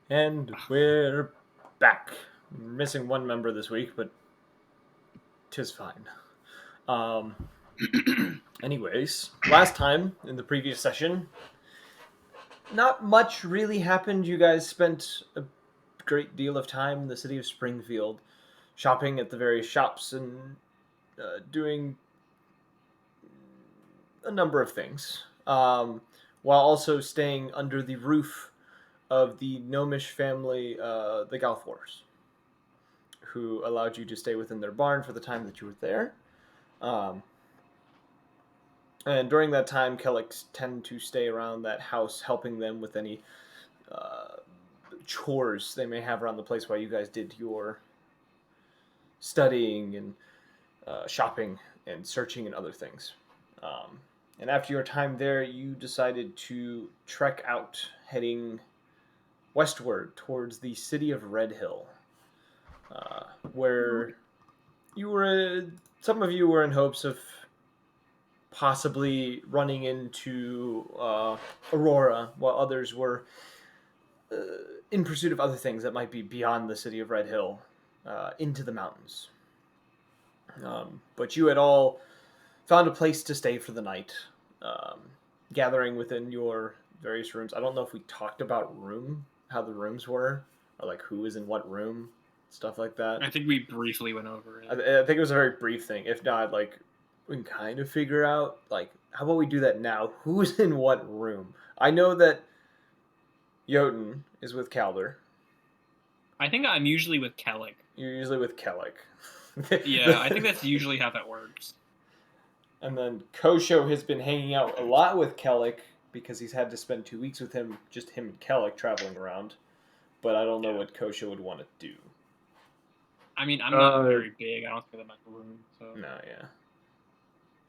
And we're back. Missing one member this week, but tis fine. Um, anyways, last time in the previous session, not much really happened. You guys spent a great deal of time in the city of Springfield, shopping at the various shops and doing a number of things, while also staying under the roof of the gnomish family, the Galthors, who allowed you to stay within their barn for the time that you were there. Um, and during that time, Kellicks tend to stay around that house, helping them with any uh, chores they may have around the place while you guys did your studying and shopping and searching and other things. And after your time there, you decided to trek out, heading westward towards the city of Red Hill, where you were. Some of you were in hopes of possibly running into Aurora, while others were uh, in pursuit of other things that might be beyond the city of Red Hill, into the mountains. But you had all found a place to stay for the night, um, gathering within your various rooms. I don't know if we talked about how the rooms were, or like who was in what room, stuff like that. I think we briefly went over it. I think it was a very brief thing. If not, like we can kind of figure out like how about we do that now? Who's in what room? I know that Jotun is with Calder. I think I'm usually with Kellick. You're usually with Kellick. Yeah, I think that's usually how that works. And then Kosho has been hanging out a lot with Kellick because he's had to spend 2 weeks with him, just him and Kellick traveling around. But I don't know what Kosho would want to do. I mean, I'm not very big. I don't think that much room. So No, yeah.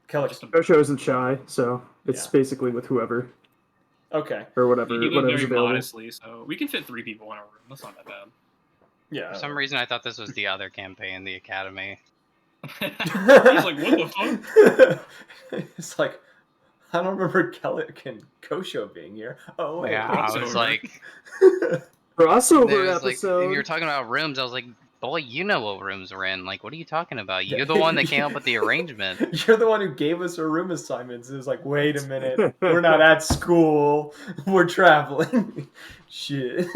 Kellick. Kosho isn't shy, so it's Yeah. basically with whoever Okay. or whatever. he goes Whatever's very available. modestly, so we can fit 3 people in a room. That's not that bad. Yeah. For some reason, I thought this was the other campaign, the Academy. He's like, what the fuck? It's like, I don't remember Kellick and Kosho being here. Oh, wait. Yeah, I was like... Crossover episode. episode. You were talking about rooms. I was like, boy, you know what rooms we're in. Like, what are you talking about? You're the one that came up with the arrangement. You're the one who gave us our room assignments. It was like, wait a minute. We're not at school. We're traveling. Shit.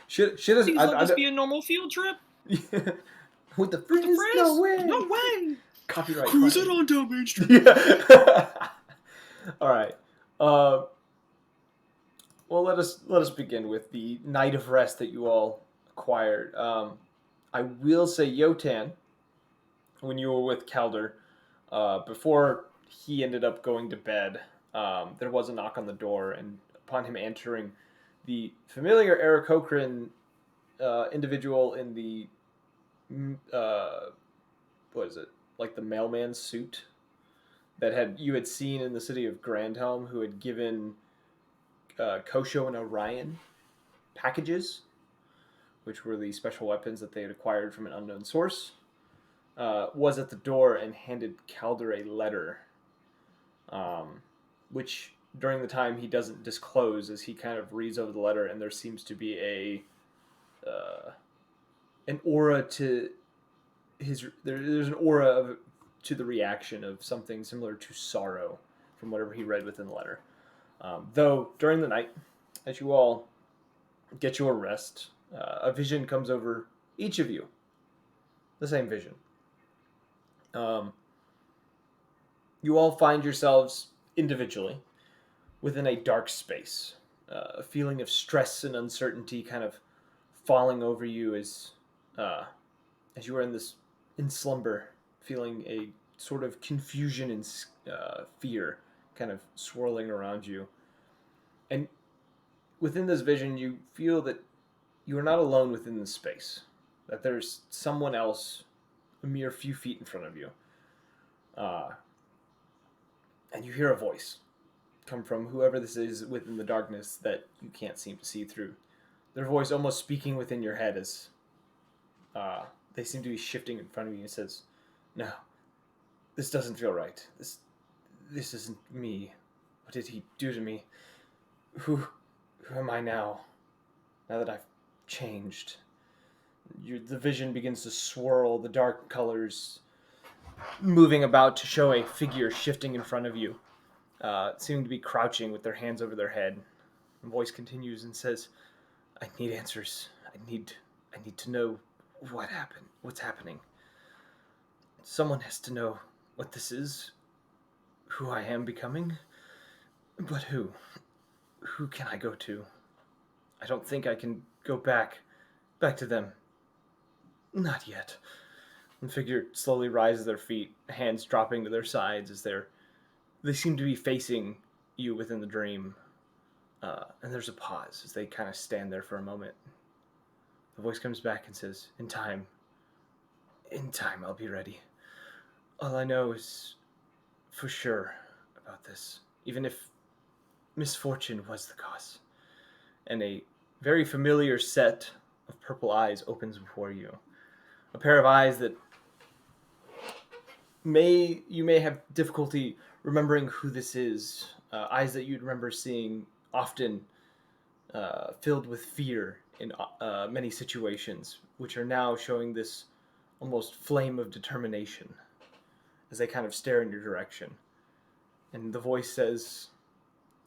Shit is... Please let this be a normal field trip. With the friends? No way. No way. Copyright. Cruise it on down Main Street. Yeah. All right. Well, let us begin with the night of rest that you all acquired. I will say, Yotan, when you were with Calder, before he ended up going to bed, there was a knock on the door, and upon him entering, the familiar Eric Cochran individual in the what is it, like the mailman suit that you had seen in the city of Grandhelm, who had given Kosho and Orion packages, which were the special weapons that they had acquired from an unknown source, was at the door and handed Calder a letter, which during the time he doesn't disclose as he kind of reads over the letter, and there seems to be an aura to there's an aura to the reaction of something similar to sorrow from whatever he read within the letter. Though during the night, as you all get your rest, a vision comes over each of you. The same vision. You all find yourselves individually within a dark space. A feeling of stress and uncertainty kind of falling over you as you are in slumber, feeling a sort of confusion and fear kind of swirling around you. And within this vision, you feel that you are not alone within this space, that there's someone else a mere few feet in front of you. And you hear a voice come from whoever this is within the darkness that you can't seem to see through. Their voice almost speaking within your head as they seem to be shifting in front of you. It says, "No, this doesn't feel right. This isn't me. What did he do to me? Who Who am I now? Now that I've changed. The vision begins to swirl, the dark colors moving about to show a figure shifting in front of you, seeming to be crouching with their hands over their head. The voice continues and says, I need answers. I need to know what happened. What's happening? Someone has to know what this is, who I am becoming. But who? Who can I go to? I don't think I can go back to them. Not yet. The figure slowly rises to their feet, hands dropping to their sides as they seem to be facing you within the dream. And there's a pause as they kind of stand there for a moment. The voice comes back and says, in time, I'll be ready. All I know is for sure about this, even if misfortune was the cause. And a very familiar set of purple eyes opens before you. A pair of eyes that you may have difficulty remembering who this is. Eyes that you'd remember seeing often filled with fear in many situations, which are now showing this almost flame of determination as they kind of stare in your direction. And the voice says,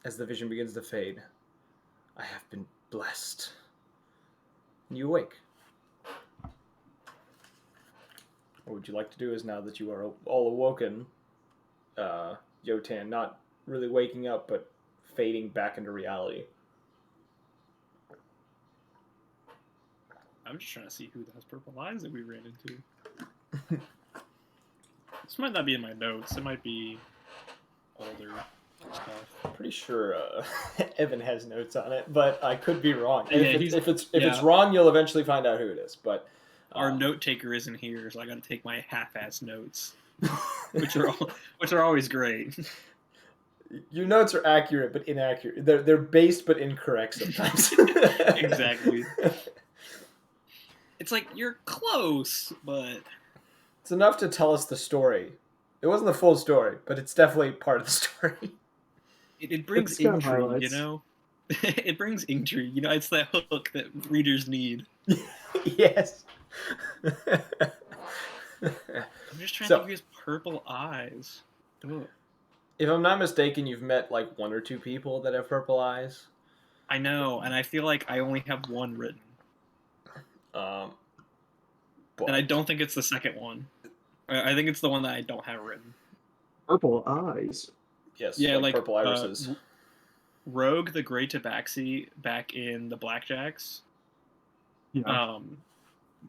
as the vision begins to fade, I have been blessed. And you awake. What would you like to do is now that you are all awoken, Yotan, not really waking up, but fading back into reality? I'm just trying to see who those purple eyes that we ran into. This might not be in my notes. It might be older stuff. Pretty sure Evan has notes on it, but I could be wrong. Yeah, If it's wrong, you'll eventually find out who it is. But our note taker isn't here, so I got to take my half-ass notes, which are always great. Your notes are accurate but inaccurate. They're based but incorrect sometimes. Exactly. It's like you're close, but it's enough to tell us the story. It wasn't the full story, but it's definitely part of the story. It brings intrigue, you know? It brings intrigue. You know, it's that hook that readers need. Yes. I'm just trying to think of his purple eyes. Ugh. If I'm not mistaken, you've met like one or two people that have purple eyes. I know, and I feel like I only have one written. And I don't think it's the second one. I think it's the one that I don't have written. Purple eyes. Yes, yeah, like purple irises. Rogue the Great Tabaxi back in the Blackjacks. Yeah.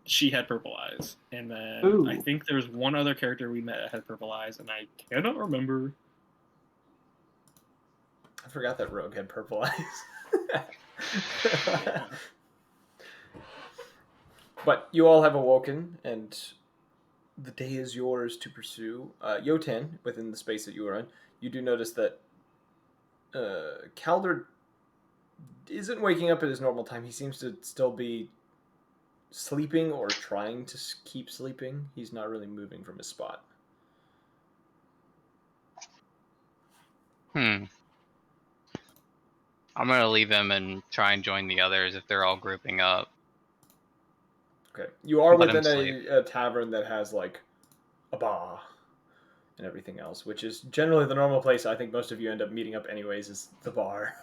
She had purple eyes, and then Ooh. I think there was one other character we met that had purple eyes, and I cannot remember. I forgot that Rogue had purple eyes. Yeah. But you all have awoken, and the day is yours to pursue. Yotan, within the space that you are in, you do notice that Calder isn't waking up at his normal time. He seems to still be sleeping or trying to keep sleeping. He's not really moving from his spot. I'm gonna leave him and try and join the others if they're all grouping up. Okay. You are Let him within a tavern that has like a bar and everything else, which is generally the normal place I think most of you end up meeting up anyways, is the bar.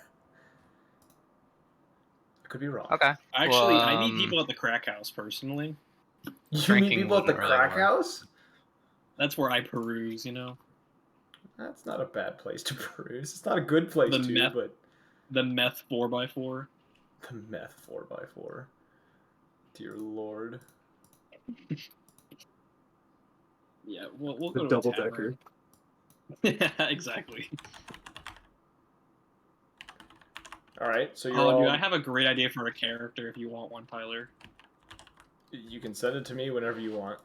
I could be wrong. Okay. Actually, I meet people at the crack house personally. You meet Drinking people at the wouldn't really crack work. house? That's where I peruse, you know? That's not a bad place to peruse. It's not a good place but... The meth 4x4. The meth 4x4. Dear Lord. Yeah, we'll The go to double a tavern. decker. Yeah, exactly. Alright, so you're Oh, dude, I have a great idea for a character if you want one, Tyler. You can send it to me whenever you want.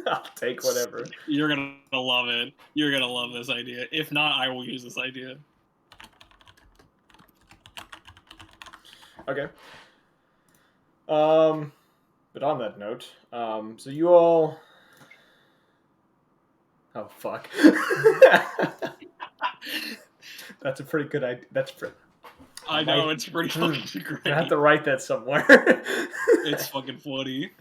I'll take whatever. You're gonna love it. You're gonna love this idea. If not, I will use this idea. Okay. But on that note, so you all... Oh, fuck. That's a pretty good idea. I know, it's pretty fucking I have to great. write that somewhere. It's fucking funny.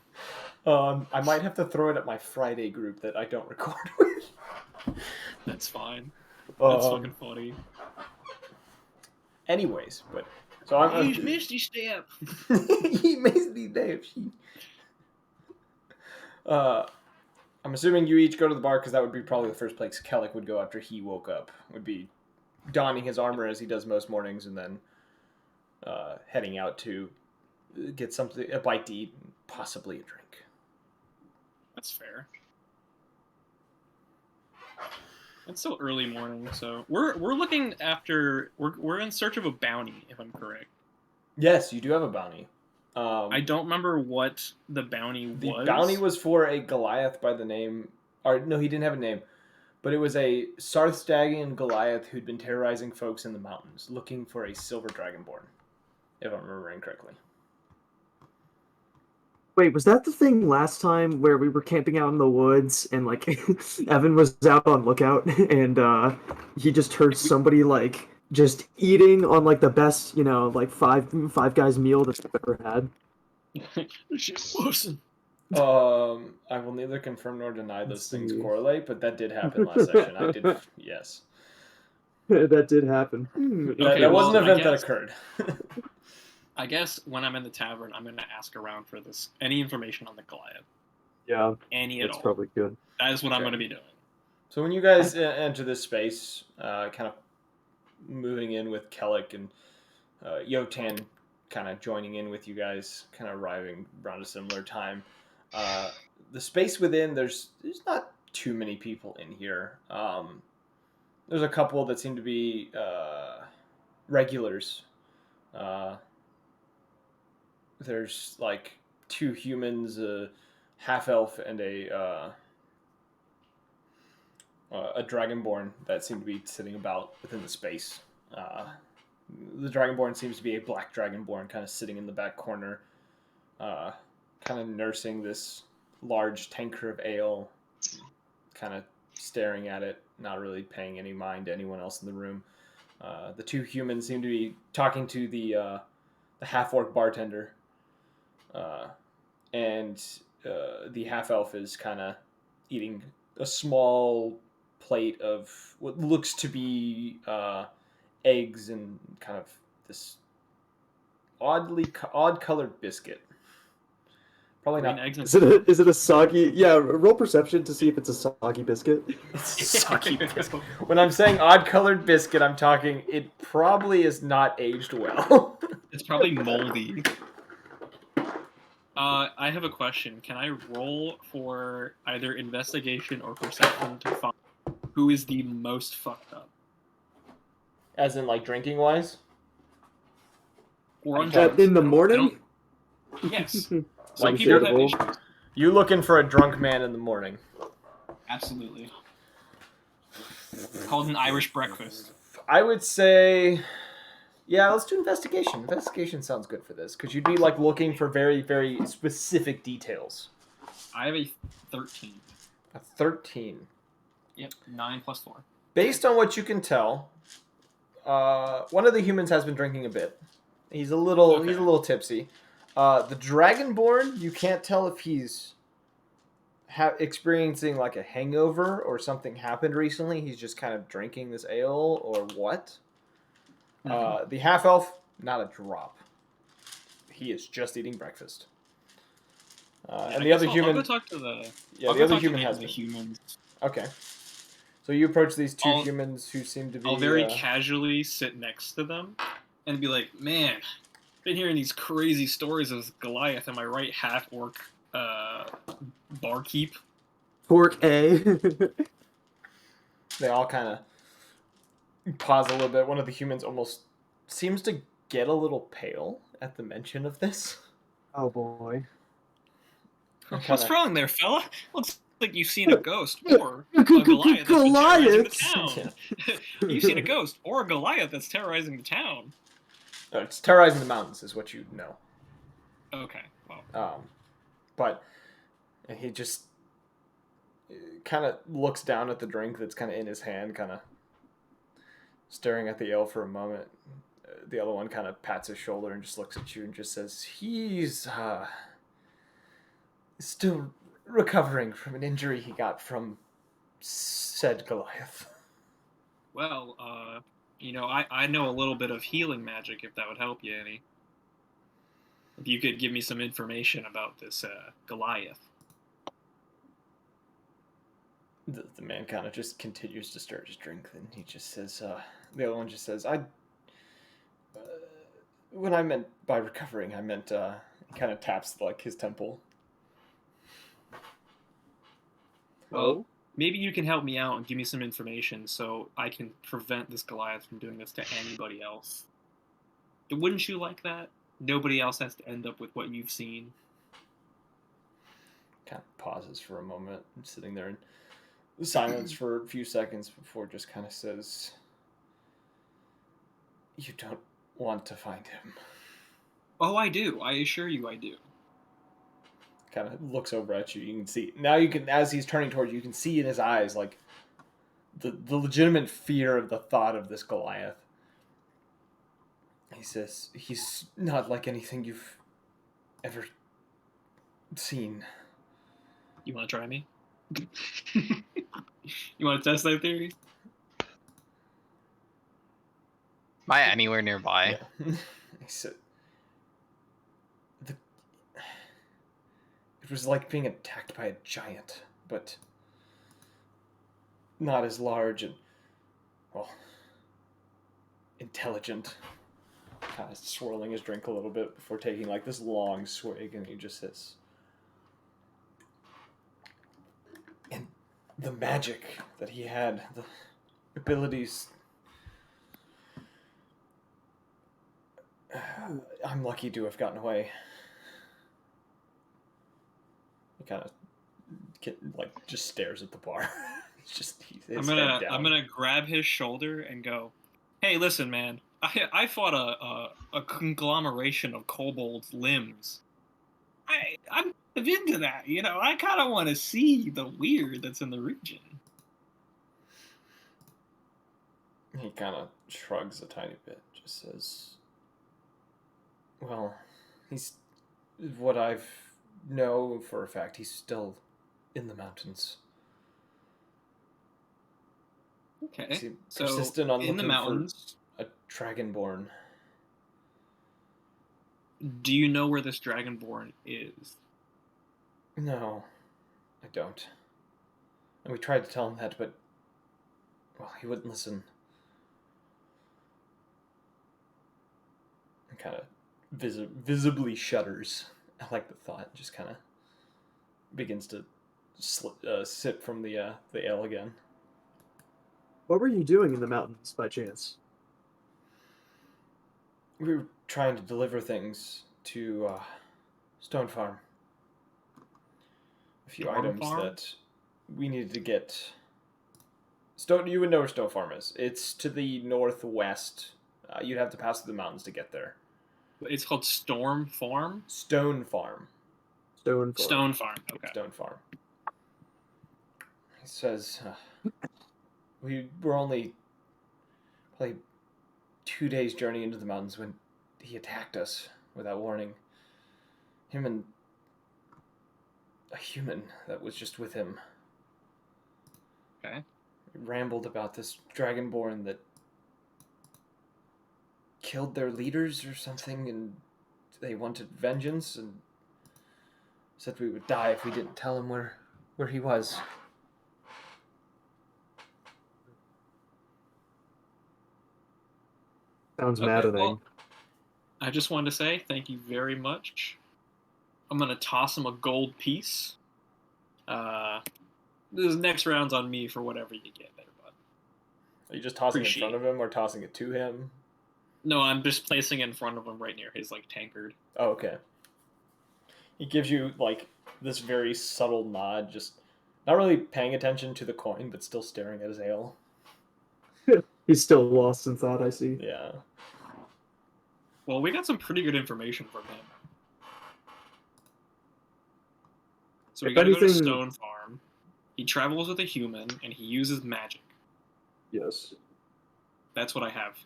I might have to throw it at my Friday group that I don't record with. That's fine. That's Um, fucking funny. Anyways, but so I'm He's Misty Step. he makes these damn sheep. I'm assuming you each go to the bar because that would be probably the first place Kellic would go after he woke up. Would be donning his armor as he does most mornings, and then heading out to get something, a bite to eat, and possibly a drink. That's fair. It's still early morning, so we're looking after we're in search of a bounty, if I'm correct. Yes, you do have a bounty. I don't remember what the bounty was. The bounty was for a Goliath by the name, or no, he didn't have a name, but it was a Sarthstagian Goliath who'd been terrorizing folks in the mountains, looking for a silver dragonborn, if I'm remembering correctly. Wait, was that the thing last time where we were camping out in the woods and like Evan was out on lookout and he just heard somebody like just eating on like the best, like five guys meal that they've ever had? Listen. I will neither confirm nor deny those things correlate, but that did happen last session. I did, yes. That did happen. Okay, that was well, an event I that guess- occurred. I guess when I'm in the tavern, I'm gonna ask around for any information on the Goliath. Yeah, Any at that's all. probably good. That is what I'm Okay. gonna be doing. So when you guys enter this space, kind of moving in with Kellic and Yotan kind of joining in with you guys, kind of arriving around a similar time. The space within, there's not too many people in here. There's a couple that seem to be regulars. There's like 2 humans, a half elf, and a dragonborn that seem to be sitting about within the space. The dragonborn seems to be a black dragonborn, kind of sitting in the back corner, kind of nursing this large tanker of ale, kind of staring at it, not really paying any mind to anyone else in the room. The 2 humans seem to be talking to the half-orc bartender, and the half-elf is kind of eating a small plate of what looks to be eggs and kind of this odd colored biscuit. Probably Green not. eggs and Is it a soggy? Yeah, roll perception to see if it's a soggy biscuit. It's a soggy biscuit. When I'm saying odd colored biscuit, I'm talking it probably is not aged well. It's probably moldy. I have a question. Can I roll for either investigation or perception to find who is the most fucked up? As in, like, drinking wise? Or on That drugs? in the I morning? don't- Yes. Some Like people have understandable. issues. You looking for a drunk man in the morning? Absolutely. Called an Irish breakfast. I would say, yeah, let's do investigation. Investigation sounds good for this, because you'd be, like, looking for very, very specific details. I have a 13. A 13. Yep, 9 plus 4. Based on what you can tell, one of the humans has been drinking a bit. He's a little tipsy. The Dragonborn, you can't tell if he's experiencing like a hangover or something happened recently. He's just kind of drinking this ale or what. The half elf, not a drop. He is just eating breakfast. And the other human, I'll go talk to the. yeah, I'll the go other talk human to has the been. humans. Okay. So you approach these 2 humans who seem to be. I'll very casually sit next to them and be like, "Man, been hearing these crazy stories of Goliath. Am I right? Half orc, barkeep." Pork A. They all kind of pause a little bit. One of the humans almost seems to get a little pale at the mention of this. Oh boy. What's wrong there, fella? Looks like you've seen a ghost or a Goliath that's been terrorizing the Goliaths! town. You've seen a ghost or a Goliath that's terrorizing the town. No, it's terrorizing the mountains, is what you know. Okay, well. But he just kind of looks down at the drink that's kind of in his hand, kind of staring at the ale for a moment. the other one kind of pats his shoulder and just looks at you and just says, "He's still recovering from an injury he got from said Goliath." Well, I know a little bit of healing magic, if that would help you any. If you could give me some information about this Goliath. The man kind of just continues to stir his drink, and he just says, the other one just says, "I when I meant by recovering, I meant," he kind of taps like his temple. Well, maybe you can help me out and give me some information so I can prevent this Goliath from doing this to anybody else. Wouldn't you like that? Nobody else has to end up with what you've seen. Kind of pauses for a moment, sitting there in silence for a few seconds before just kind of says, "You don't want to find him." Oh, I do. I assure you I do. Kind of looks over at you. You can see now. You can, as he's turning towards you, you can see in his eyes like the legitimate fear of the thought of this Goliath. He says, "He's not like anything you've ever seen." You want to try me? You want to test that theory? Am I anywhere nearby? Yeah. He said, "It was like being attacked by a giant, but not as large and, well, intelligent." Kind of swirling his drink a little bit before taking like this long swig, and he just says, "And the magic that he had, the abilities, I'm lucky to have gotten away." He kind of like just stares at the bar. It's just his head down. I'm gonna grab his shoulder and go, "Hey, listen, man. I fought a conglomeration of kobolds' limbs. I'm into that. I kind of want to see the weird that's in the region." He kind of shrugs a tiny bit, just says, "Well, he's what I've know for a fact. He's still in the mountains." Okay. He's So persistent on in the looking mountains, for a dragonborn. do you know where this dragonborn is? No, I don't. And we tried to tell him that, but, well, he wouldn't listen. And kind of visibly shudders. I like the thought. Just kind of begins to sip from the ale again. What were you doing in the mountains by chance? We were trying to deliver things to Stone Farm. A few Storm items Farm? that we needed to get. Stone, you would know where Stone Farm is. It's to the northwest. You'd have to pass through the mountains to get there. It's called Storm Farm? Stone Farm. Stone Farm. Stone Farm, okay. Stone Farm. He says, we were only probably 2 days' journey into the mountains when he attacked us without warning. Him and a human that was just with him. Okay. He rambled about this dragonborn that killed their leaders or something, and they wanted vengeance, and said we would die if we didn't tell him where he was. Sounds Okay, maddening. well, I just wanted to say thank you very much. I'm going to toss him a gold piece. This next round's on me for whatever you get there, bud. Are you just tossing it in front of him or tossing it to him? No, I'm just placing it in front of him right near his, tankard. Oh, okay. He gives you, this very subtle nod, just not really paying attention to the coin, but still staring at his ale. He's still lost in thought, I see. Yeah. Well, we got some pretty good information from him. So we gotta go to Stone Farm. He travels with a human, and he uses magic. Yes. That's what I have.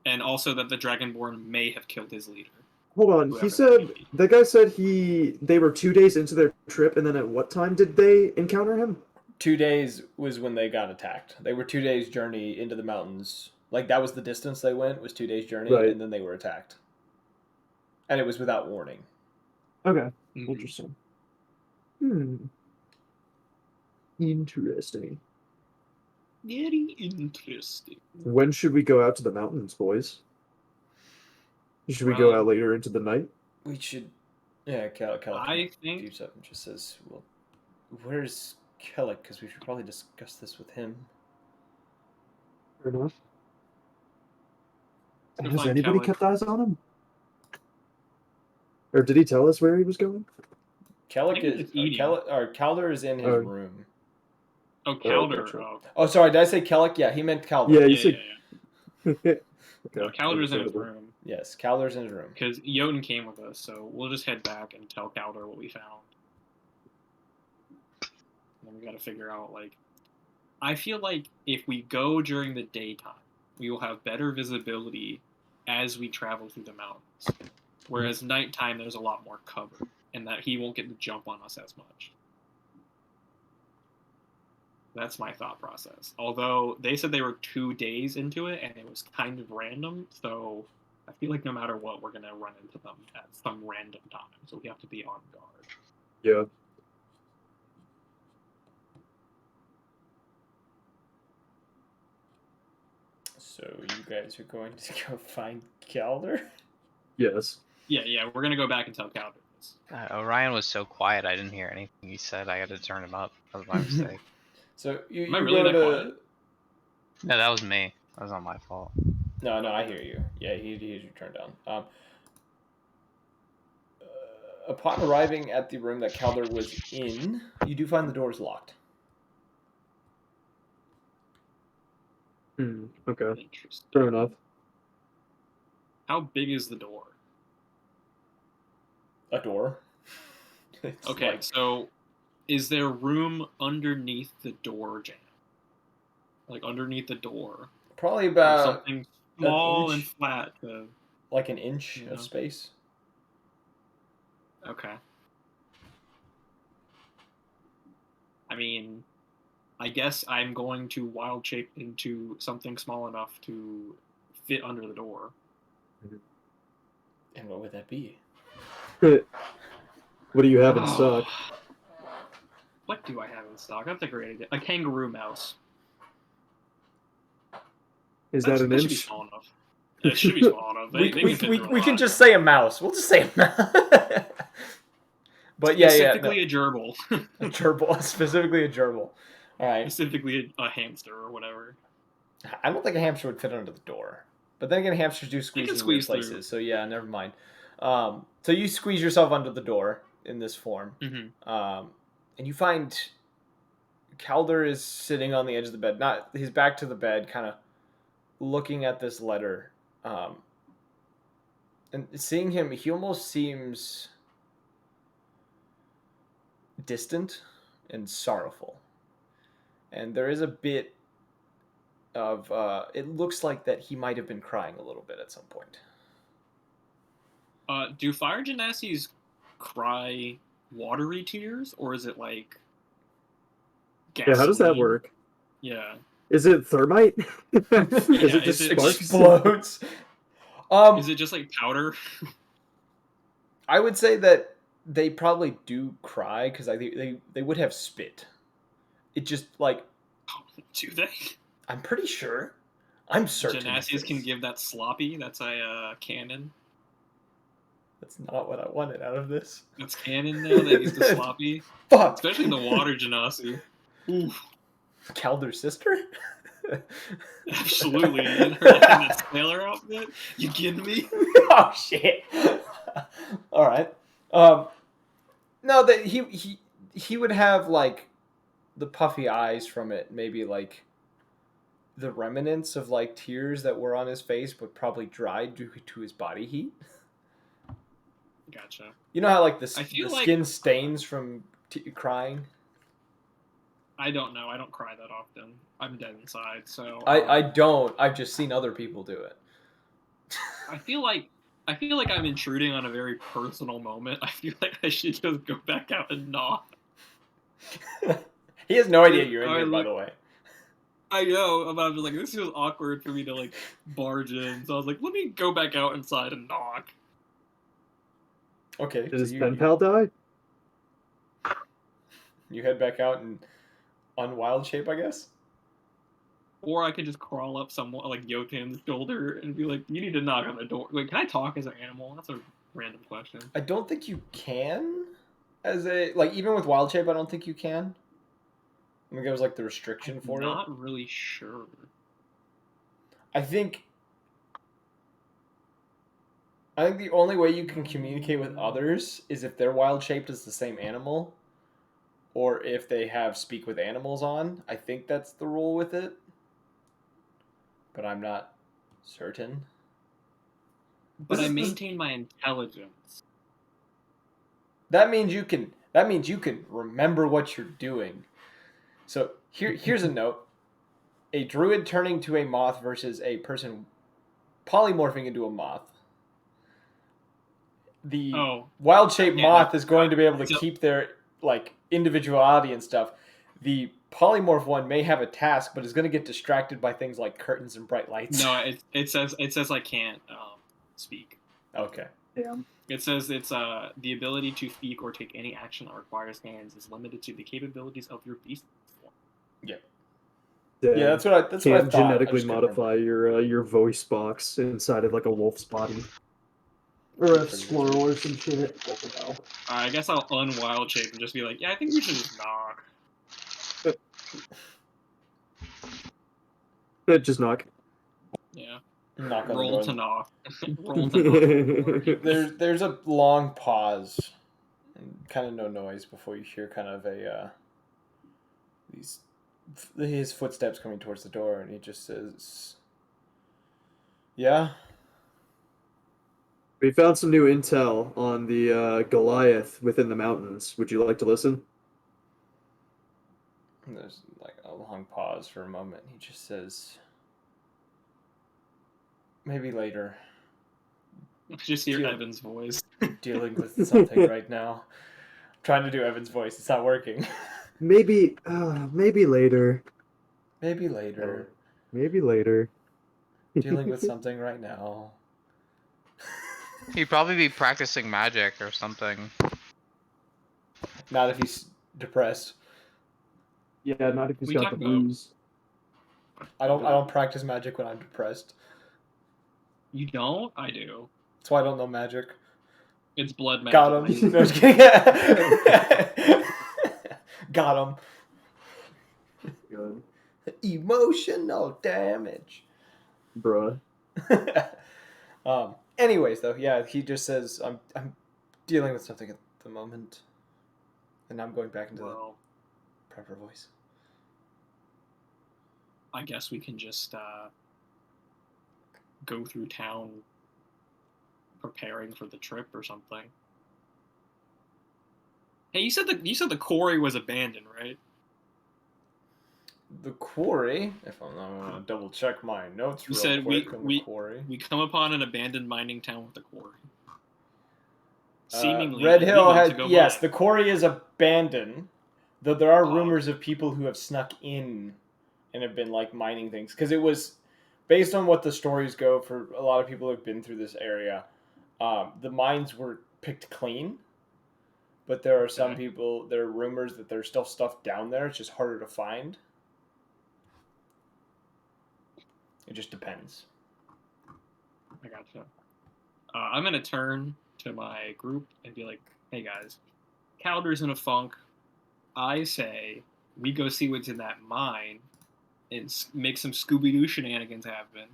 and also that the Dragonborn may have killed his leader. Hold on. Whoever He that said may be. the guy said they were 2 days into their trip, and then at what time did they encounter him? 2 days was when they got attacked. They were 2 days journey into the mountains. Like that was the distance they went, was 2 days journey, Right. and then they were attacked. And it was without warning. Okay. Mhm. Interesting. Interesting. Very interesting. When should we go out to the mountains, boys? Should we go out later into the night? We should. Yeah, Kellic I think keeps up and just says, "Well, where's Kellic? Because we should probably discuss this with him." Fair enough. Let's Has find anybody Kellic. kept eyes on him? Or did he tell us where he was going? Kellic he was is eating. Calder is in his Oh. room. Oh, Calder. gotcha. Oh, Sorry, did I say Kellic? Yeah, he meant Calder. Yeah, you yeah, said. yeah. Okay. No, Calder's in his understandable. room Yes, Calder's in his room. because Jotun came with us, so we'll just head back and tell Calder what we found. And then we got to figure out I feel like if we go during the daytime, we will have better visibility as we travel through the mountains. Whereas nighttime, there's a lot more cover, and that he won't get to jump on us as much. That's my thought process. Although they said they were 2 days into it, and it was kind of random, so I feel like no matter what, we're gonna run into them at some random time. So we have to be on guard. Yeah. So you guys are going to go find Calder? Yes. Yeah, we're gonna go back and tell Calder this. Orion was so quiet, I didn't hear anything he said. I had to turn him up. That was my mistake. So you Am I you really go that to. quiet? No, that was me. That was not my fault. No, I hear you. Yeah, he's turned down. Upon arriving at the room that Calder was in, you do find the doors locked. Okay. Interesting. Fair enough. How big is the door? A door. It's Okay, like- so is there room underneath the door jam? Like underneath the door? probably Or about something small and inch. flat to... like an inch Yeah. of space. Okay. I mean, I guess I'm going to wild shape into something small enough to fit under the door. And what would that be? What do you have in stock? What do I have in stock? That's a great idea. A kangaroo mouse. Is that an That should be inch? small enough. It should be small enough. They can fit through a we can lot. just say a mouse. We'll just say a mouse. But yeah, Specifically a gerbil. a gerbil. Specifically a gerbil. All right. Specifically a hamster or whatever. I don't think a hamster would fit under the door. But then again, hamsters do squeeze can in squeeze weird through. places. So yeah, never mind. So you squeeze yourself under the door in this form. Mm-hmm. And you find Calder is sitting on the edge of the bed. Not his back to the bed, kind of looking at this letter. And seeing him, he almost seems distant and sorrowful. And there is a bit of it looks like that he might have been crying a little bit at some point. Do fire genasties cry watery tears, or is it like gasoline? Yeah, how does that work? Yeah. Is it thermite? Is Yeah, it just is it sparks? Explodes. Is it just like powder? I would say that they probably do cry because I think they would have spit. It just like Do they? I'm pretty sure. I'm certain. Genasties can give that sloppy. That's a canon. That's not what I wanted out of this. That's canon now. They get the sloppy, Fuck. especially the water genasi. Oof. Calder's sister. Absolutely. In her like, in that sailor outfit. You kidding me? Oh shit. All right. No, that he would have like the puffy eyes from it, maybe like the remnants of like tears that were on his face, but probably dried due to his body heat. Gotcha. You know how like the feel like- skin stains from crying. I don't know. I don't cry that often. I'm dead inside, so I don't. I've just seen other people do it. I feel like I'm intruding on a very personal moment. I feel like I should just go back out and knock. He has no idea you're in I here, by look- the way. I know, but I'm just like, this feels awkward for me to like barge in. So I was like, let me go back out inside and knock. Okay, Did so his pen pal die? you head back out and on wild shape, I guess. Or I could just crawl up someone like Yotan's shoulder and be like, you need to knock on the door. Wait, can I talk as an animal? That's a random question. I don't think you can, as a like even with wild shape. I don't think you can. I think it was like the restriction for it. Not really sure. I think the only way you can communicate with others is if they're wild shaped as the same animal, or if they have speak with animals on. I think that's the rule with it, but I'm not certain. But I maintain my intelligence. That means you can. That means you can remember what you're doing. So here's a note: a druid turning to a moth versus a person polymorphing into a moth. The wild shaped moth is going to be able to keep their like individuality and stuff. The polymorph one may have a task, but is going to get distracted by things like curtains and bright lights. No, it says I can't speak. Okay. Damn. It says it's the ability to speak or take any action that requires hands is limited to the capabilities of your beast form. Yeah. Damn. Yeah, that's what I Can't thought. genetically modify your voice box inside of like a wolf's body. Or a squirrel or some shit. I guess I'll unwild shape and just be like, yeah, I think we should just knock. Just knock. Yeah. Knock on Roll the to door. knock. Roll to knock. There's a long pause, and kind of no noise before you hear kind of a his footsteps coming towards the door, and he just says, "Yeah." We found some new intel on the Goliath within the mountains. Would you like to listen? And there's like a long pause for a moment. He just says, "Maybe later." Just hear Evan's voice. Dealing with something right now. I'm trying to do Evan's voice. It's not working. Maybe later. Maybe later. Maybe later. Dealing with something right now. He'd probably be practicing magic or something. Not if he's depressed. Yeah, not if he's got the blues. I don't practice magic when I'm depressed. You don't? I do. That's why I don't know magic. It's blood magic. Got him. No, just kidding. Got him. Good. Emotional damage. Bruh. Anyways, though, yeah, he just says, I'm dealing with something at the moment. And I'm going back into the proper voice. I guess we can just go through town preparing for the trip or something. Hey, you said the quarry was abandoned, right? The quarry, if I'm gonna double check my notes You real said quick on the quarry. we come upon an abandoned mining town with a quarry. Seemingly, Red Hill has yes, the quarry is abandoned, though there are rumors of people who have snuck in and have been like mining things because it was based on what the stories go for a lot of people who've been through this area. The mines were picked clean, but there are some people. There are rumors that there's still stuff down there. It's just harder to find. It just depends. I gotcha. I'm gonna turn to my group and be like, "Hey guys, Calder's in a funk. I say we go see what's in that mine and make some Scooby-Doo shenanigans happen.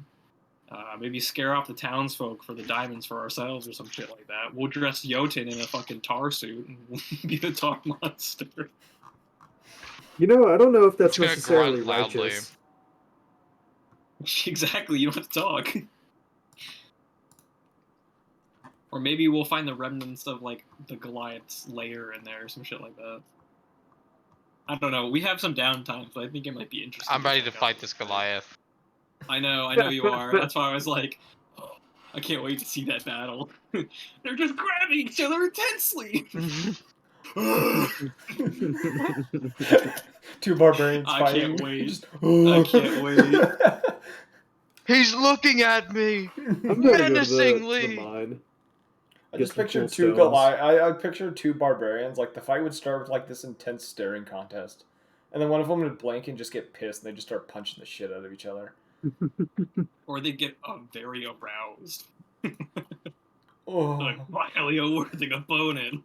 Maybe scare off the townsfolk for the diamonds for ourselves or some shit like that. We'll dress Jotun in a fucking tar suit and we'll be the tar monster." You know, I don't know if that's Just gonna necessarily grunt loudly. righteous. Exactly, you don't have to talk. Or maybe we'll find the remnants of, like, the Goliath's lair in there or some shit like that. I don't know. We have some downtime, so I think it might be interesting. I'm ready to fight this Goliath. I know you are. That's why I was like, I can't wait to see that battle. They're just grabbing each other intensely. Two barbarians I fighting. can't wait. Just, I can't wait. He's looking at me I'm gonna go to the menacingly. mine. I Get just some pictured cool two stones. I pictured two barbarians. Like the fight would start with like this intense staring contest, and then one of them would blink and just get pissed, and they just start punching the shit out of each other. Or they get very aroused. Oh, Like, finally a worthy opponent.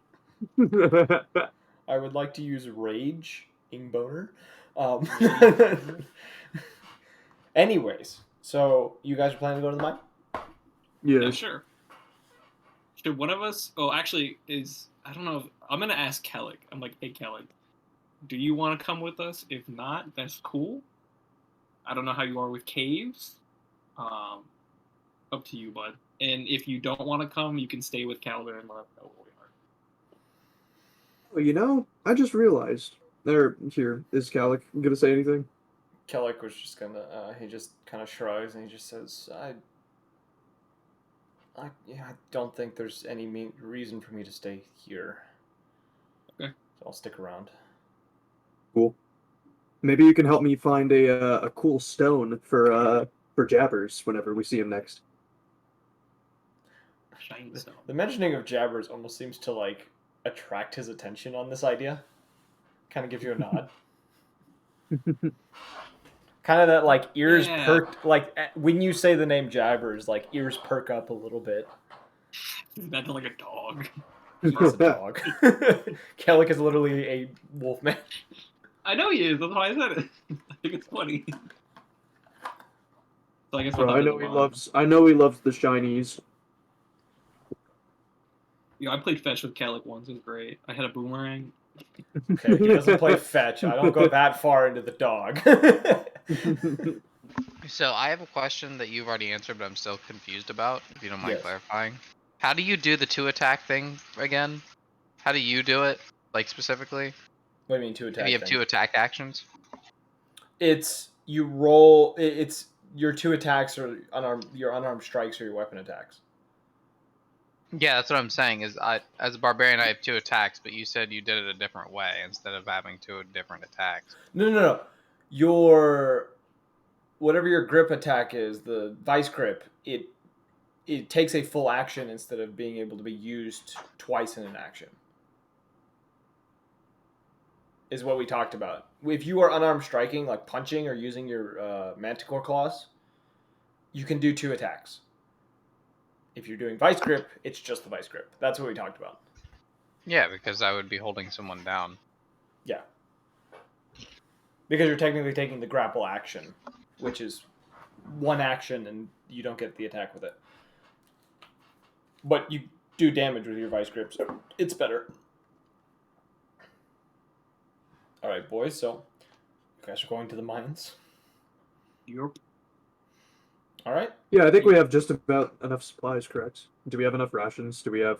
I would like to use rage, Ingboner. Anyways, so you guys are planning to go to the mine? Yeah, Yes. sure. Should one of us? Oh, actually, I don't know. I'm gonna ask Kellic. I'm like, hey, Kellic, do you want to come with us? If not, that's cool. I don't know how you are with caves. Up to you, bud. And if you don't want to come, you can stay with Calvin and let him know where we are. Well, you know, I just realized. Here, is Calic gonna say anything? Kellic was just gonna. He just kind of shrugs and he just says, I don't think there's any reason for me to stay here. Okay. So I'll stick around. Cool. Maybe you can help me find a cool stone for Jabbers whenever we see him next. Shiny stone. The mentioning of Jabbers almost seems to like attract his attention on this idea. Kind of gives you a nod. Kind of that like ears perk, like when you say the name Jabbers, like ears perk up a little bit. Imagine like a dog. He's a dog. Kellic is literally a wolfman. I know he is. That's why I said it. I think it's funny. So I guess Bro, I'll I know he loves the shinies. I played fetch with Kellic once. It was great. I had a boomerang. Okay, he doesn't play fetch. I don't go that far into the dog. So I have a question that you've already answered, but I'm still confused about. If you don't mind clarifying, how do you do the 2 attack thing again? How do you do it, like specifically? What do you mean 2 attack? If you have 2 attack actions. It's you roll. It's your 2 attacks or your unarmed strikes or your weapon attacks. Yeah, that's what I'm saying. Is as a barbarian, I have 2 attacks, but you said you did it a different way instead of having 2 different attacks. No. Your whatever your grip attack is, the vice grip, it takes a full action instead of being able to be used twice in an action. Is what we talked about. If you are unarmed striking, like punching or using your manticore claws, you can do 2 attacks. If you're doing vice grip, it's just the vice grip. That's what we talked about. Yeah, because I would be holding someone down. Yeah. Because you're technically taking the grapple action, which is 1 action and you don't get the attack with it. But you do damage with your vice grip, so it's better. Alright, boys, so you guys are going to the mines? Yep. Alright. Yeah, I think we have just about enough supplies, correct? Do we have enough rations? Do we have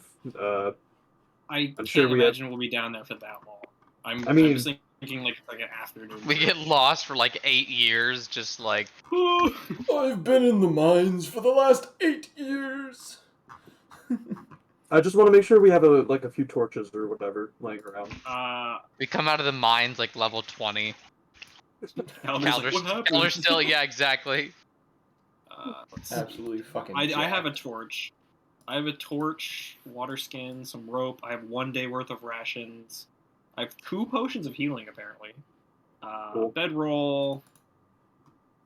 I can't imagine we'll be down there for that long. I'm just thinking like an afternoon. We get lost for like 8 years, just like I've been in the mines for the last 8 years. I just want to make sure we have a few torches or whatever laying around. We come out of the mines like level 20. Calder's still, yeah, exactly. Absolutely fucking. I have a torch. I have a torch, water skin, some rope. I have 1 day worth of rations. I have 2 potions of healing apparently. Cool. Bedroll.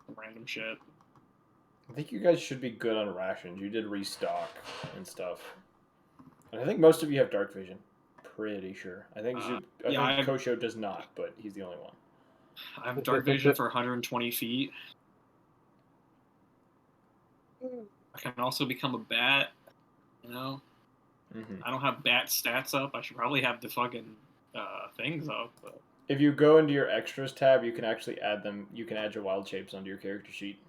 Some random shit. I think you guys should be good on rations. You did restock and stuff. And I think most of you have dark vision. Pretty sure. I think Kosho does not, but he's the only one. I have dark vision for 120 feet. I can also become a bat. You know? I don't have bat stats up. I should probably have the fucking things up. But... If you go into your extras tab, you can actually add them. You can add your wild shapes onto your character sheet.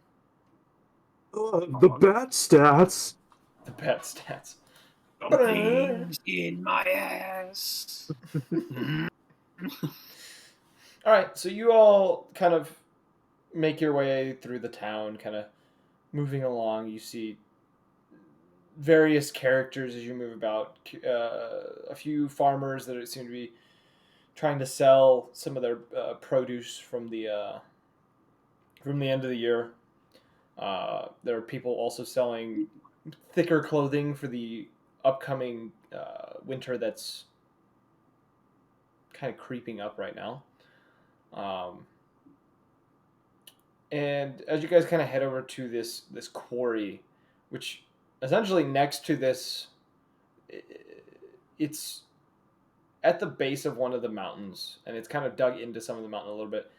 The bat stats. The bat stats. Something's in my ass. All right, so you all kind of make your way through the town, kind of moving along. You see various characters as you move about. A few farmers that seem to be trying to sell some of their produce from the end of the year. There are people also selling thicker clothing for the upcoming winter that's kind of creeping up right now. Um, and as you guys kind of head over to this quarry, which essentially next to this, it's at the base of one of the mountains, and it's kind of dug into some of the mountain a little bit.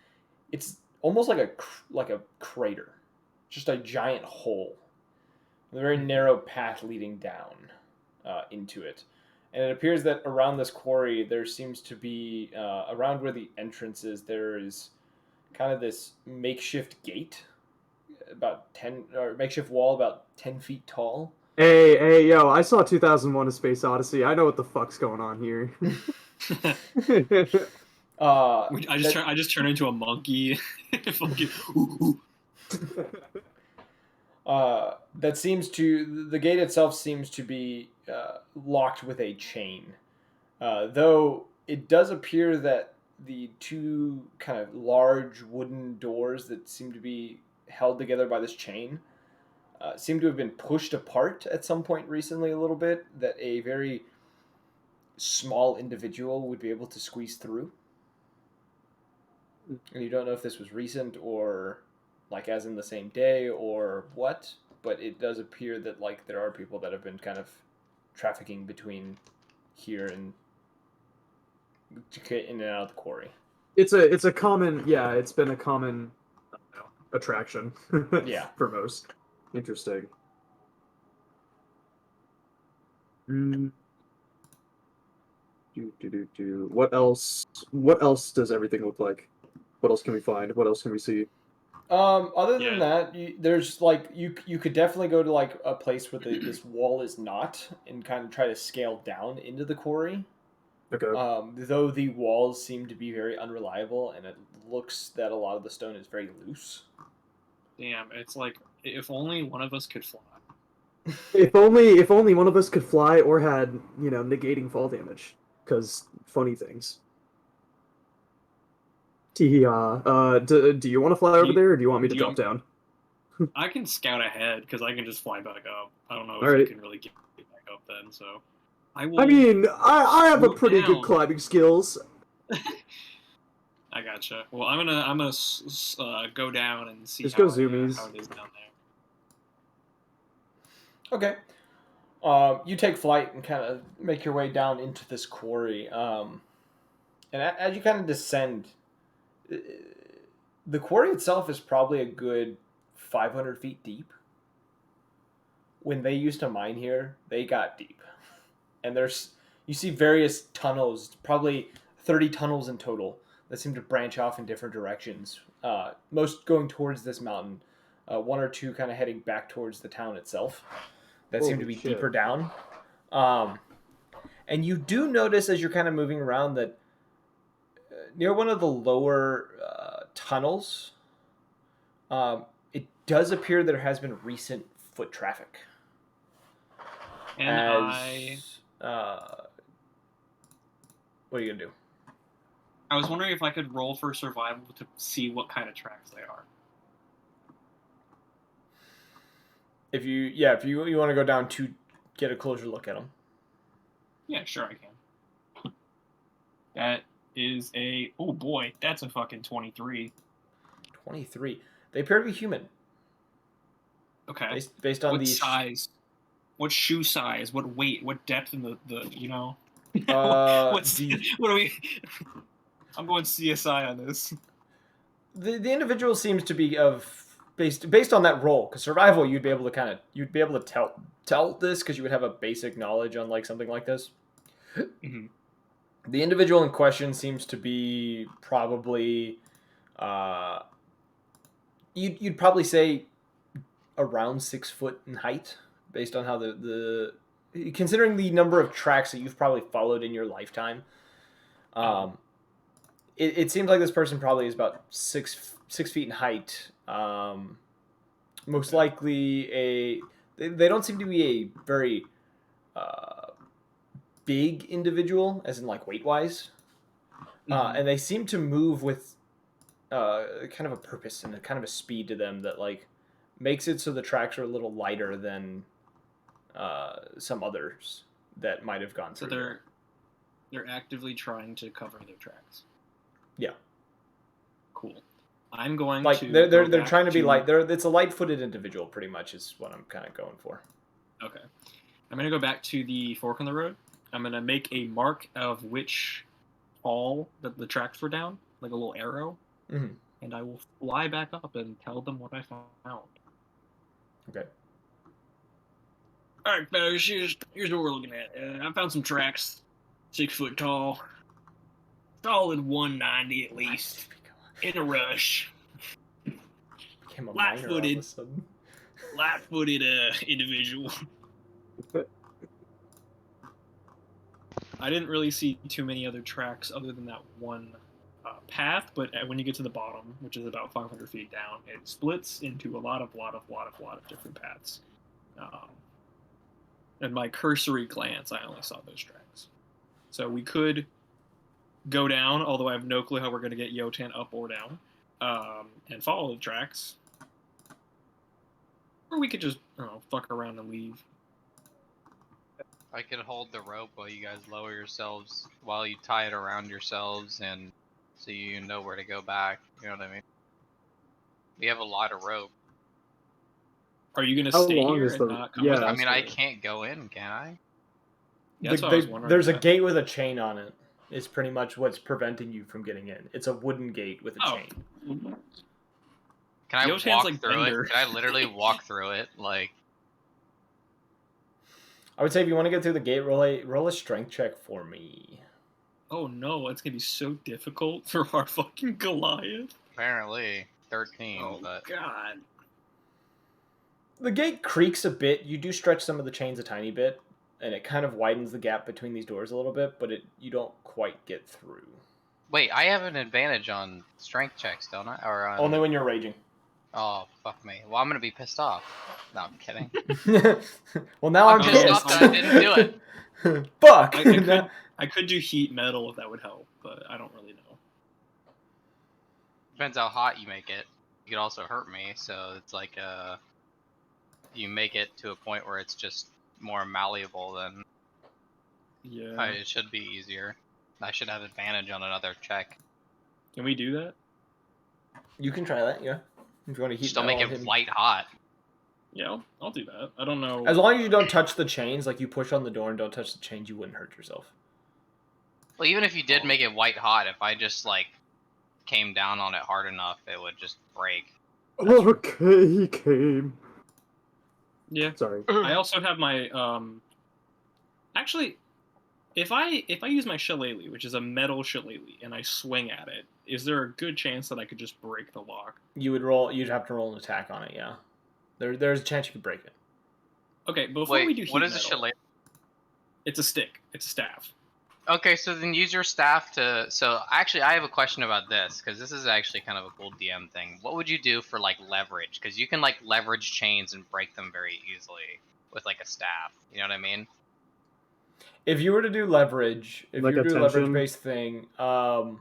It's almost like a crater, just a giant hole, a very narrow path leading down into it. And it appears that around this quarry, there seems to be around where the entrance is. There is kind of this makeshift gate, about 10 or makeshift wall about 10 feet tall. Hey, yo! I saw 2001: A Space Odyssey. I know what the fuck's going on here. That I just turn into a monkey. Fucking, ooh, ooh. that seems to the gate itself seems to be locked with a chain, though it does appear that the two kind of large wooden doors that seem to be held together by this chain seem to have been pushed apart at some point recently a little bit, that a very small individual would be able to squeeze through. And you don't know if this was recent or like as in the same day or what, but it does appear that like there are people that have been kind of trafficking between here and to get in and out of the quarry. It's a common, yeah. It's been a common attraction. Yeah. For most. Interesting. Mm. What else? What else does everything look like? What else can we find? What else can we see? Other than Yeah. that, there's like you could definitely go to like a place where this wall is not, and kind of try to scale down into the quarry. Okay. Though the walls seem to be very unreliable, and it looks that a lot of the stone is very loose. Damn, it's like if only one of us could fly. If only one of us could fly or had, negating fall damage. Because funny things. Do you want to fly Do over you, there, or do you want me to do you, drop down? I can scout ahead because I can just fly back up. I don't know All if you right. can really get back up then, so I will. I mean, I have a swoop pretty good down. climbing skills. I gotcha. Well, I'm gonna go down and see Just how go zoomies. how it is down there. Okay. You take flight and kind of make your way down into this quarry. And as you kind of descend, the quarry itself is probably a good 500 feet deep. When they used to mine here, they got deep. And you see various tunnels, probably 30 tunnels in total, that seem to branch off in different directions. Most going towards this mountain, one or two kind of heading back towards the town itself, that seem to Holy be shit. deeper down. And you do notice as you're kind of moving around that near one of the lower tunnels, it does appear there has been recent foot traffic. And What are you gonna do? I was wondering if I could roll for survival to see what kind of tracks they are. If you want to go down to get a closer look at them. Yeah, sure I can. That is oh boy, that's a fucking 23. 23. They appear to be human. Okay. Based on what these. size? What shoe size? What weight? What depth in the What are we? I'm going CSI on this. The individual seems to be based on that role, because survival you'd be able to tell this because you would have a basic knowledge on like something like this. Mm-hmm. The individual in question seems to be probably you'd probably say around 6 foot in height, based on how the considering the number of tracks that you've probably followed in your lifetime. It seems like this person probably is about 6 feet in height. Most likely they don't seem to be a very big individual, as in like weight wise, and they seem to move with kind of a purpose and a kind of a speed to them that like makes it so the tracks are a little lighter than some others that might have gone So through. they're actively trying to cover their tracks. Yeah. Cool. I'm going like to. they're trying to be light. It's a light-footed individual, pretty much, is what I'm kind of going for. Okay. I'm gonna go back to the fork in the road. I'm gonna make a mark of which hall that the tracks were down, like a little arrow, and I will fly back up and tell them what I found. Okay. All right, fellas. Here's what we're looking at. I found some tracks, 6 foot tall, solid 190 at least, in a rush. Became a miner all of a sudden. Light-footed individual. I didn't really see too many other tracks other than that one path, but when you get to the bottom, which is about 500 feet down, it splits into a lot of different paths. And my cursory glance, I only saw those tracks. So we could go down, although I have no clue how we're going to get Yotan up or down, and follow the tracks. Or we could just, fuck around and leave. I could hold the rope while you guys lower yourselves, while you tie it around yourselves, and so you know where to go back. You know what I mean? We have a lot of rope. Are you gonna stay here is and not come with us? I mean, I can't go in, can I? Yeah, that's what I was wondering. There's a gate with a chain on it. Is pretty much what's preventing you from getting in. It's a wooden gate with a chain. Can I walk through it? Can I literally walk through it? Like, I would say if you want to get through the gate, roll a strength check for me. Oh no, it's gonna be so difficult for our fucking Goliath. Apparently, 13. Oh god. The gate creaks a bit. You do stretch some of the chains a tiny bit, and it kind of widens the gap between these doors a little bit, but you don't quite get through. Wait, I have an advantage on strength checks, don't I? Or on... Only when you're raging. Oh, fuck me. Well, I'm gonna be pissed off. No, I'm kidding. Well, now I'm pissed off that I didn't do it. Fuck! I could do heat metal if that would help, but I don't really know. Depends how hot you make it. You could also hurt me, so it's like, you make it to a point where it's just more malleable, then it should be easier. I should have advantage on another check. Can we do that? You can try that, yeah. If you want to heat still make it light hot. Yeah, I'll do that. I don't know. As long as you don't touch the chains, like you push on the door and don't touch the chains, you wouldn't hurt yourself. Well, even if you did make it white hot, if I just like came down on it hard enough, it would just break. Okay, he came. Yeah. Sorry. I also have my actually, if I use my shillelagh, which is a metal shillelagh, and I swing at it, is there a good chance that I could just break the lock? You'd have to roll an attack on it, yeah. There's a chance you could break it. Okay, before we do heat what is metal, a shillelagh? It's a stick. It's a staff. Okay, so then use your staff to... So, actually, I have a question about this, because this is actually kind of a cool DM thing. What would you do for, like, leverage? Because you can, like, leverage chains and break them very easily with, like, a staff. You know what I mean? If you were to do leverage, if like you were to do a leverage-based thing, so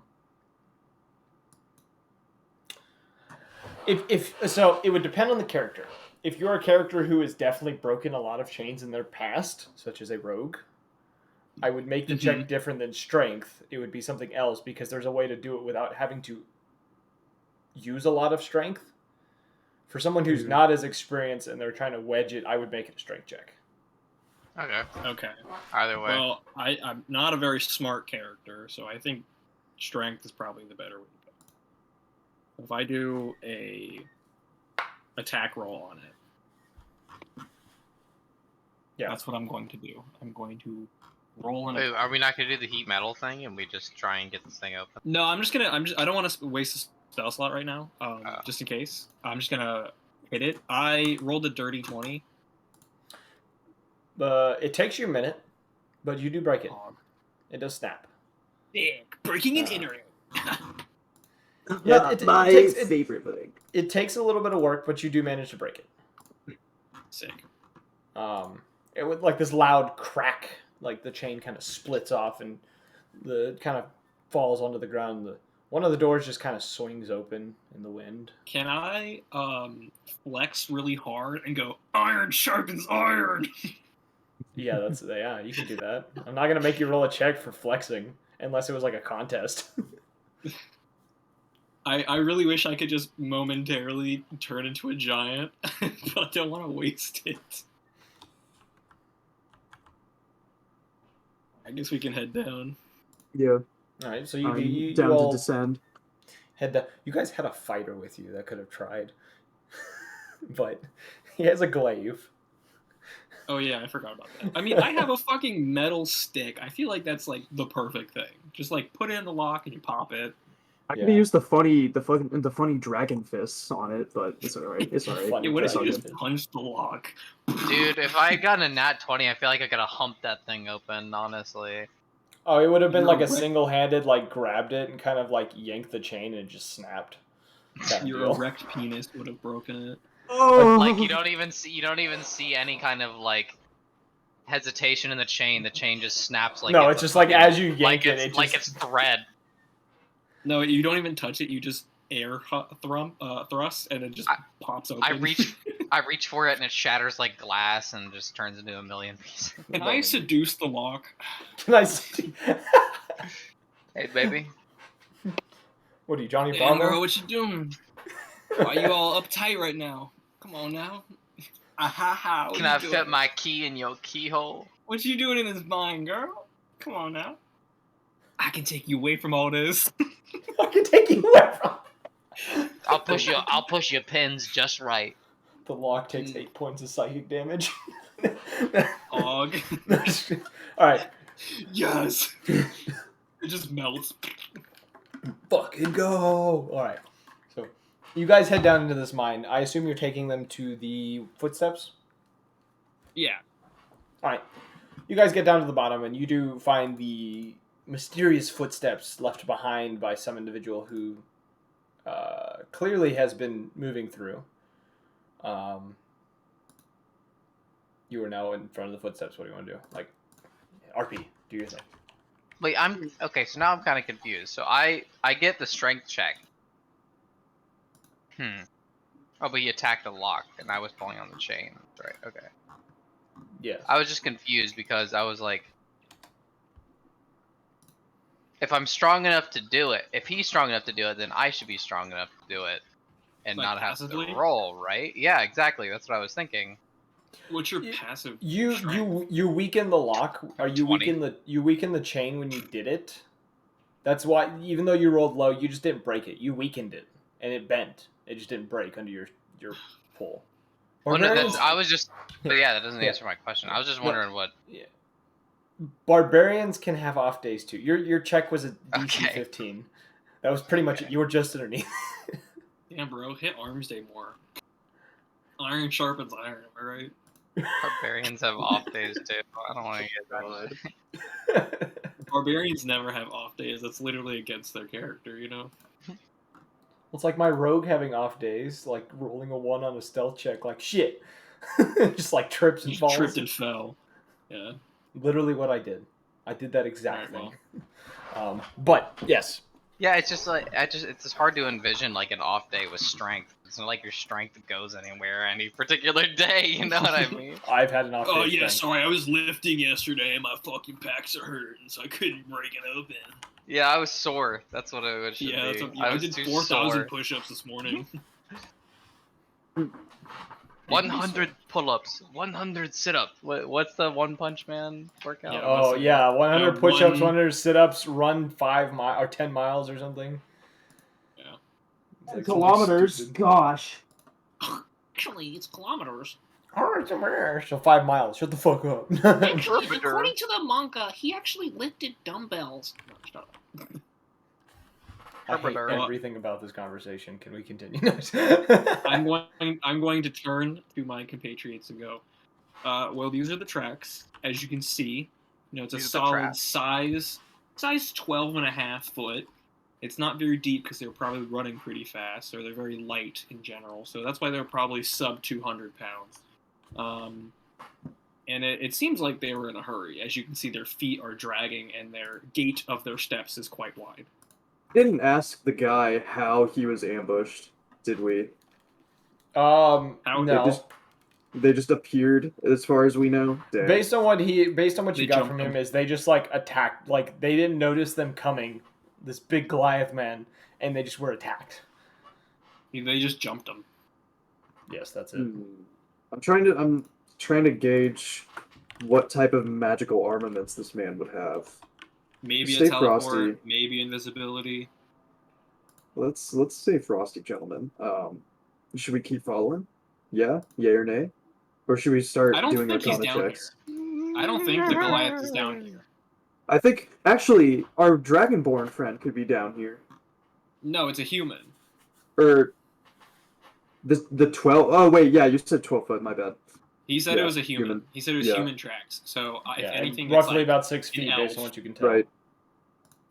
it would depend on the character. If you're a character who has definitely broken a lot of chains in their past, such as a rogue, I would make the check different than strength. It would be something else because there's a way to do it without having to use a lot of strength. For someone who's not as experienced and they're trying to wedge it, I would make it a strength check. Okay. Either way. Well, I'm not a very smart character, so I think strength is probably the better way to go. If I do a attack roll on it, that's what I'm going to do. I'm going to roll an. Wait, are we not gonna do the heat metal thing and we just try and get this thing open? No, I don't want to waste a spell slot right now. Just in case. I'm just gonna hit it. I rolled a dirty 20. It takes you a minute, but you do break it. It does snap. Breaking an internet. Favorite thing. It takes a little bit of work, but you do manage to break it. Sick. With like this loud crack, like the chain kind of splits off and the kind of falls onto the ground. One of the doors just kind of swings open in the wind. Can I flex really hard and go, iron sharpens iron? Yeah, you can do that. I'm not gonna make you roll a check for flexing unless it was like a contest. I really wish I could just momentarily turn into a giant, but I don't want to waste it. I guess we can head down. Yeah. All right, so I'm you down all to descend. head down. You guys had a fighter with you that could have tried, but he has a glaive. Oh yeah, I forgot about that. I mean, I have a fucking metal stick. I feel like that's like the perfect thing. Just like put it in the lock and you pop it. I could use the funny dragon fists on it, but it's alright. It's alright. Funny Yeah, what if dragon you just fist. punch the lock? Dude, if I had gotten a nat 20, I feel like I could have humped that thing open, honestly. Oh, it would have been Your like a erect- single-handed, like grabbed it and kind of like yanked the chain and it just snapped. Kind of Your deal. erect penis would have broken it. Oh, Like you don't even see any kind of like hesitation in the chain. The chain just snaps like No, it's it's a just like fucking- as you yank like it, it's like just it's thread. No, you don't even touch it. You just air thrust, and it just pops open. I reach for it and it shatters like glass and just turns into a million pieces. Can I seduce the lock? Can I see? Hey, baby. What are you, Johnny Damn, girl, Bravo? what you doing? Why you all uptight right now? Come on now. Ha. Can I fit my key in your keyhole? What you doing in this mine, girl? Come on now. I can take you away from all this. I can take you away from. I'll push your pins just right. The lock takes 8 points of psychic damage. Og. All right. Yes. It just melts. Fucking go! All right. So, you guys head down into this mine. I assume you're taking them to the footsteps. Yeah. All right. You guys get down to the bottom, and you do find the mysterious footsteps left behind by some individual who clearly has been moving through. You are now in front of the footsteps. What do you want to do? Like, RP, do your thing. Wait, okay. So now I'm kind of confused. So I get the strength check. Oh, but he attacked the lock, and I was pulling on the chain. That's right. Okay. Yes. I was just confused because I was like, if I'm strong enough to do it, if he's strong enough to do it, then I should be strong enough to do it, and Like not have passively? to roll, right? Yeah, exactly. That's what I was thinking. What's your passive? You strength? you weaken the lock, or you 20. weaken the chain when you did it. That's why, even though you rolled low, you just didn't break it. You weakened it, and it bent. It just didn't break under your pull. Well, no, Barbarians, I was just, but yeah, that doesn't Yeah. answer my question. I was just No. wondering what. yeah. Barbarians can have off days too. Your check was a DC Okay. 15. That was pretty much it. Okay. You were just underneath. Damn, bro, hit arms day more. Iron sharpens iron, am I right? Barbarians have off days too. I don't want to get that. Barbarians never have off days. That's literally against their character, you know? It's like my rogue having off days, like rolling a 1 on a stealth check, like shit. Just like trips and He falls. tripped and fell. Yeah. Literally what I did. I did that exact Alright, thing. But yes, Yeah, it's just like it's just hard to envision like an off day with strength. It's not like your strength goes anywhere any particular day. You know what I mean? I've had an off day. Oh yeah, strength. sorry, I was lifting yesterday and my fucking pecs are hurting, so I couldn't break it open. Yeah, I was sore. That's what it should Yeah, be. that's what, I was did too 4,000 sore. push-ups this morning. 100 pull-ups, 100 sit-ups. What's the One Punch Man workout? Yeah. Oh was it? yeah, 100 push-ups, 1 100 sit-ups, run 5 miles or 10 miles or something. Yeah. It's like kilometers. something stupid. Gosh. Actually, it's kilometers. So 5 miles. Shut the fuck up. Actually, Interpreter. according to the manga, he actually lifted dumbbells. No, shut up. I hate Interpreter. everything about this conversation. Can we continue? I'm going to turn to my compatriots and go, well, these are the tracks. As you can see, you know, it's a These are the solid tracks. size 12 and a half foot. It's not very deep because they're probably running pretty fast, or they're very light in general. So that's why they're probably sub 200 pounds. And it seems like they were in a hurry. As you can see, their feet are dragging, and their gait of their steps is quite wide. Didn't ask the guy how he was ambushed, did we? How They No. just they just appeared, as far as we know. Damn. Based on what you They got jumped from him, him. is they just like attacked. Like they didn't notice them coming. This big Goliath man, and they just were attacked. They just jumped him. Yes, that's it. I'm trying to gauge what type of magical armaments this man would have. Maybe Stay a teleport, frosty. maybe invisibility. Let's say frosty, gentlemen. Should we keep following? Yeah, yay or nay? Or should we start I don't doing think he's arcana down checks? here. I don't think the Goliath is down here. I think actually our dragonborn friend could be down here. No, it's a human. Or the 12. Oh wait, yeah, you said 12 foot. My bad. He said Yeah, it was a human. human. He said it was Yeah. human tracks. So if Yeah, and anything, roughly it's like about 6 feet, an based on elf. what you can tell. Right.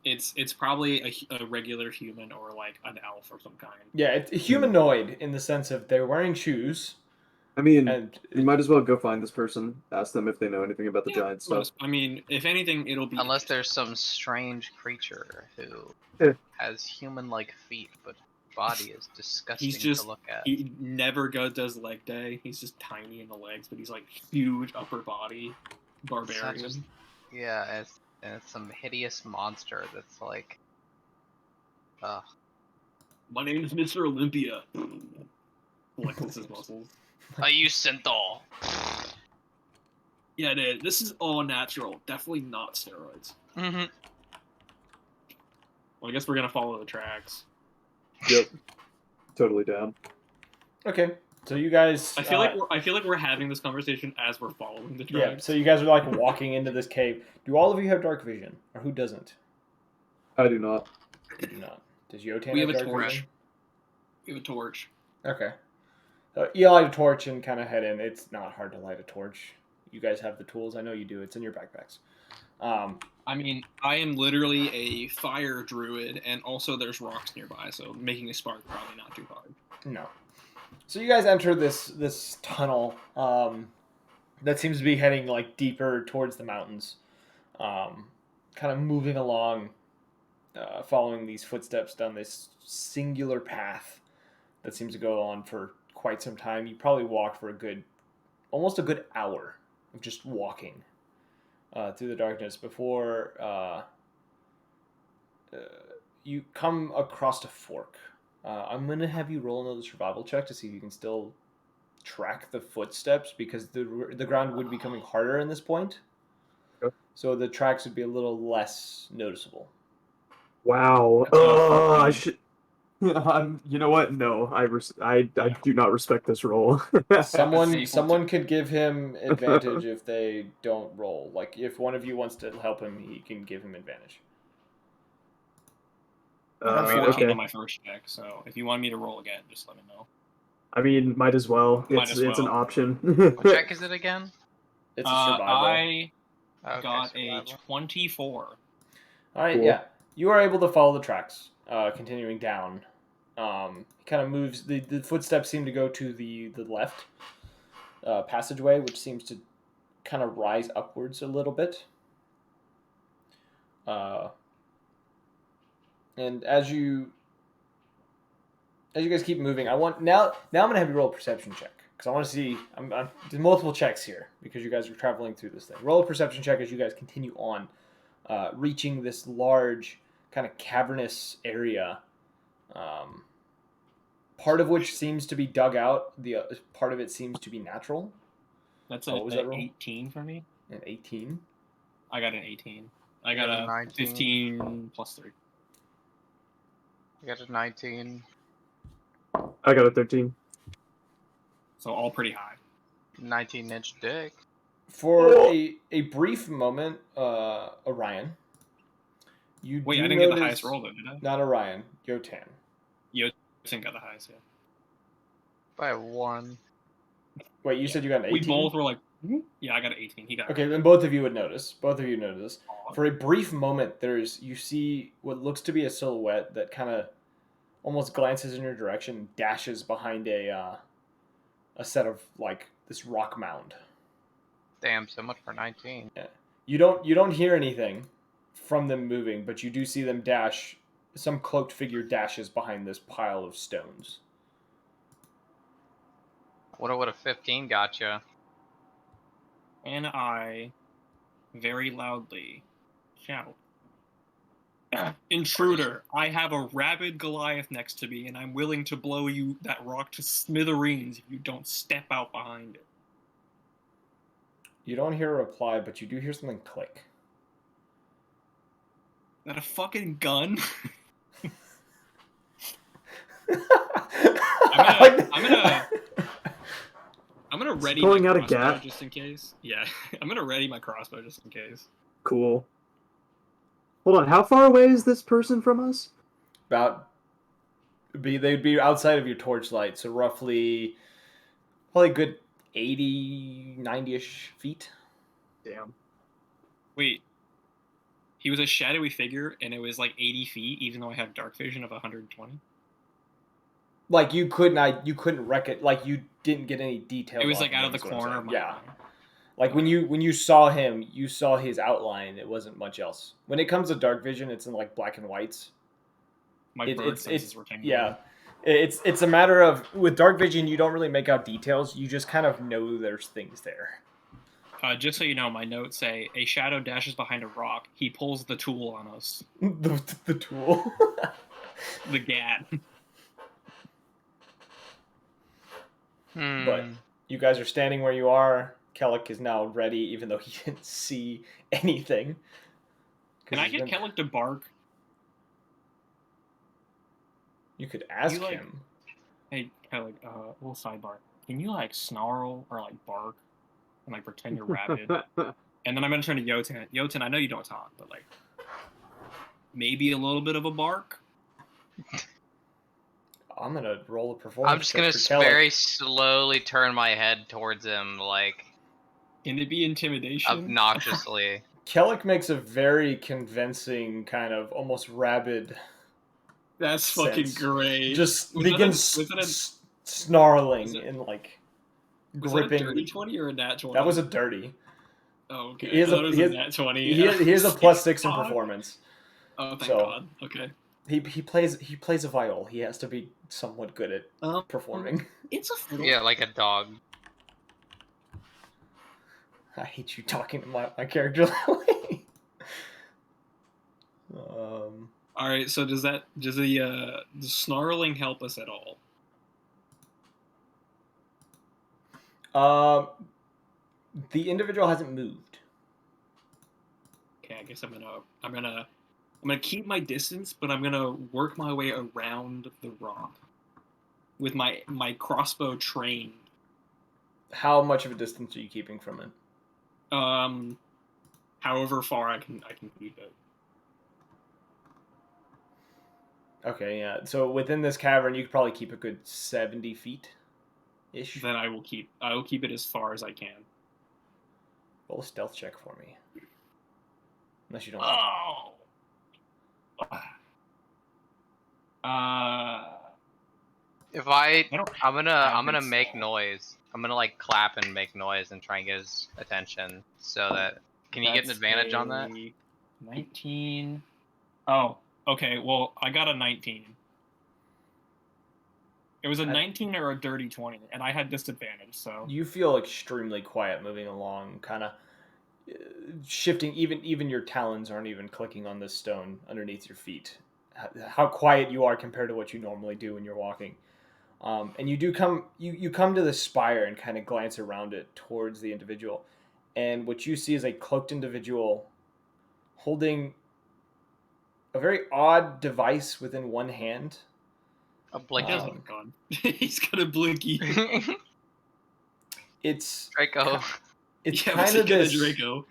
It's probably a regular human or like an elf of some kind. Yeah, it's humanoid in the sense of they're wearing shoes. I mean, And you might as well go find this person. Ask them if they know anything about the giant stuff. I mean, if anything, it'll be Unless there's some strange creature who Yeah. has human-like feet, but body is disgusting He's just to look at. he never does leg day. He's just tiny in the legs, but he's like huge upper body, barbarian. Such Yeah, and it's some hideous monster that's like, My name is Mr. Olympia. Flexes his muscles. I use Synthol. Yeah, dude, this is all natural. Definitely not steroids. Mm-hmm. Well, I guess we're gonna follow the tracks. Yep. Totally down. okay, so you guys. I feel like we're having this conversation as we're following the Yeah, tracks. so you guys are like walking into this cave. Do all of you have dark vision, or who doesn't? I do not. You do not. Does Yotan We have have a dark torch. vision? We have a torch. Okay. You light a torch and kind of head in. It's not hard to light a torch. You guys have the tools. I know you do. It's in your backpacks. I mean, I am literally a fire druid, and also there's rocks nearby, so making a spark probably not too hard. No. So you guys enter this tunnel that seems to be heading like deeper towards the mountains, kind of moving along, following these footsteps down this singular path that seems to go on for quite some time. You probably walked for almost a good hour of just walking through the darkness before you come across a fork. I'm gonna have you roll another survival check to see if you can still track the footsteps, because the ground would be becoming harder in this point. Okay. So the tracks would be a little less noticeable. Wow. That's I should. You know what? No, I do not respect this role. Someone could give him advantage if they don't roll. Like if one of you wants to help him, he can give him advantage. I got 14 okay. on my first check, so if you want me to roll again, just let me know. I mean, might as well. Might It's as an well. option. What check is it again? It's a survival. I Okay, got survival. a 24. All right, Cool. yeah. You are able to follow the tracks, continuing down. It kind of moves. The footsteps seem to go to the left passageway, which seems to kind of rise upwards a little bit. And as you guys keep moving, I'm gonna have you roll a perception check, because I want to see. I'm there's multiple checks here because you guys are traveling through this thing. Roll a perception check as you guys continue on, reaching this large kind of cavernous area. Part of which seems to be dug out. The part of it seems to be natural. That's What was that roll? 18 for me. An 18. I got an 18. I I got got a a 19. 15 plus 3. I got a 19. I got a 13. So all pretty high. 19-inch dick. For a brief moment, Orion, you Wait, do I didn't get the notice- highest roll though, did I? Not Orion, Yotan. Yosin got the highest, yeah. By 1. Wait, you said you got an 18? We both were like, yeah, I got an 18. He got Okay, then both of you would notice. Both of you notice. Aw. For a brief moment, you see what looks to be a silhouette that kind of almost glances in your direction, dashes behind a set of like this rock mound. Damn, so much for 19. Yeah. You don't hear anything from them moving, but you do see them dash. Some cloaked figure dashes behind this pile of stones. What would a 15 got you? And I very loudly shout, "Intruder! I have a rabid Goliath next to me, and I'm willing to blow that rock to smithereens if you don't step out behind it." You don't hear a reply, but you do hear something click. Is that a fucking gun? I'm gonna ready pulling my out a crossbow gat. just in case. Yeah, I'm gonna ready my crossbow just in case. Cool. Hold on, how far away is this person from us? They'd be outside of your torchlight, so roughly probably a good 80, 90-ish feet. Damn. Wait, he was a shadowy figure, and it was like 80 feet, even though I have dark vision of 120. Like you couldn't wreck it. Like you didn't get any details. It was off like out of the is what I'm corner saying. of my Yeah. eye. Like when you saw him, you saw his outline. It wasn't much else. When it comes to dark vision, it's in like black and whites. My bird senses were tingling. Yeah. It's a matter of, with dark vision, you don't really make out details. You just kind of know there's things there. Just so you know, my notes say, a shadow dashes behind a rock. He pulls the tool on us. the tool. The gat. But you guys are standing where you are. Kellic is now ready, even though he didn't see anything. Can I get Kellic to bark? You could ask him. Hey, Kellic, little sidebar. Can you, like, snarl or, like, bark and, like, pretend you're rabid? And then I'm going to turn to Jotun. Jotun, I know you don't talk, but, like, maybe a little bit of a bark? I'm going to roll a performance. I'm just going to very slowly turn my head towards him, like... Can it be intimidation? Obnoxiously. Kellic makes a very convincing, kind of almost rabid... That's fucking great. Just begins snarling and like gripping. Was that a dirty 20 or a nat 20? That was a dirty. Oh, okay. He has a nat 20. He has a +6 in performance. Oh, thank God. Okay. He plays a viol. He has to be somewhat good at performing. It's a fiddle. Yeah, like a dog. I hate you talking to my character that way. All right, so does the snarling help us at all? The individual hasn't moved. Okay, I guess I'm gonna keep my distance, but I'm gonna work my way around the rock with my crossbow trained. How much of a distance are you keeping from it? However far I can keep it. Okay, yeah. So within this cavern, you could probably keep a good 70 feet, ish. Then I will keep it as far as I can. Roll a stealth check for me. Unless you don't. Oh. If I'm gonna make noise. I'm gonna like clap and make noise and try and get his attention so that. Can you get an advantage on that? 19. Oh, okay. Well, I got a 19. It was a 19 or a dirty 20, and I had disadvantage. So you feel extremely quiet moving along, kind of shifting. Even your talons aren't even clicking on this stone underneath your feet. How quiet you are compared to what you normally do when you're walking. And you do come to the spire and kind of glance around it towards the individual, and what you see is a cloaked individual holding a very odd device within one hand. A blinky. He's got a blinky. It's Draco. It's kind of this Draco.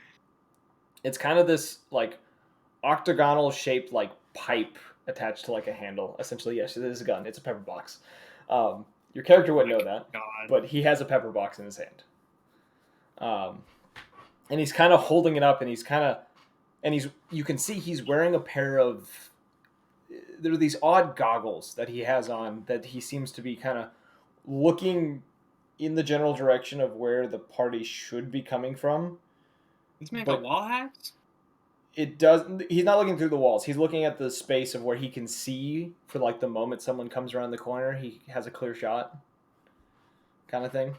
It's kind of this like octagonal shaped like pipe attached to like a handle. Essentially, yes, it is a gun. It's a pepper box. Your character wouldn't know that, but he has a pepper box in his hand. And he's kind of holding it up, and you can see he's wearing a pair of. There are these odd goggles that he has on that he seems to be kind of looking in the general direction of where the party should be coming from. This man But- got wall hacks? It does. He's not looking through the walls. He's looking at the space of where he can see for like the moment someone comes around the corner. He has a clear shot, kind of thing,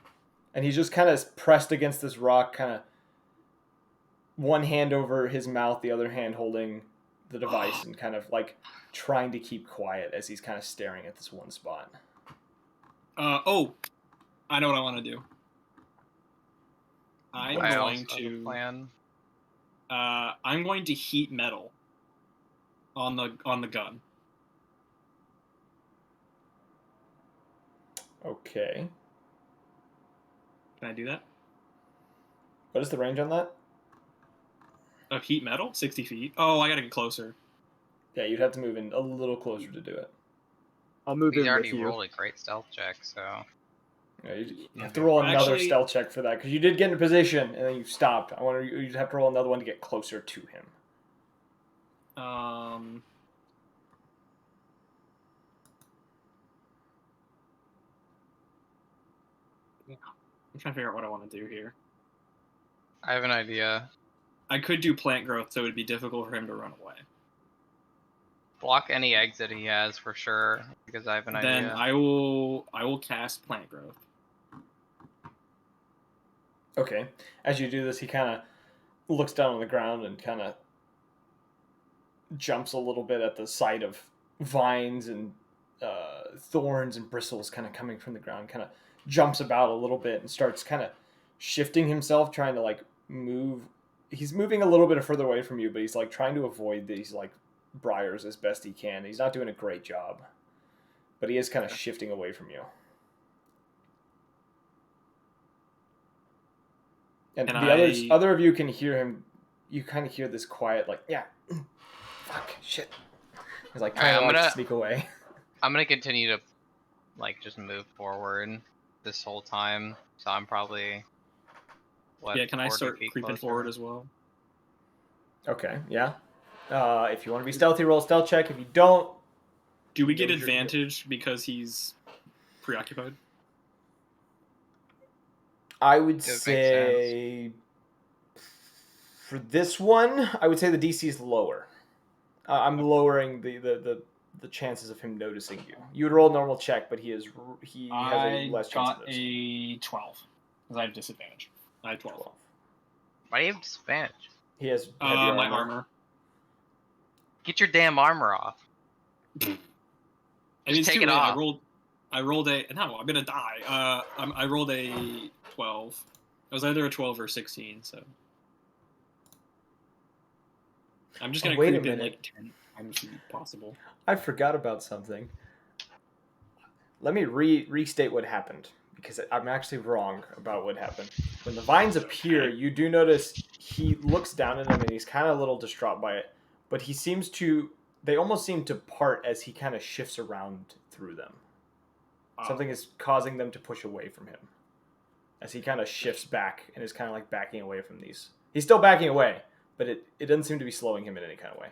and he's just kind of pressed against this rock, kind of one hand over his mouth, the other hand holding the device, and kind of like trying to keep quiet as he's kind of staring at this one spot. Oh, I know what I want to do. I'm I going also have a to. plan. I'm going to heat metal on the gun. Okay. Can I do that? What is the range on that? Of heat metal? 60 feet. Oh, I gotta get closer. Yeah, you'd have to move in a little closer to do it. I'll move He's in already with you. rolled a great stealth check, so Yeah, you have to roll another Actually- stealth check for that because you did get in position and then you stopped. I wonder you'd have to roll another one to get closer to him. I'm trying to figure out what I want to do here. I have an idea. I could do plant growth, so it would be difficult for him to run away. Block any exit he has for sure, because I have an Then idea. I will cast plant growth. Okay. As you do this, he kind of looks down on the ground and kind of jumps a little bit at the sight of vines and thorns and bristles kind of coming from the ground. Kind of jumps about a little bit and starts kind of shifting himself, trying to like move. He's moving a little bit further away from you, but he's like trying to avoid these like briars as best he can. He's not doing a great job, but he is kind of shifting away from you. And the other of you can hear him. You kind of hear this quiet, like, yeah, fuck, shit. He's like trying to sneak away. I'm gonna continue to, like, just move forward this whole time. So I'm probably. What, Yeah, can I 40 start feet creeping closer? forward as well? Okay, yeah. If you want to be stealthy, roll a stealth check. If you don't, Do we get advantage because he's preoccupied? I would That makes say for this one, I would say the DC is lower. I'm lowering the chances of him noticing you. You would roll a normal check, but he has a less chance of got noticing. a 12 because I have disadvantage. I have 12. Why do you have disadvantage? He has heavy My armor. Get your damn armor off. I mean, Just it's take too it late. off. I rolled a no. I'm gonna die. I rolled a 12. It was either a 12 or 16. So I'm just gonna wait a creep in minute. like 10 times possible. I forgot about something. Let me restate what happened because I'm actually wrong about what happened. When the vines appear, you do notice he looks down at them and he's kind of a little distraught by it, but he seems to. They almost seem to part as he kind of shifts around through them. Something is causing them to push away from him as he kind of shifts back and is kind of like backing away from these. He's still backing away, but it doesn't seem to be slowing him in any kind of way.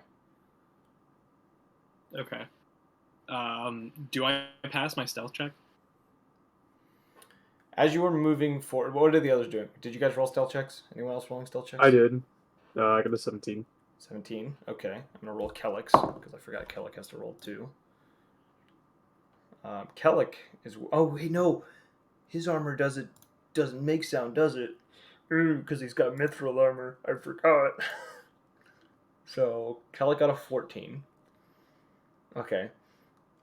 Okay. Do I pass my stealth check? As you were moving forward, what did the others do? Did you guys roll stealth checks? Anyone else rolling stealth checks? I did. I got a 17. 17. Okay. I'm going to roll Kellick's because I forgot Kellick has to roll too. Kellick is... Oh, wait, no. His armor doesn't make sound, does it? Because he's got mithril armor. I forgot. So, Kellick got a 14. Okay.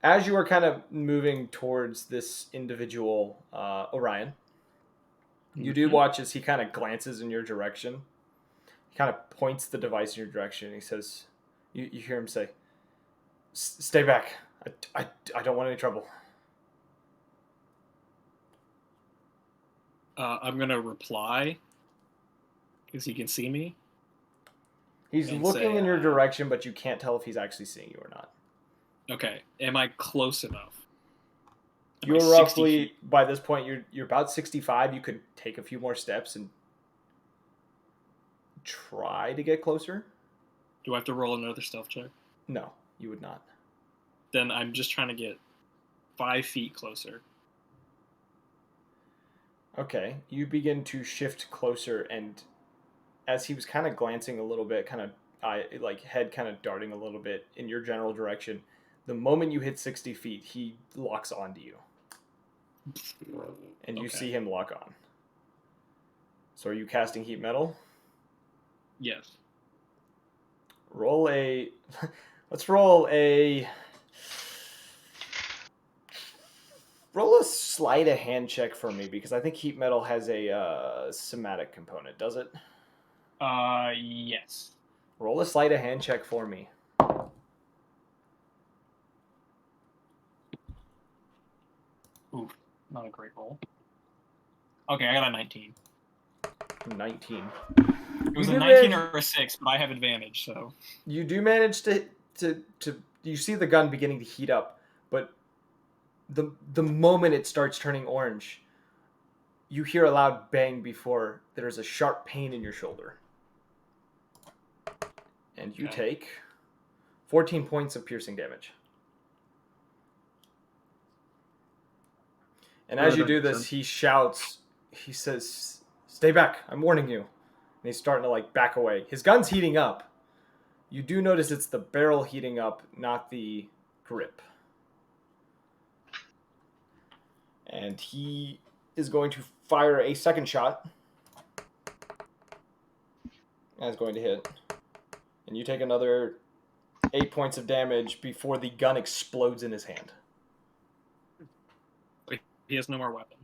As you are kind of moving towards this individual, Orion, you do watch as he kind of glances in your direction. He kind of points the device in your direction, and he says, you hear him say, "Stay back. I don't want any trouble." I'm gonna reply because he can see me. He's And looking say, in your direction, but you can't tell if he's actually seeing you or not. Okay. Am I close enough? Am I You're 60 roughly, feet? by this point, you're about 65. You could take a few more steps and try to get closer. Do I have to roll another stealth check? No, you would not. Then I'm just trying to get 5 feet closer. Okay, you begin to shift closer, and as he was kind of glancing a little bit, kind of like head kind of darting a little bit in your general direction, the moment you hit 60 feet, he locks onto you. And you see him lock on. So are you casting heat metal? Yes. Roll a. Let's roll a. Roll a sleight of hand check for me because I think heat metal has a somatic component. Does it? Yes. Roll a sleight of hand check for me. Oof, not a great roll. Okay, I got a 19. 19. It was a 19 or a 6, but I have advantage, so. You do manage to you see the gun beginning to heat up, but the moment it starts turning orange, you hear a loud bang before there's a sharp pain in your shoulder. And you take 14 points of piercing damage. And as you do this, he shouts, he says, "Stay back, I'm warning you." And he's starting to like back away. His gun's heating up. You do notice it's the barrel heating up, not the grip. And he is going to fire a second shot. That's going to hit. And you take another 8 points of damage before the gun explodes in his hand. He has no more weapon.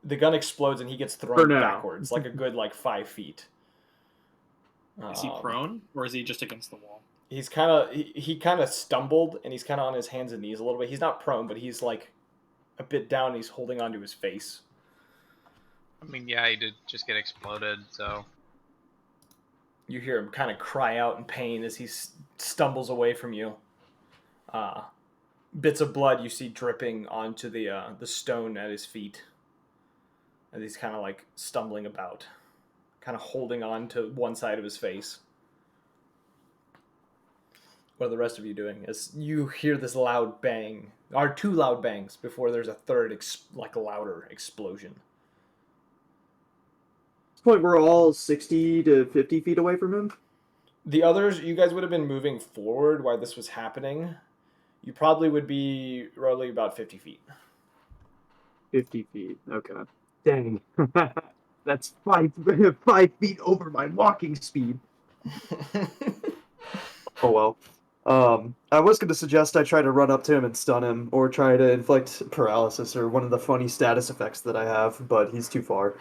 The gun explodes and he gets thrown backwards, like a good 5 feet. Is he prone, or is he just against the wall? He's kind of he kind of stumbled, and he's kind of on his hands and knees a little bit. He's not prone, but he's like a bit down. And he's holding onto his face. I mean, yeah, he did just get exploded, so. You hear him kind of cry out in pain as he stumbles away from you. Bits of blood you see dripping onto the stone at his feet. As he's kind of like stumbling about, kind of holding on to one side of his face. What are the rest of you doing? As you hear this loud bang, or two loud bangs before there's a third, louder explosion. At this point, we're all 60 to 50 feet away from him. The others, you guys would have been moving forward while this was happening. You probably would be roughly about 50 feet. 50 feet, okay. Dang. That's 5 feet over my walking speed. Oh well. I was going to suggest I try to run up to him and stun him, or try to inflict paralysis, or one of the funny status effects that I have, but he's too far.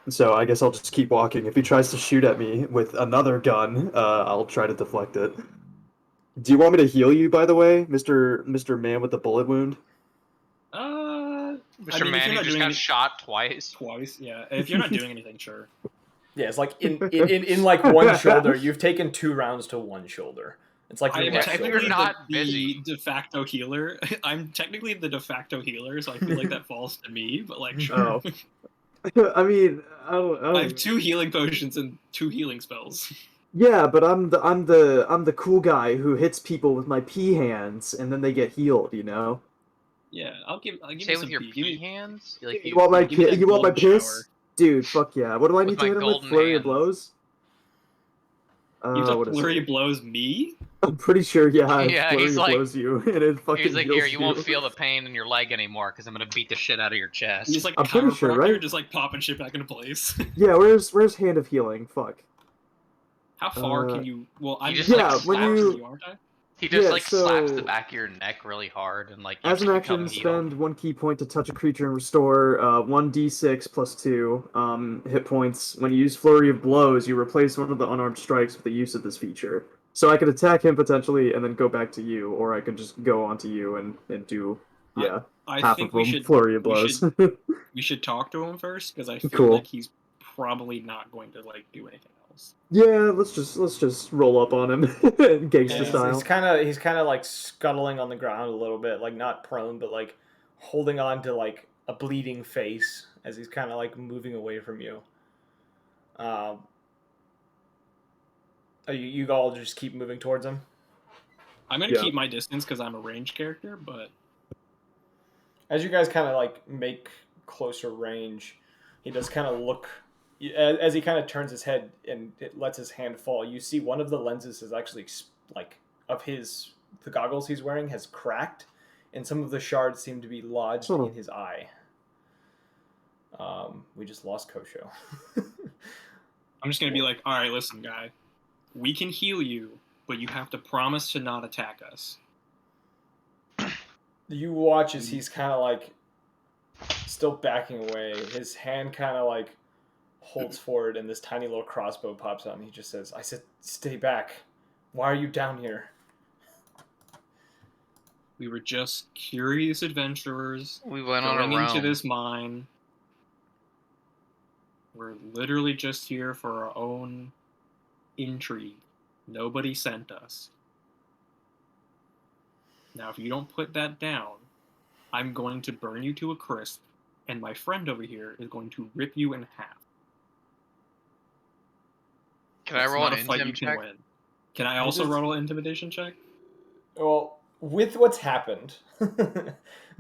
So I guess I'll just keep walking. If he tries to shoot at me with another gun, I'll try to deflect it. Do you want me to heal you, by the way, Mr. Man with the bullet wound? Mr. Man who just got shot twice. Twice, yeah. If you're not doing anything, sure. Yeah, it's like in like one shoulder. You've taken 2 rounds to one shoulder. It's like I'm technically busy. the de facto healer. I'm technically the de facto healer, so I feel like that falls to me. But like, sure. Oh. I mean, I have 2 healing potions and 2 healing spells. Yeah, but I'm the cool guy who hits people with my pea hands, and then they get healed. You know. Yeah, I'll give Say you with some your pea hands. You want my piss? Dude, fuck yeah. What do I need to hit him with? Flurry of blows? You have to flurry of blows me? I'm pretty sure, yeah. Yeah, flurry he's like, blows you, and it fucking he's like, heals here, you won't feel the pain in your leg anymore, because I'm gonna beat the shit out of your chest. He's like I'm pretty sure, right? Just like popping shit back into place. Yeah, where's Hand of Healing? Fuck. How far can you? Well, I'm just, when you aren't I? He just slaps the back of your neck really hard and like. As an action, spend 1 key point to touch a creature and restore 1d6 plus 2 hit points. When you use Flurry of Blows, you replace one of the unarmed strikes with the use of this feature. So I could attack him potentially and then go back to you, or I could just go onto you and do I think we should Flurry of Blows. We should talk to him first because I feel like he's probably not going to like do anything else. Yeah, let's just roll up on him, gangster style. He's kind of like scuttling on the ground a little bit, like not prone, but like holding on to like a bleeding face as he's kind of like moving away from you. You all just keep moving towards him? I'm gonna keep my distance because I'm a ranged character, but as you guys kind of like make closer range, he does kind of look. As he kind of turns his head and it lets his hand fall, you see one of the lenses is actually like of the goggles he's wearing has cracked, and some of the shards seem to be lodged in his eye. We just lost Kosho. I'm just gonna be like, all right, listen, guy, we can heal you, but you have to promise to not attack us. You watch as he's kind of like still backing away. His hand kind of like holds forward, and this tiny little crossbow pops out, and he just says, "I said, stay back. Why are you down here?" We were just curious adventurers. We went going on a into roam. this mine. We're literally just here for our own intrigue. Nobody sent us. Now, if you don't put that down, I'm going to burn you to a crisp, and my friend over here is going to rip you in half. Can I roll an intim check? Win. Can I also roll an intimidation check? Well, with what's happened,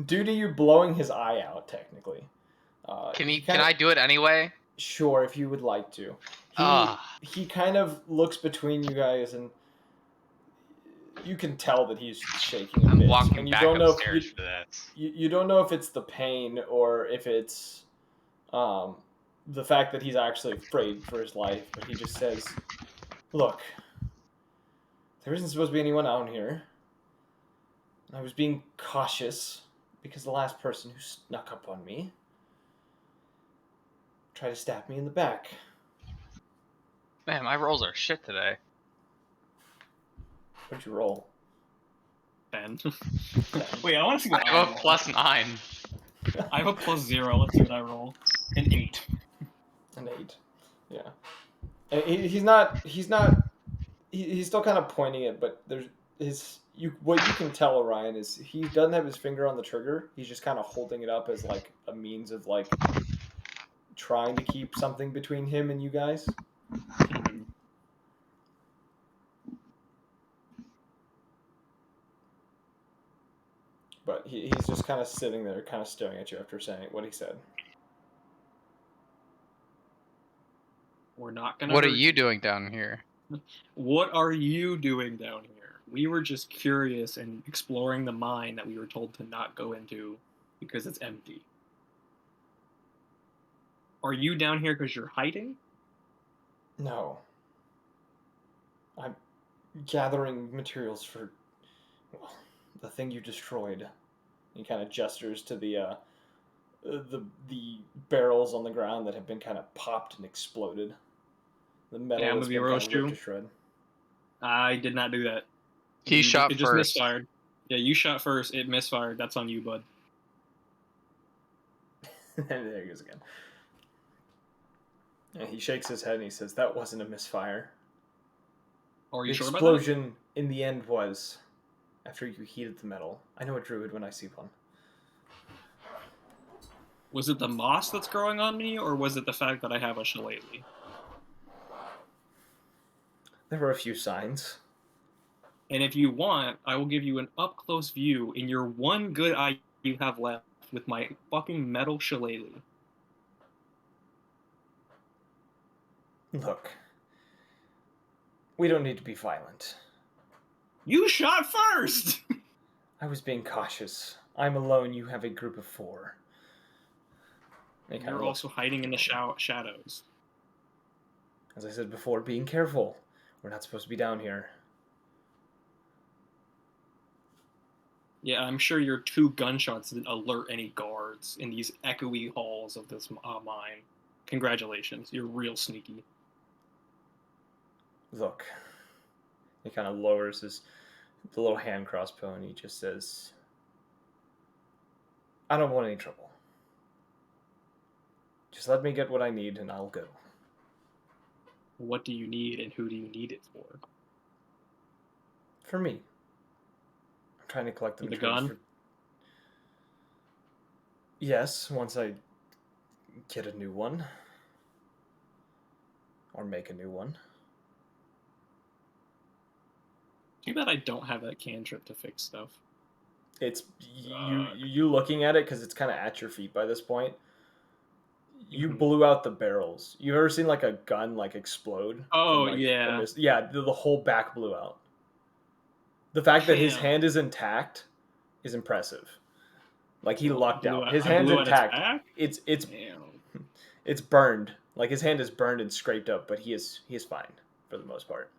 due to you blowing his eye out, technically. Can I do it anyway? Sure, if you would like to. He kind of looks between you guys, and you can tell that he's shaking a bit. I'm walking and you back don't know upstairs if for this. you don't know if it's the pain or if it's the fact that he's actually afraid for his life. But he just says, "Look, there isn't supposed to be anyone out here. I was being cautious because the last person who snuck up on me tried to stab me in the back." Man, my rolls are shit today. What'd you roll? 10. Wait, I want to see what I have a +9. I have a +0. Let's see what I roll. An 8. An 8. Yeah. And he's not. He's still kind of pointing it, but what you can tell, Orion, is he doesn't have his finger on the trigger. He's just kind of holding it up as like a means of like trying to keep something between him and you guys. But he's just kind of sitting there, kind of staring at you after saying what he said. We're not gonna. What are you doing down here? What are you doing down here? We were just curious and exploring the mine that we were told to not go into because it's empty. Are you down here because you're hiding? No. I'm gathering materials for the thing you destroyed. He kind of gestures to the barrels on the ground that have been kind of popped and exploded. The metal has been kind of ripped to shred. I did not do that. He shot first. It just misfired. Yeah, you shot first. It misfired. That's on you, bud. There he goes again. And he shakes his head and he says, "That wasn't a misfire. Are you the sure about that? explosion in the end was after you heated the metal. I know a druid when I see one." Was it the moss that's growing on me, or was it the fact that I have a shillelagh? There were a few signs. And if you want, I will give you an up-close view in your one good eye you have left with my fucking metal shillelagh. Look, we don't need to be violent. You shot first! I was being cautious. I'm alone. You have a group of 4. You're also hiding in the shadows. As I said before, being careful. We're not supposed to be down here. Yeah, I'm sure your 2 gunshots didn't alert any guards in these echoey halls of this mine. Congratulations, you're real sneaky. Look. He kind of lowers the little hand crossbow and he just says, "I don't want any trouble. Just let me get what I need and I'll go." What do you need and who do you need it for? For me. I'm trying to collect the materials. The gun? Yes, once I get a new one. Or make a new one. Too bad I don't have that cantrip to fix stuff. It's you looking at it because it's kind of at your feet by this point. you blew out the barrels. You ever seen like a gun like explode? Oh, from, like, yeah. Yeah, the whole back blew out. The fact that his Damn. hand is intact is impressive. Like he Well, lucked out. His I hand's blew out its intact. back? It's Damn. it's burned. Like his hand is burned and scraped up, but he is fine for the most part.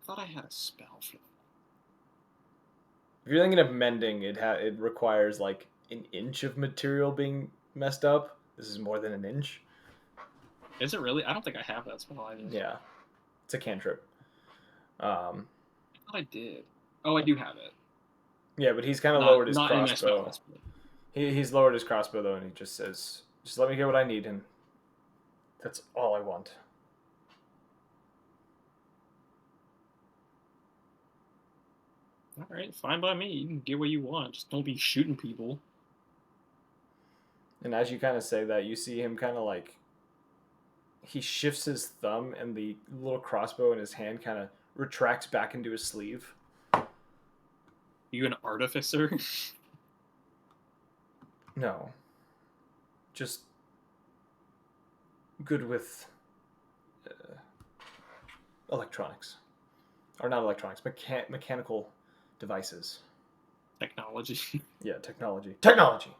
I thought I had a spell for that. If you're thinking of mending, it requires like an inch of material being messed up. This is more than an inch. Is it really? I don't think I have that spell either. Yeah, it's a cantrip. I thought I did. Oh, I do have it. Yeah, but he's kind of lowered his Not in my crossbow. spell list. He's lowered his crossbow though, and he just says, "Just let me get what I need, and that's all I want." All right, fine by me. You can get what you want. Just don't be shooting people. And as you kind of say that, you see him kind of like he shifts his thumb, and the little crossbow in his hand kind of retracts back into his sleeve. You an artificer? No, just good with electronics, or not electronics, mechanical devices. Technology. Yeah, technology. Technology.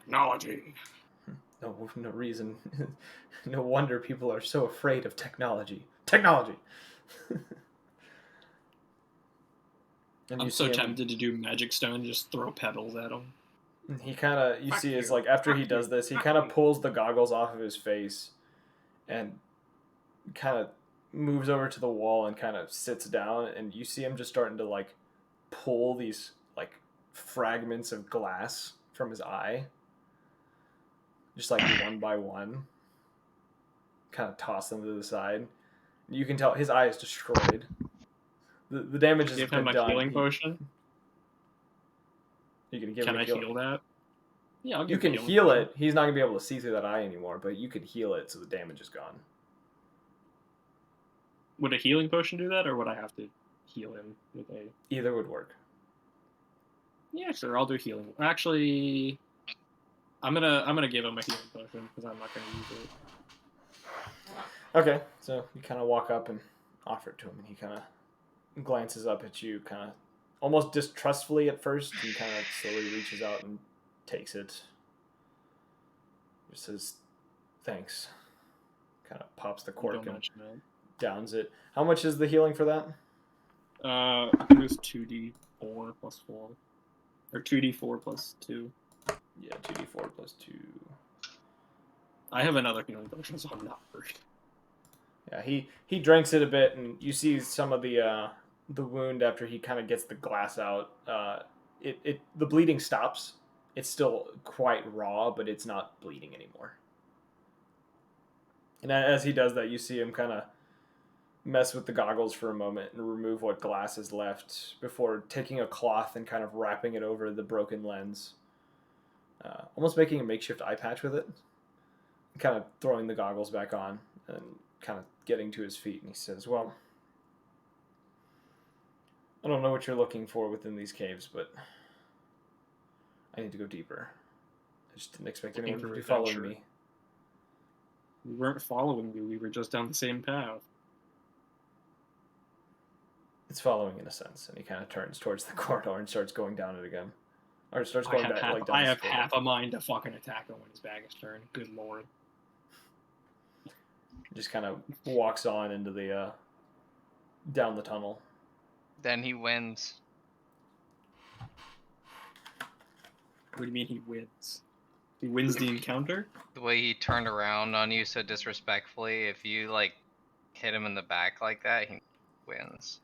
No reason. No wonder people are so afraid of technology. Technology. And I'm so tempted to do magic stone and just throw pebbles at him. He kind of, you Fuck see, is you. like after he Fuck does you. this, he Fuck kind of you. pulls the goggles off of his face, and kind of moves over to the wall and kind of sits down, and you see him just starting to like pull these like fragments of glass from his eye, just like one by one, kind of toss them to the side. You can tell his eye is destroyed. The damage has Give been him a done. healing potion. You can give Can him a I heal. heal that? Yeah, I'll You give can him a healing heal potion. it. He's not gonna be able to see through that eye anymore, but you can heal it so the damage is gone. Would a healing potion do that, or would I have to heal him with a? Either would work. Yeah, sure. I'll do healing. Actually, I'm gonna give him a healing potion because I'm not gonna use it. Okay, so you kind of walk up and offer it to him, and he kind of glances up at you, kind of almost distrustfully at first, and kind of slowly reaches out and takes it. Just says, "Thanks." Kind of pops the cork Don't and mention it. downs it. How much is the healing for that? I think it was 2d4 plus 4, or 2d4 plus 2. Yeah, 2d4 plus 2. I have another healing potion, so I'm not worried. Yeah, he drinks it a bit, and you see some of the wound after he kind of gets the glass out. The bleeding stops. It's still quite raw, but it's not bleeding anymore. And as he does that, you see him kind of mess with the goggles for a moment and remove what glass is left before taking a cloth and kind of wrapping it over the broken lens, almost making a makeshift eye patch with it. Kind of throwing the goggles back on and kind of getting to his feet, and he says, "Well, I don't know what you're looking for within these caves, but I need to go deeper. I just didn't expect anyone to be following me." We weren't following you. We were just down the same path. It's following in a sense, and he kind of turns towards the corridor and starts going down it again. Or starts going back, like down I this have corridor. half a mind to fucking attack him when his back is turned. Good lord. Just kind of walks on into the down the tunnel. Then he wins. What do you mean he wins? He wins the encounter? The way he turned around on you so disrespectfully, if you like hit him in the back like that, he wins.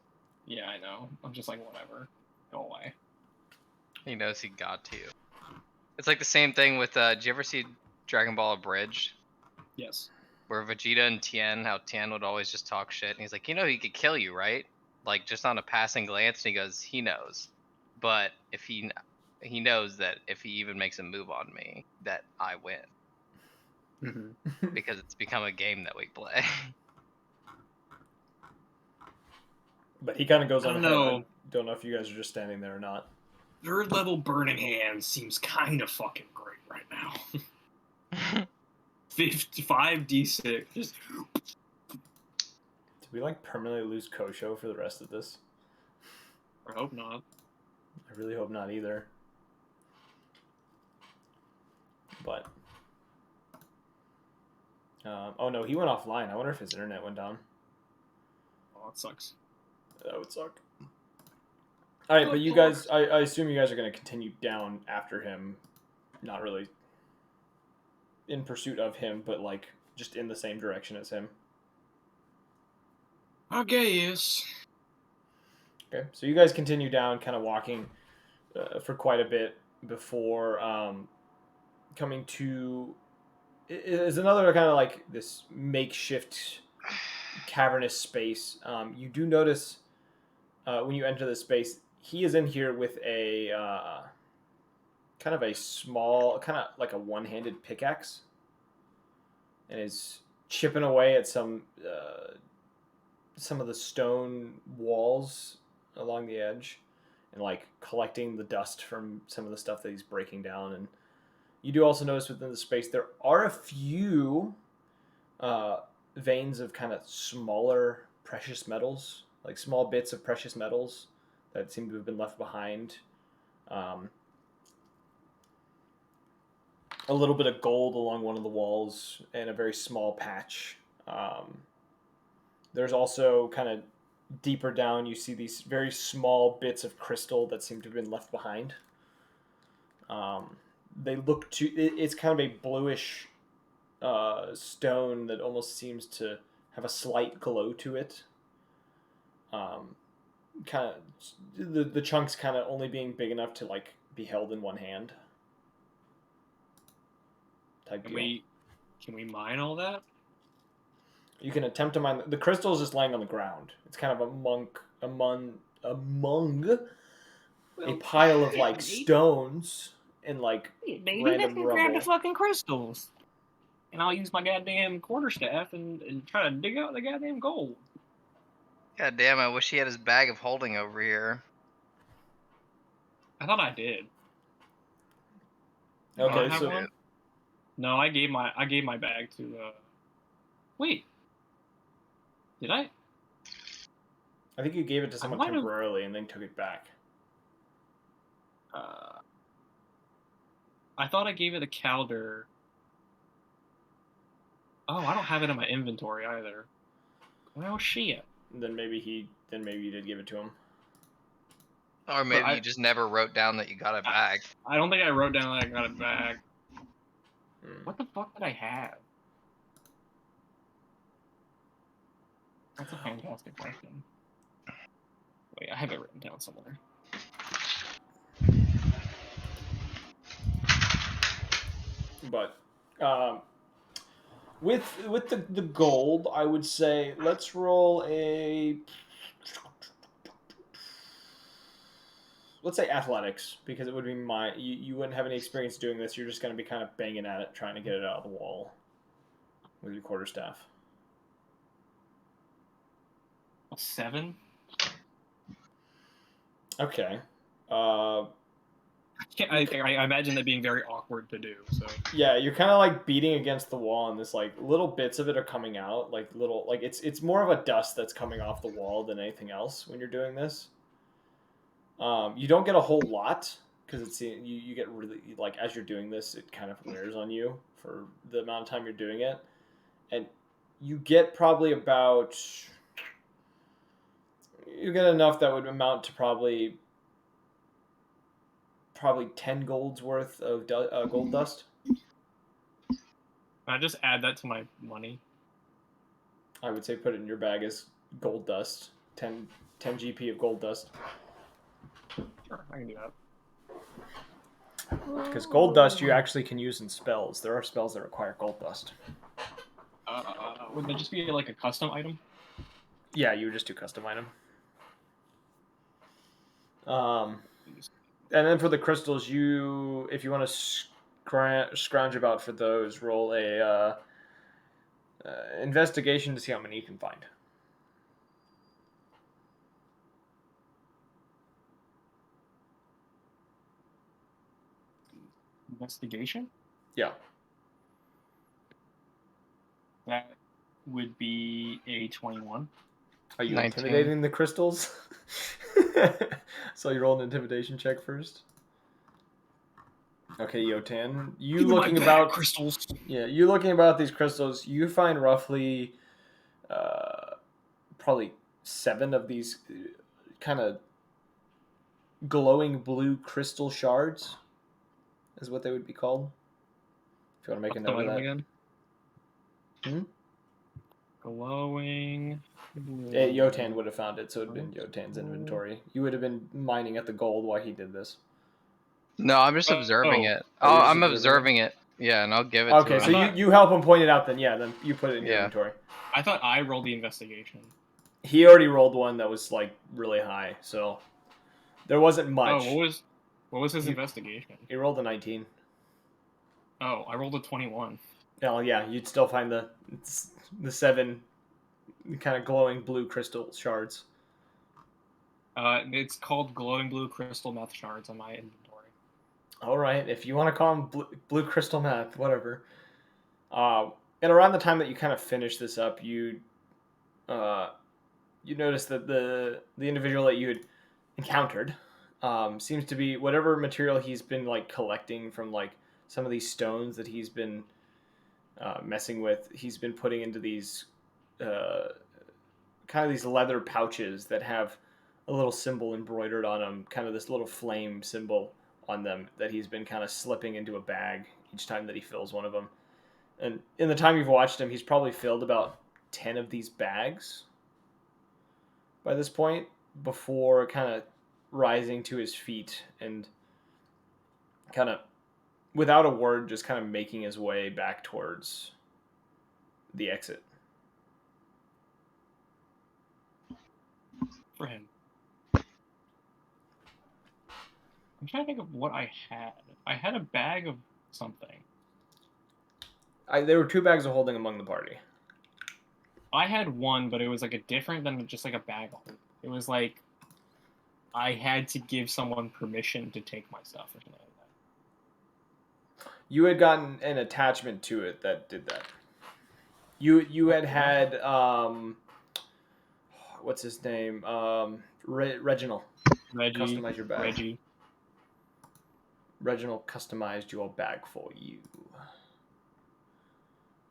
Yeah, I know. I'm just like, whatever. Go away. He knows he got to you. It's like the same thing with, did you ever see Dragon Ball Abridged? Yes. Where Vegeta and Tien, how Tien would always just talk shit, and he's like, he could kill you, right? Like, just on a passing glance, and he goes, he knows. But if he knows that if he even makes a move on me, that I win. Mm-hmm. Because it's become a game that we play. But he kind of goes I on don't ahead. know. I don't know if you guys are just standing there or not. Third level Burning Hands seems kind of fucking great right now. 5d6. Just Did we like permanently lose Kosho for the rest of this? I hope not. I really hope not either. But oh no, he went offline. I wonder if his internet went down. Oh, that sucks. That would suck. All right, but you guys, I assume you guys are going to continue down after him. Not really in pursuit of him, but like just in the same direction as him. I guess. Okay, so you guys continue down, kind of walking for quite a bit before coming to is another kind of like this makeshift cavernous space. You do notice when you enter this space, he is in here with a kind of a small, kind of like a one-handed pickaxe, and is chipping away at some of the stone walls along the edge, and like collecting the dust from some of the stuff that he's breaking down. And you do also notice within the space there are a few veins of kind of smaller precious metals, like small bits of precious metals that seem to have been left behind. A little bit of gold along one of the walls and a very small patch. There's also kind of deeper down, you see these very small bits of crystal that seem to have been left behind. They look to, it's kind of a bluish stone that almost seems to have a slight glow to it. Kind of the chunks kind of only being big enough to like be held in one hand. Type Can deal. we mine all that? You can attempt to mine. The crystal is just laying on the ground. It's kind of among a pile of like stones and like Maybe random let's grab the rubble. fucking crystals. And I'll use my goddamn quarterstaff and try to dig out the goddamn gold. God damn, I wish he had his bag of holding over here. I thought I did. Okay, I have so one? No, I gave my bag to wait. Did I? I think you gave it to someone might have- temporarily and then took it back. I thought I gave it to Calder. Oh, I don't have it in my inventory either. Well, shit. Then maybe you did give it to him. Or maybe you just never wrote down that you got it back. I don't think I wrote down that I got it back. Hmm. What the fuck did I have? That's a fantastic question. Wait, I have it written down somewhere. But with the gold, I would say let's roll a, let's say athletics, because it would be you wouldn't have any experience doing this. You're just going to be kind of banging at it, trying to get it out of the wall with your quarterstaff. A 7? Okay. I imagine that being very awkward to do. So Yeah, you're kind of like beating against the wall, and this like little bits of it are coming out, like little like it's more of a dust that's coming off the wall than anything else when you're doing this. You don't get a whole lot because you get really like as you're doing this, it kind of wears on you for the amount of time you're doing it, and you get probably about you get enough that would amount to probably 10 golds worth of gold dust. I just add that to my money. I would say put it in your bag as gold dust. 10 GP of gold dust. Sure, I can do that. Because gold dust you actually can use in spells. There are spells that require gold dust. Would that just be like a custom item? Yeah, you would just do custom item. And then for the crystals, if you want to scrounge about for those, roll a investigation to see how many you can find. Investigation? Yeah. would be a 21. Are you 19. intimidating the crystals? So you roll an intimidation check first. Okay, Yotan, you looking about crystals. Yeah, you looking about these crystals, you find roughly probably 7 of these kind of glowing blue crystal shards, is what they would be called. If you want to make a note of that. Again. Hmm? Glowing. Blue. Yotan would have found it, so it would have been Yotan's inventory. You would have been mining at the gold while he did this. No, I'm just observing it. Oh, you're just I'm observing it. Yeah, and I'll give it to Okay, him. so you help him point it out then. Yeah, then you put it in your Yeah. inventory. I thought I rolled the investigation. He already rolled one that was like really high, so there wasn't much. Oh, what was his investigation? He rolled a 19. Oh, I rolled a 21. Oh yeah, you'd still find the 7 kind of glowing blue crystal shards. It's called glowing blue crystal meth shards on my inventory. All right, if you want to call them blue crystal meth, whatever. And around the time that you kind of finish this up, you notice that the individual that you had encountered seems to be whatever material he's been like collecting from like some of these stones that he's been messing with. He's been putting into these kind of these leather pouches that have a little symbol embroidered on them, kind of this little flame symbol on them that he's been kind of slipping into a bag each time that he fills one of them. And in the time you've watched him, he's probably filled about 10 of these bags by this point before kind of rising to his feet and kind of, without a word, just kind of making his way back towards the exit. For him. I'm trying to think of what I had. I had a bag of something. There were 2 bags of holding among the party. I had one, but it was like a different than just like a bag of holding. It was like I had to give someone permission to take my stuff or something like that. You had gotten an attachment to it that did that. You had what's his name? Reginald. Reggie. Customize your bag. Reggie. Reginald customized your bag for you.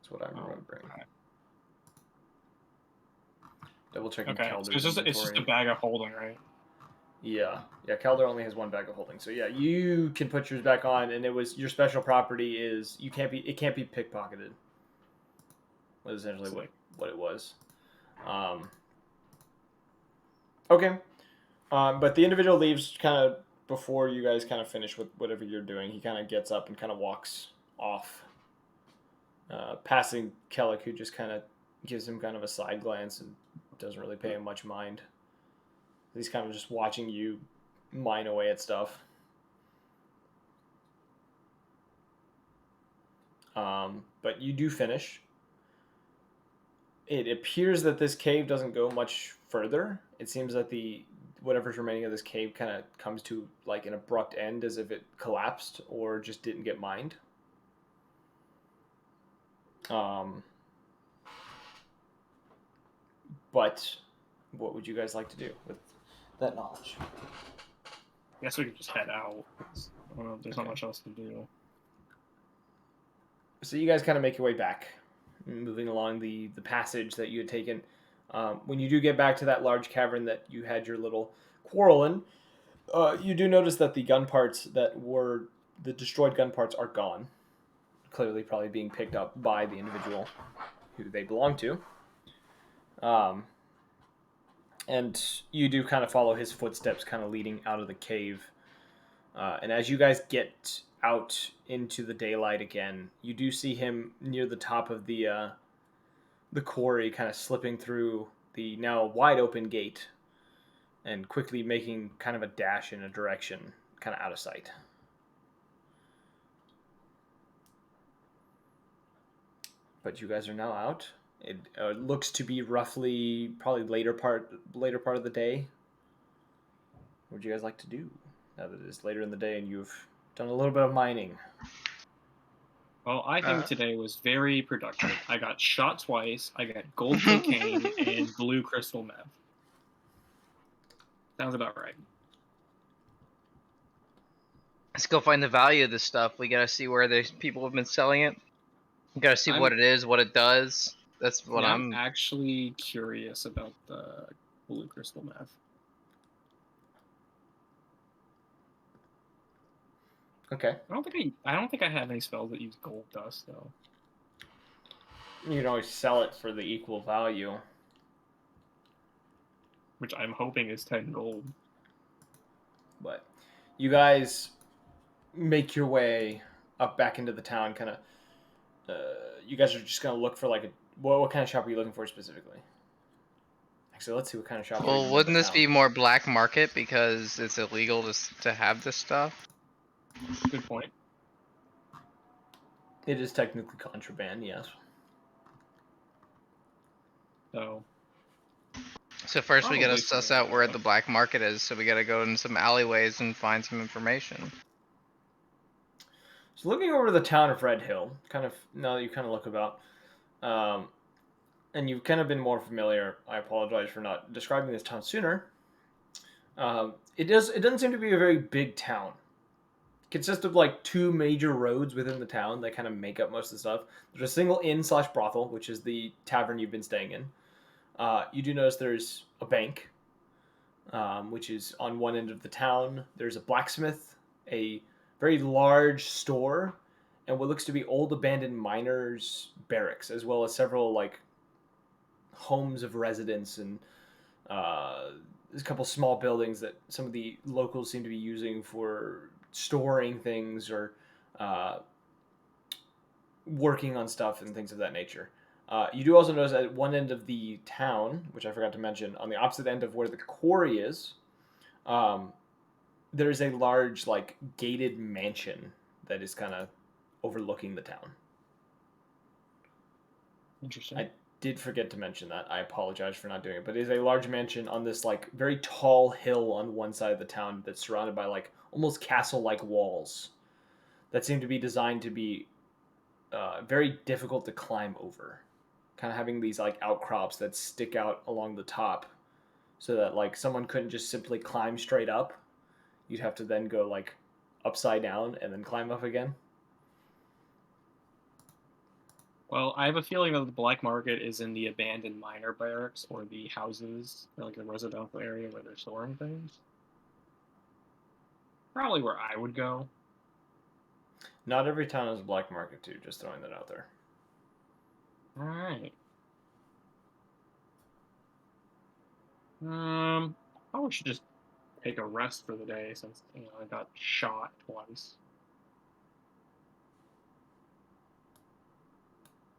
That's what I'm remembering. Okay. Double checking Okay, Calder's so it's just a bag of holding, right? Yeah, Calder only has 1 bag of holding, so yeah, you can put yours back on, and it was your special property is it can't be pickpocketed. Was essentially what it was. Okay, but the individual leaves kind of before you guys kind of finish with whatever you're doing. He kind of gets up and kind of walks off, passing Kellic, who just kind of gives him kind of a side glance and doesn't really pay him much mind. He's kind of just watching you mine away at stuff. But you do finish. It appears that this cave doesn't go much further. It seems that whatever's remaining of this cave kind of comes to like an abrupt end, as if it collapsed or just didn't get mined. But what would you guys like to do with that knowledge? I guess we could just head out. I don't know if there's not much else to do. So you guys kind of make your way back, moving along the passage that you had taken. When you do get back to that large cavern that you had your little quarrel in, you do notice that the gun parts that were the destroyed gun parts are gone. Clearly probably being picked up by the individual who they belong to. And you do kind of follow his footsteps kind of leading out of the cave. And as you guys get out into the daylight again, you do see him near the top of the quarry, kind of slipping through the now wide open gate and quickly making kind of a dash in a direction kind of out of sight. But you guys are now out. It looks to be roughly probably later part of the day. What would you guys like to do now that it is later in the day and you've done a little bit of mining? Well, I think Uh, today was very productive. I got shot twice. I got gold cocaine and blue crystal meth. Sounds about right. Let's go find the value of this stuff. We gotta see where the people have been selling it. We gotta see what I'm it is, what it does. That's what I'm I'm. actually curious about the blue crystal meth. Okay. I don't think I have any spells that use gold dust though. You can always sell it for the equal value. Which I'm hoping is 10 gold. But you guys make your way up back into the town. Kind of. You guys are just gonna look for like a what kind of shop are you looking for specifically? Actually, let's see what kind of shops are Well, even in the wouldn't this town. be more black market because it's illegal to have this stuff? Good point. It is technically contraband, yes. So So first we gotta probably suss something out like where that. the black market is. So we gotta go in some alleyways and find some information. So looking over the town of Red Hill, kind of now that you kind of look about, um, and you've kind of been more familiar. I apologize for not describing this town sooner. It doesn't seem to be a very big town. It consists of like two major roads within the town that kind of make up most of the stuff. There's a single inn slash brothel, which is the tavern you've been staying in. You do notice there's a bank, which is on one end of the town. There's a blacksmith, a very large store, and what looks to be old abandoned miners' barracks, as well as several like homes of residence and there's a couple small buildings that some of the locals seem to be using for storing things or uh, working on stuff and things of that nature. You do also notice at one end of the town, which I forgot to mention, on the opposite end of where the quarry is, um, there is a large, like, gated mansion that is kind of overlooking the town. Interesting. I did forget to mention that. I apologize for not doing it, but it is a large mansion on this like very tall hill on one side of the town that's surrounded by like almost castle-like walls that seem to be designed to be very difficult to climb over. Kind of having these like outcrops that stick out along the top, so that like someone couldn't just simply climb straight up. You'd have to then go like upside down and then climb up again. Well, I have a feeling that the black market is in the abandoned miner barracks or the houses, or like the residential area where they're storing things. Probably where I would go. Not every town has a black market too. Just throwing that out there. All right. Probably should just take a rest for the day since I got shot twice.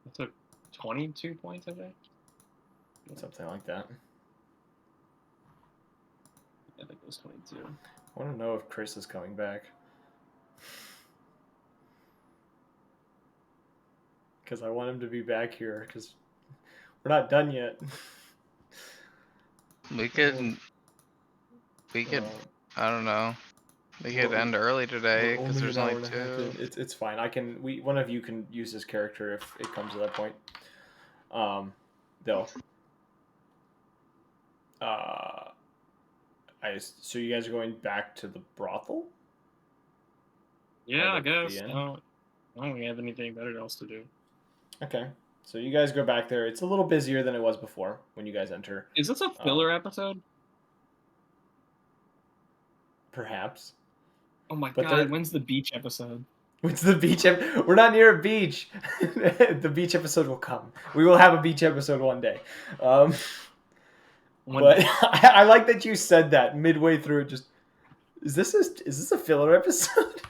I took 22 points, I think. Something like that. I think it was 22. I want to know if Chris is coming back. Because I want him to be back here, because we're not done yet. We could, I don't know. We could end early today We're because only there's an hour only and a half two. in. It's fine. One of you can use this character if it comes to that point. Though. So you guys are going back to the brothel? Yeah, I the guess. inn? I don't really have anything better else to do. Okay. So you guys go back there. It's a little busier than it was before when you guys enter. Is this a filler episode? Perhaps. Oh my But god, when's the beach episode? It's the beach. We're not near a beach. The beach episode will come. We will have a beach episode one day. But I like that you said that midway through. Just is this a filler episode?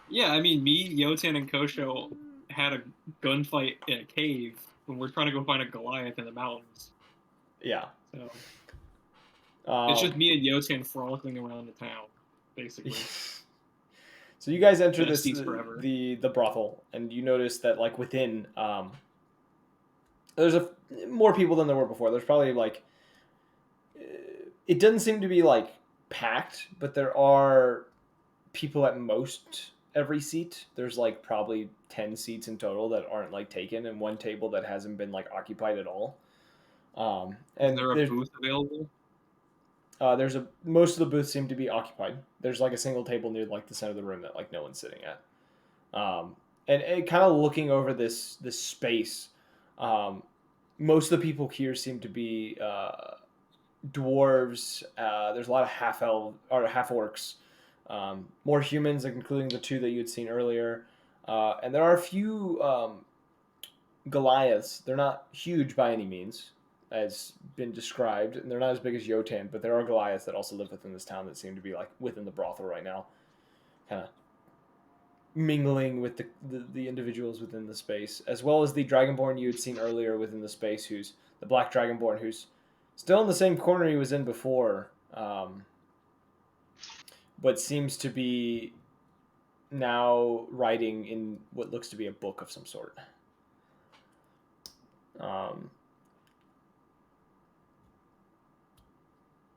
Yeah, I mean, me, Yotan, and Kosho had a gunfight in a cave when we're trying to go find a Goliath in the mountains. Yeah. So it's just me and Yotan frolicking around the town, basically. So you guys enter the brothel, and you notice that like within there's more people than there were before. There's probably like it doesn't seem to be like packed, but there are people every seat. There's like probably 10 seats in total that aren't like taken, and one table that hasn't been like occupied at all. Is And there a booth available? there's a most of the booths seem to be occupied. There's like a single table near like the center of the room that like no one's sitting at. And kind of looking over this space, um, most of the people here seem to be dwarves. There's a lot of half elf or half orcs, more humans, including the two that you had seen earlier, and there are a few Goliaths. They're not huge by any means, as been described, and they're not as big as Yotan, but there are Goliaths that also live within this town that seem to be like within the brothel right now, kind of mingling with the individuals within the space, as well as the Dragonborn you had seen earlier within the space, who's the Black Dragonborn, who's still in the same corner he was in before, but seems to be now writing in what looks to be a book of some sort. Um,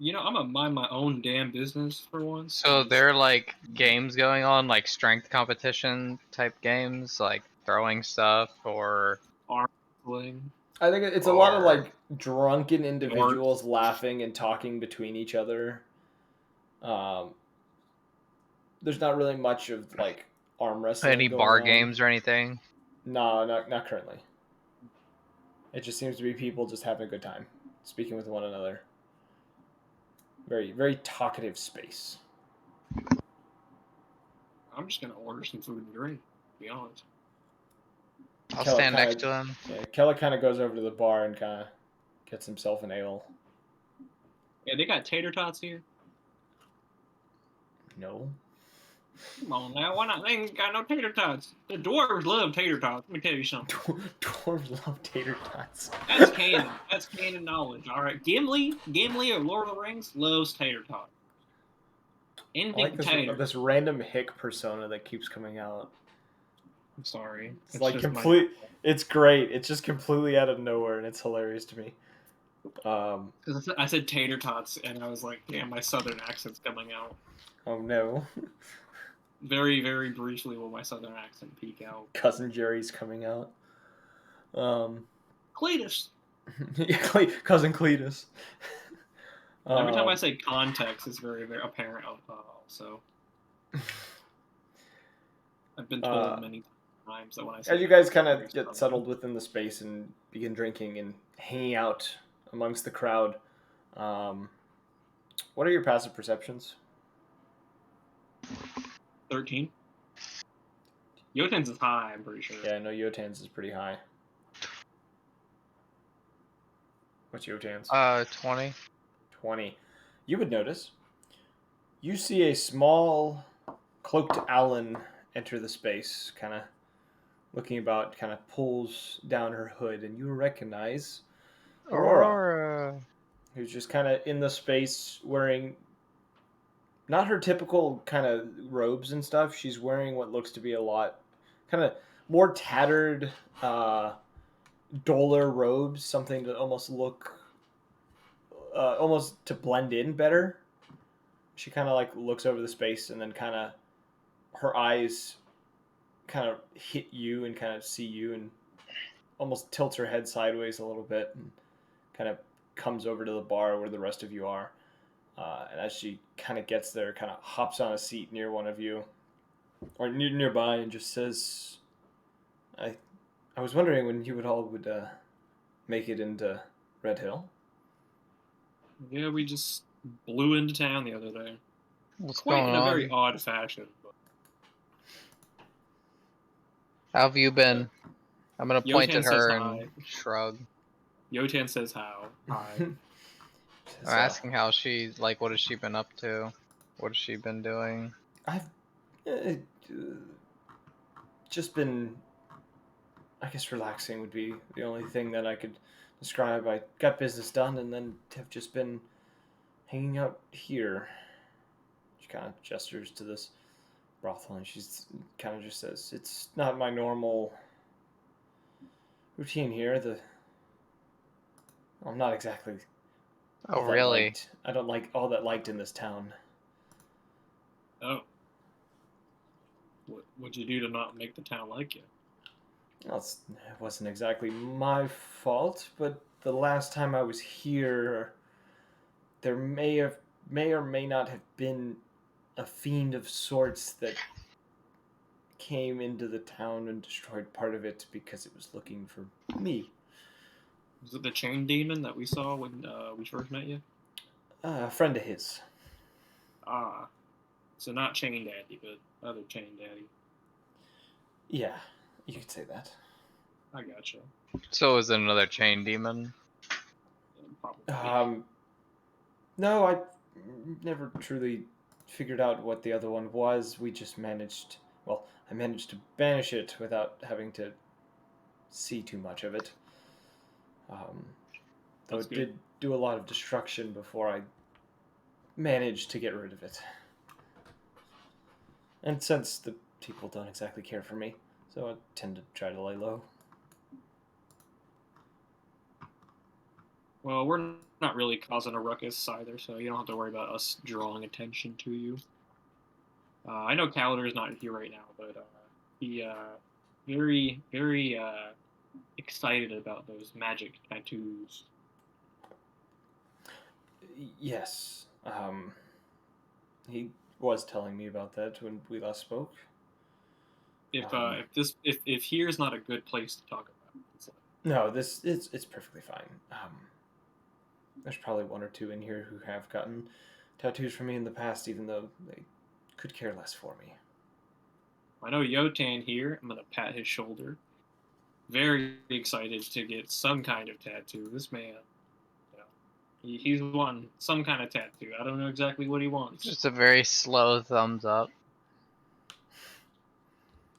I'm gonna mind my own damn business for once. So there are like games going on, like strength competition type games, like throwing stuff or arm wrestling. I think it's a lot of Or- like drunken individuals laughing and talking between each other. Um, there's not really much of like arm wrestling any going bar on. games or anything. No, not currently. It just seems to be people just having a good time, speaking with one another. Very, very talkative space. I'm just gonna order some food and drink. To be honest. I'll Keller stand next kinda, to him. yeah, Keller kind of goes over to the bar and kind of gets himself an ale. Yeah, they got tater tots here. No. Come on now, why not? They ain't got no tater tots. The dwarves love tater tots. Let me tell you something. Dwarves love tater tots. That's canon. That's canon knowledge. All right, Gimli of Lord of the Rings loves tater tots. I Anything like tater. this random hick persona that keeps coming out. I'm sorry. It's like complete. It's great. It's just completely out of nowhere, and it's hilarious to me. Because I said tater tots, and I was like, damn, my southern accent's coming out. Oh no. Very, very briefly will my southern accent peek out. Cousin Jerry's coming out. Cletus. Cousin Cletus. Every time I say context, it's very, very apparent. Also, I've been told many times that when I say as you guys kind of get settled within the space and begin drinking and hanging out amongst the crowd, what are your passive perceptions? 13. Yoten's is high, I'm pretty sure. Yeah, I know Yotan's is pretty high. What's Yotan's? 20. 20. You would notice. You see a small cloaked Owlin enter the space, kind of looking about, kind of pulls down her hood, and you recognize Aurora, who's just kind of in the space wearing not her typical kind of robes and stuff. She's wearing what looks to be a lot kind of more tattered, duller robes, something to almost look, almost to blend in better. She kind of like looks over the space and then kind of her eyes kind of hit you and kind of see you and almost tilts her head sideways a little bit and kind of comes over to the bar where the rest of you are. And as she kind of gets there, kind of hops on a seat near one of you or nearby and just says, I was wondering when you would make it into Red Hill. Yeah, we just blew into town the other day. What's Quite going in a on? very odd fashion. But... How have you been? I'm gonna point Yotan at says her hi. and shrug. Yotan says how. Hi. I'm asking how she, like, what has she been up to? What has she been doing? I've just been, I guess, relaxing would be the only thing that I could describe. I got business done and then have just been hanging out here. She kind of gestures to this brothel and she's kind of just says, it's not my normal routine here. I'm not exactly Oh, really? liked. I don't like all that liked in this town. Oh. What'd you do to not make the town like you? Well, it wasn't exactly my fault, but the last time I was here, there may or may not have been a fiend of sorts that came into the town and destroyed part of it because it was looking for me. Was it the chain demon that we saw when we first met you? A friend of his. Ah, so not Chain Daddy, but other Chain Daddy. Yeah, you could say that. I gotcha. So is it another chain demon? Probably. No, I never truly figured out what the other one was. We just managed. Well, I managed to banish it without having to see too much of it. Though That's it good. did do a lot of destruction before I managed to get rid of it. And since the people don't exactly care for me, so I tend to try to lay low. Well, we're not really causing a ruckus either, so you don't have to worry about us drawing attention to you. I know Calendar is not here right now, but he very excited about those magic tattoos. Yes, he was telling me about that when we last spoke. If here's not a good place to talk about it, so. No, it's perfectly fine. There's probably one or two in here who have gotten tattoos from me in the past, even though they could care less for me. I know Yotan here. I'm gonna pat his shoulder. Very excited to get some kind of tattoo. This man, he's won some kind of tattoo. I don't know exactly what he wants. Just a very slow thumbs up.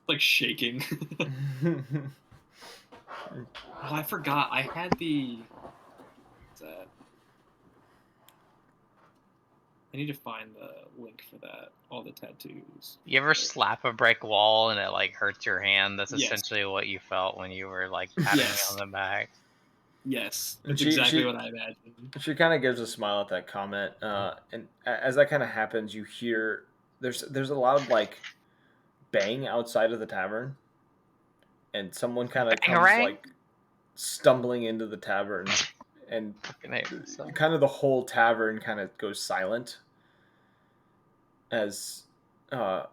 Like shaking. Oh, I forgot. I had the. What's that? I need to find the link for that. All the tattoos. You ever slap a brick wall and it like hurts your hand? That's Yes. essentially what you felt when you were like patting Yes. me on the back. Yes, And that's exactly what I imagined. She kind of gives a smile at that comment, and as that kind of happens, you hear there's a loud like bang outside of the tavern, and someone kind of comes Bangarang? like stumbling into the tavern, and Fucking hate myself. kind of the whole tavern kind of goes silent as the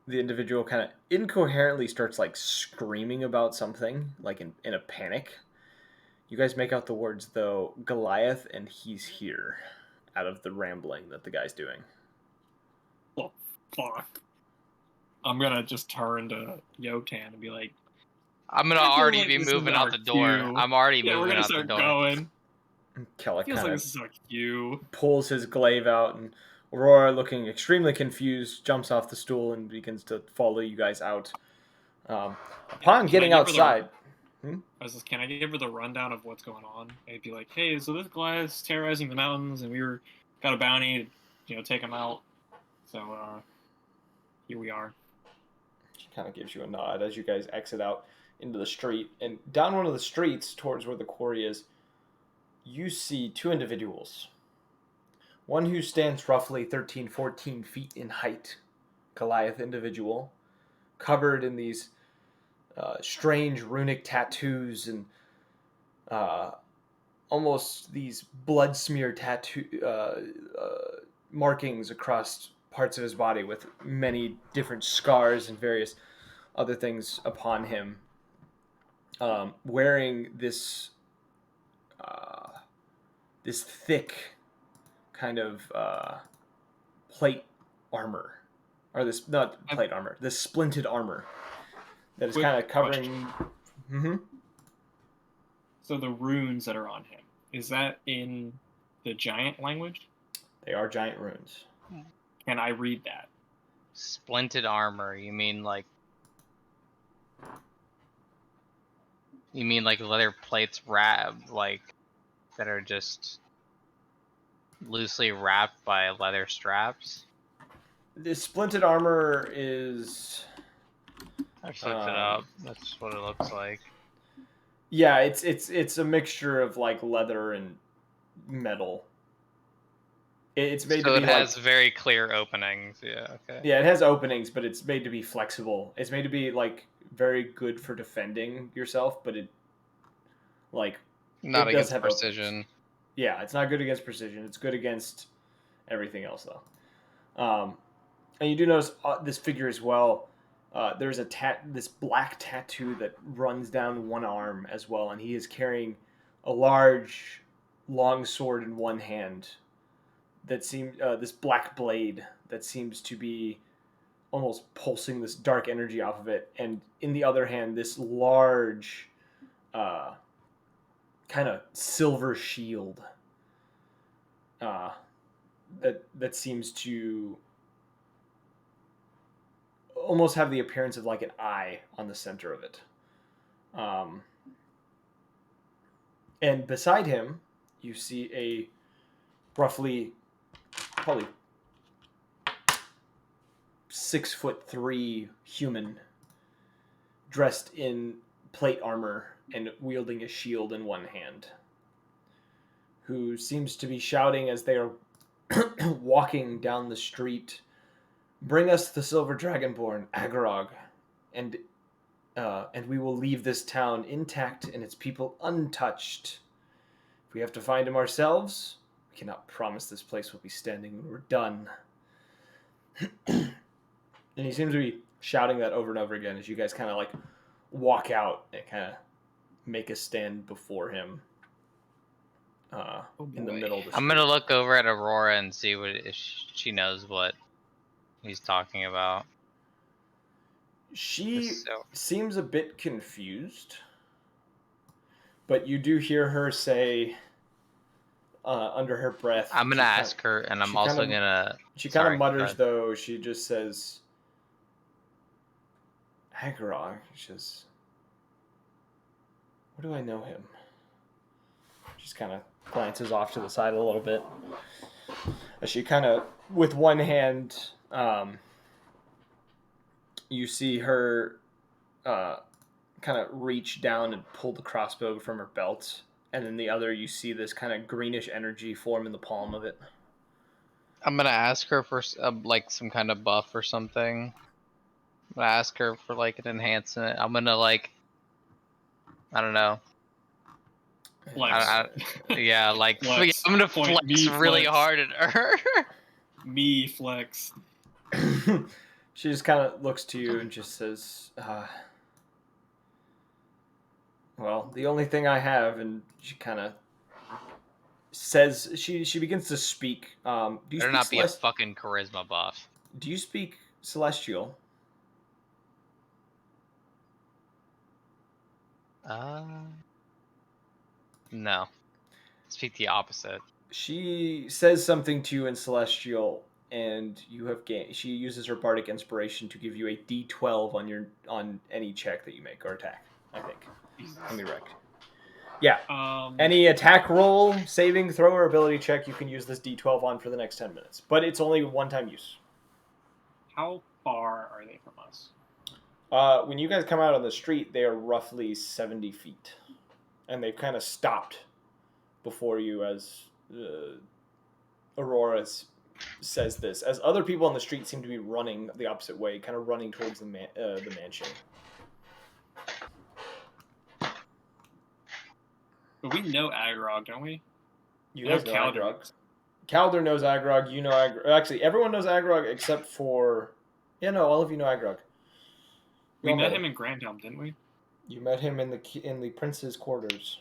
individual kind of incoherently starts like screaming about something, like in a panic. You guys make out the words though, Goliath and he's here, out of the rambling that the guy's doing. Oh, fuck. I'm gonna just turn to Yotan and be like, I'm gonna already be moving out the door. Cue. I'm already Yeah, we're moving gonna out the start door. going. Kella Feels kind like of this is our cue. pulls his glaive out, and Aurora, looking extremely confused, jumps off the stool and begins to follow you guys out. Upon getting outside... Can I give her the rundown of what's going on? I'd be like, hey, so this Goliath's terrorizing the mountains, and got a bounty to, take him out. So, here we are. She kind of gives you a nod as you guys exit out into the street. And down one of the streets towards where the quarry is, you see two individuals. One who stands roughly 13, 14 feet in height, Goliath individual, covered in these strange runic tattoos and almost these blood smear tattoo markings across parts of his body with many different scars and various other things upon him. Wearing this this thick kind of plate armor, or this not plate armor, this splinted armor that is kind of covering. Mm-hmm. So the runes that are on him, is that in the giant language? They are giant runes. Can I read that? Splinted armor. You mean like leather plates wrapped that are just loosely wrapped by leather straps? This splinted armor is... I just looked it up. That's what it looks like. Yeah, it's a mixture of like leather and metal. It's made So to it be has like, very clear openings. Yeah. Okay. yeah, it has openings, but it's made to be flexible. It's made to be like very good for defending yourself, but like Not it does against have openings. precision. Yeah, it's not good against precision. It's good against everything else though. And you do notice this figure as well. There's this black tattoo that runs down one arm as well, and he is carrying a large, long sword in one hand. That seems this black blade that seems to be almost pulsing this dark energy off of it, and in the other hand, this large, uh, kind of silver shield uh, that seems to almost have the appearance of like an eye on the center of it. Um, and beside him, you see a roughly probably 6'3" human dressed in plate armor and wielding a shield in one hand, who seems to be shouting as they are walking down the street. Bring us the silver dragonborn, Agorog, and and we will leave this town intact and its people untouched. If we have to find him ourselves, we cannot promise this place will be standing when we're done. And he seems to be shouting that over and over again as you guys kind of like walk out and kind of make a stand before him in the middle of the street. I'm gonna look over at Aurora and see if she knows what he's talking about. She seems a bit confused, but you do hear her say under her breath. I'm gonna ask her, and I'm also gonna. She kind of mutters, though. She just says, Agorog. She says, where do I know him? Just kind of glances off to the side a little bit. As she kind of, with one hand, you see her kind of reach down and pull the crossbow from her belt. And then the other, you see this kind of greenish energy form in the palm of it. I'm gonna ask her for like some kind of buff or something. I'm gonna ask her for like an enhancement. I'm gonna like, I don't know. Flex. Yeah, like flex. I'm gonna flex really hard at her. Me flex. She just kind of looks to you and just says, well, the only thing I have, and she kind of says, she begins to speak. Do you Better not be a fucking charisma buff. Do you speak Celestial? No. Speak the opposite. She says something to you in Celestial, and you have gained. She uses her bardic inspiration to give you a D12 on any check that you make or attack. I think. Let me wreck. Yeah. Any attack roll, saving throw, or ability check, you can use this D12 on for the next 10 minutes, but it's only one-time use. How far are they from us? When you guys come out on the street, they are roughly 70 feet, and they've kind of stopped before you as Aurora says this, as other people on the street seem to be running the opposite way, kind of running towards the mansion. But we know Agorog, don't we? You guys know Agorog. Calder knows Agorog. You know Agorog. Actually, everyone knows Agorog except for... Yeah, no, all of you know Agorog. We met him in Grandhelm, didn't we? You met him in the prince's quarters.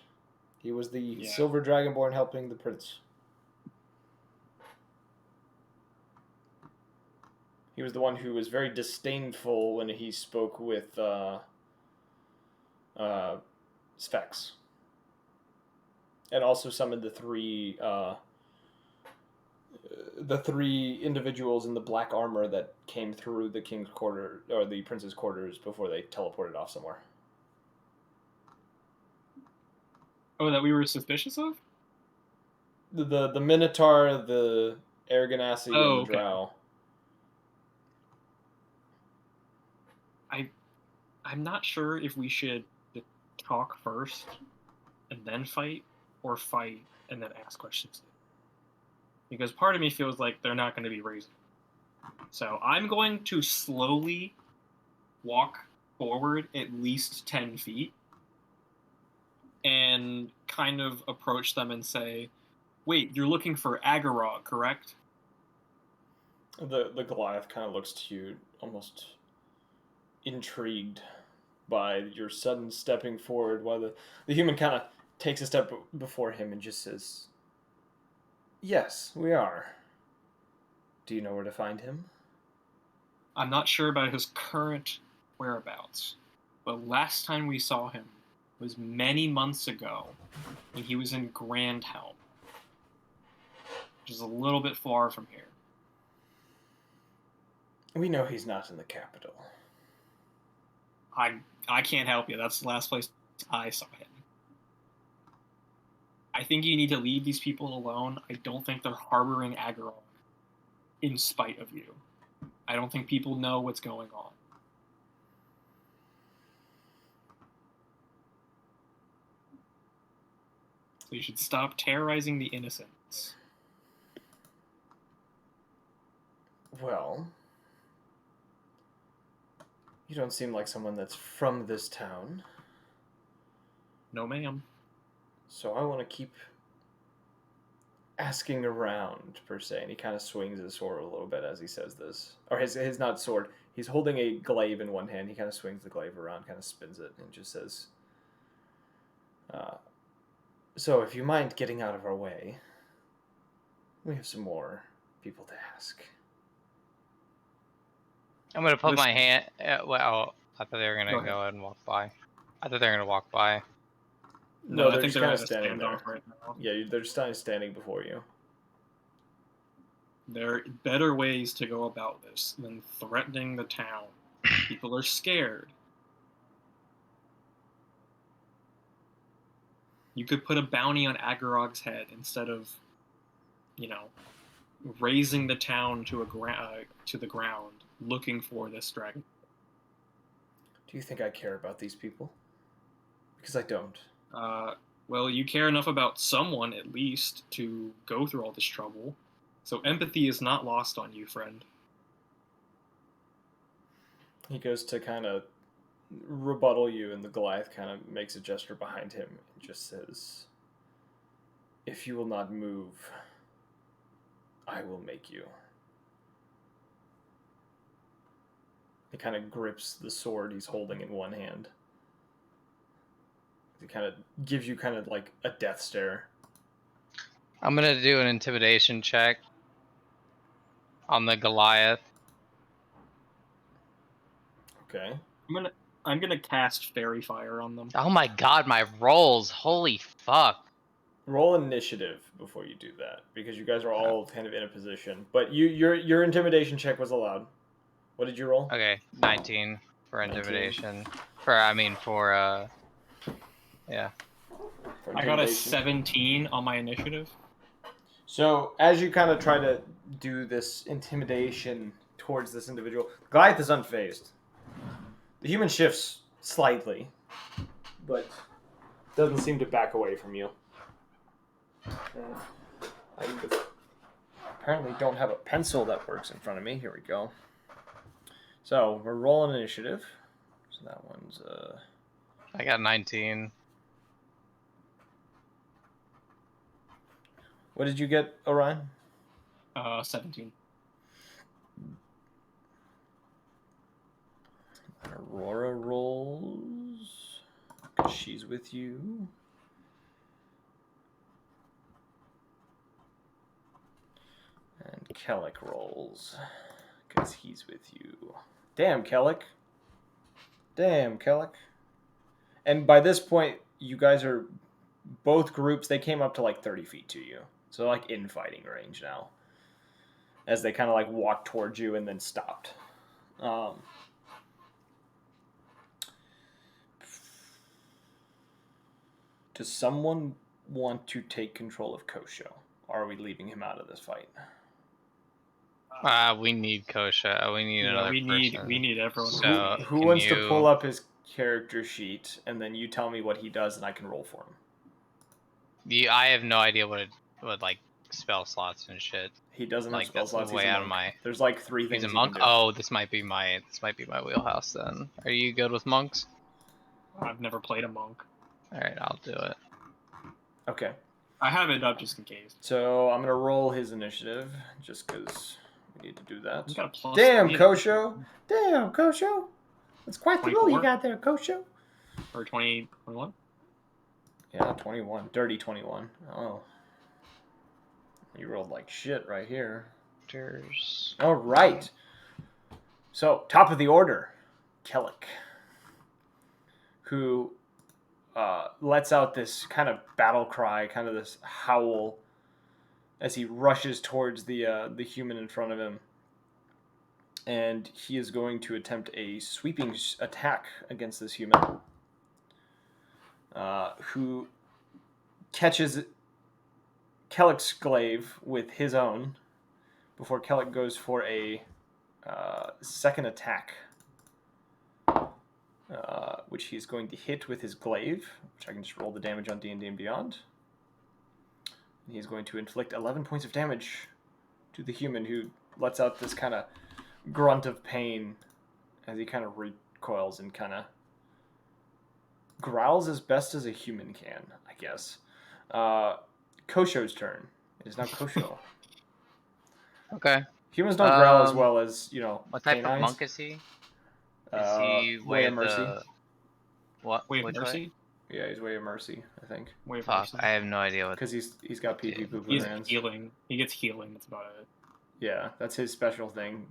He was the silver dragonborn helping the prince. He was the one who was very disdainful when he spoke with Sphex. And also summoned the three individuals in the black armor that came through the king's quarter or the prince's quarters before they teleported off somewhere. Oh, that we were suspicious of? The Minotaur, the Aragonasi, and the Drow. I'm not sure if we should talk first and then fight, or fight and then ask questions. because part of me feels like they're not going to be raising. So I'm going to slowly walk forward at least 10 feet and kind of approach them and say, wait, you're looking for Agarog, correct? The Goliath kind of looks to you, almost intrigued by your sudden stepping forward, while the human kind of takes a step before him and just says, yes, we are. Do you know where to find him? I'm not sure about his current whereabouts, but last time we saw him was many months ago when he was in Grandhelm, which is a little bit far from here. We know he's not in the capital. I can't help you. That's the last place I saw him. I think you need to leave these people alone. I don't think they're harboring Agarog in spite of you. I don't think people know what's going on. So you should stop terrorizing the innocents. Well, you don't seem like someone that's from this town. No, ma'am. So I want to keep asking around, per se. And he kind of swings his sword a little bit as he says this. Or his not sword. He's holding a glaive in one hand. He kind of swings the glaive around, kind of spins it, and just says, so if you mind getting out of our way, we have some more people to ask. I'm gonna put my hand. Well, I thought they were gonna Go ahead. go ahead and walk by. I thought they were gonna walk by. No, I they're think just they're kind at of a standing there. standoff right now. Yeah, they're just kind of standing before you. There are better ways to go about this than threatening the town. People are scared. You could put a bounty on Agarog's head instead of, razing the town to the ground, looking for this dragon. Do you think I care about these people? Because I don't. Well, you care enough about someone, at least, to go through all this trouble. So empathy is not lost on you, friend. He goes to kind of rebuttal you, and the Goliath kind of makes a gesture behind him and just says, if you will not move, I will make you. He kind of grips the sword he's holding in one hand. He kind of gives you kind of like a death stare. I'm gonna do an intimidation check on the Goliath. Okay. I'm gonna cast Fairy Fire on them. Oh my god, my rolls! Holy fuck! Roll initiative before you do that, because you guys are all kind of in a position. But your intimidation check was allowed. What did you roll? Okay, 19 for intimidation. 19. Yeah. For I got a intimidation. 17 on my initiative. So as you kind of try to do this intimidation towards this individual, Goliath is unfazed. The human shifts slightly, but doesn't seem to back away from you. I apparently don't have a pencil that works in front of me. Here we go. So we're rolling initiative. So that one's I got 19. What did you get, Orion? 17. Aurora rolls, because she's with you. And Kellic rolls, because he's with you. Damn, Kellic. And by this point, you guys are both groups. They came up to like 30 feet to you. So like in fighting range now. As they kind of like walked towards you and then stopped. Does someone want to take control of Kosho? Or are we leaving him out of this fight? We need Kosha. We need another person. We need everyone. So who wants to pull up his character sheet, and then you tell me what he does, and I can roll for him. I have no idea what like spell slots and shit. He doesn't have Like spell that's slots. He's way a out of monk. my. There's like 3 He's things a he can monk. do. Oh, this might be my wheelhouse then. Are you good with monks? I've never played a monk. All right, I'll do it. Okay. I have it up just in case. So I'm gonna roll his initiative just because we need to do that. He's got a plus Damn, 3 Kosho! Damn, Kosho! That's quite the roll you 24? got there, Kosho. Or 20, 21? Yeah, 21. Dirty 21. Oh. You rolled like shit right here. There's... All right. So, top of the order, Kellic, who lets out this kind of battle cry, kind of this howl, as he rushes towards the human in front of him. And he is going to attempt a sweeping attack against this human, who catches Kellic's glaive with his own before Kellic goes for a second attack, which he's going to hit with his glaive, which I can just roll the damage on D&D and Beyond. And he's going to inflict 11 points of damage to the human, who lets out this kind of grunt of pain as he kind of recoils and kind of growls as best as a human can, I guess. Kosho's turn. It is now Kosho. Okay. Humans don't growl as well as, What type canines. of monk is he? Is he Way of Mercy. What? Way of Which Mercy? way? Yeah, he's Way of Mercy, I think. Way of Fuck, Mercy. I have no idea what. Because he's got pee pee poo poo He's hands. healing. He gets healing, that's about it. Yeah, that's his special thing.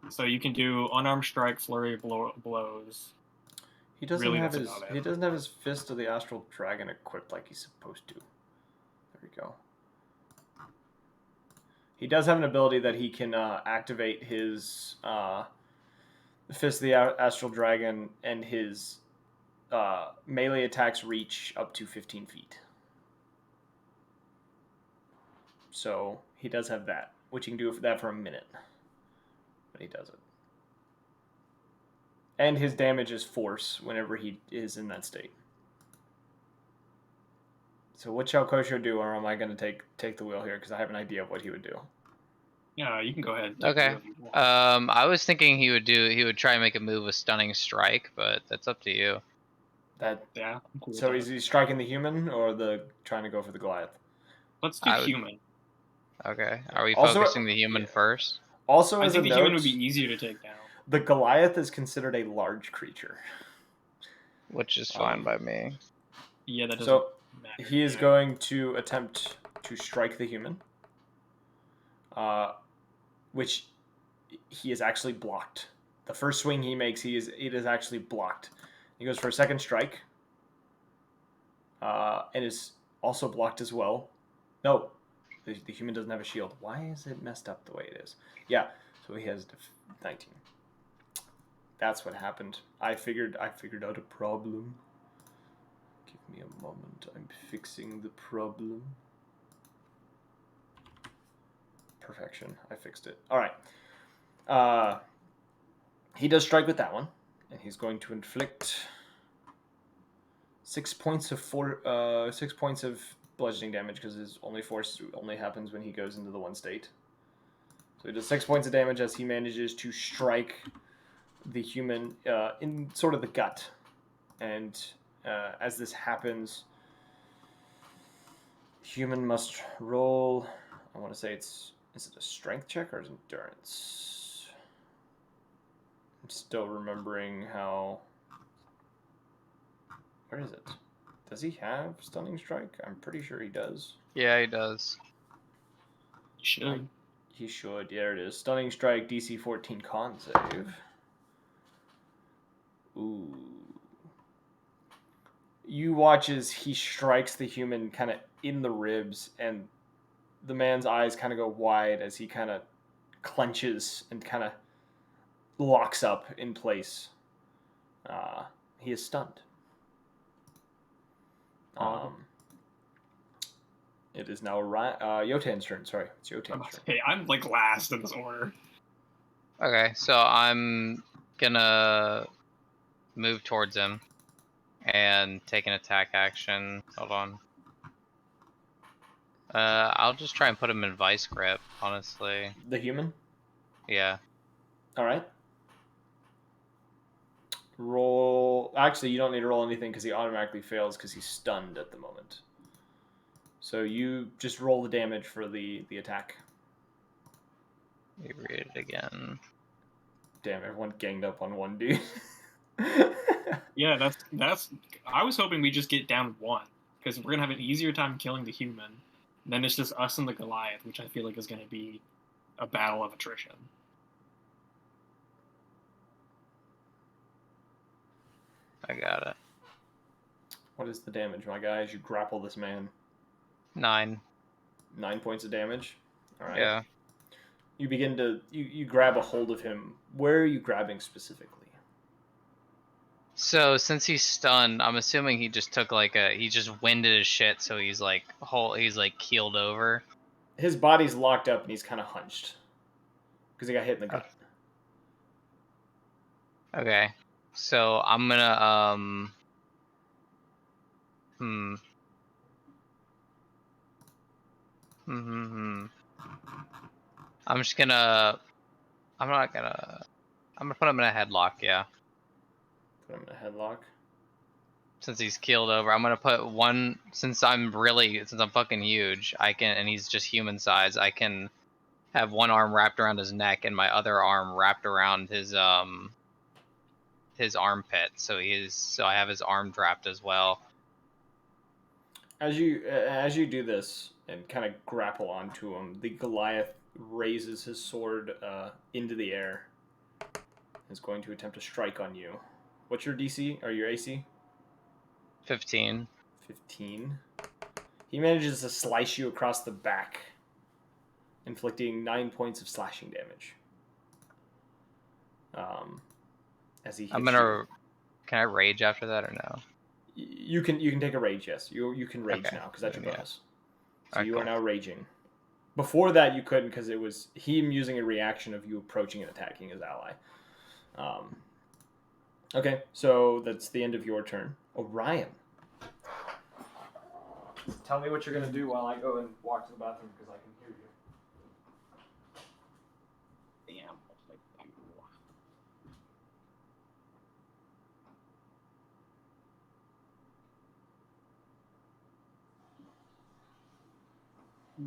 So you can do unarmed strike, flurry of blows. He doesn't Really, have that's his about it. he doesn't have his Fist of the Astral Dragon equipped like he's supposed to. There we go. He does have an ability that he can activate his Fist of the Astral Dragon, and his melee attacks reach up to 15 feet. So he does have that, which he can do that for a minute. But he does it. And his damage is force whenever he is in that state. So what shall Kosho do, or am I going to take the wheel here? Because I have an idea of what he would do. Yeah, you can go ahead. Okay. I was thinking he would try and make a move with stunning strike, but that's up to you. Yeah. I'm cool So with is that. he striking the human or trying to go for the Goliath? Let's do human. Okay. Are we Also, focusing the human first? Also, I as think a the note, human would be easier to take down. the Goliath is considered a large creature. Which is fine by me. Yeah, that doesn't So matter. he is going to attempt to strike the human, which he is actually blocked. The first swing he makes, it is actually blocked. He goes for a second strike, and is also blocked as well. No, the human doesn't have a shield. Why is it messed up the way it is? Yeah, so he has 19. That's what happened. I figured out a problem. Give me a moment. I'm fixing the problem. Perfection. I fixed it. All right. He does strike with that one, and he's going to inflict 6 points of 6 points of bludgeoning damage, because his only force only happens when he goes into the one state. So he does 6 points of damage as he manages to strike the human in sort of the gut. And as this happens, human must roll, I want to say is it a strength check or is it endurance? I'm still remembering how, where is it? Does he have stunning strike? I'm pretty sure he does. Yeah, he does. Should. He should. Yeah, it is. Stunning strike, DC 14 con save. Ooh. You watch as he strikes the human kind of in the ribs, and the man's eyes kind of go wide as he kind of clenches and kind of locks up in place. He is stunned. It is now Yotan's turn. Sorry, it's Yotan's turn. Hey, I'm like last in this order. Okay, so I'm gonna move towards him and take an attack action. Hold on. I'll just try and put him in vice grip, honestly. The human? Yeah. Alright. Roll... Actually, you don't need to roll anything because he automatically fails because he's stunned at the moment. So you just roll the damage for the attack. You read it again. Damn, everyone ganged up on one dude. Yeah, that's. I was hoping we just get down one because we're gonna have an easier time killing the human. And then it's just us and the Goliath, which I feel like is gonna be a battle of attrition. I got it. What is the damage, my guy, as you grapple this man? 9. 9 points of damage. All right. Yeah. You begin to you grab a hold of him. Where are you grabbing specifically? So since he's stunned, I'm assuming he just took like he just winded his shit, so he's like keeled over. His body's locked up and he's kind of hunched because he got hit in the gut. Okay. So I'm gonna I'm just gonna. I'm not gonna. I'm gonna put him in a headlock. Yeah. Put him in a headlock. Since he's keeled over, I'm gonna put one. Since I'm fucking huge, I can, and he's just human size. I can have one arm wrapped around his neck and my other arm wrapped around his armpit. So I have his arm trapped as well. As you do this and kind of grapple onto him, the Goliath raises his sword into the air. Is going to attempt to strike on you. What's your DC or your AC? 15. 15. He manages to slice you across the back, inflicting 9 points of slashing damage. As he hits you. Can I rage after that or no? You can take a rage. Yes, you can rage now because that's your bonus. So you are now raging. Before that, you couldn't because it was him using a reaction of you approaching and attacking his ally. Okay, so that's the end of your turn. Orion. Tell me what you're gonna do while I go and walk to the bathroom because I can hear you. Damn.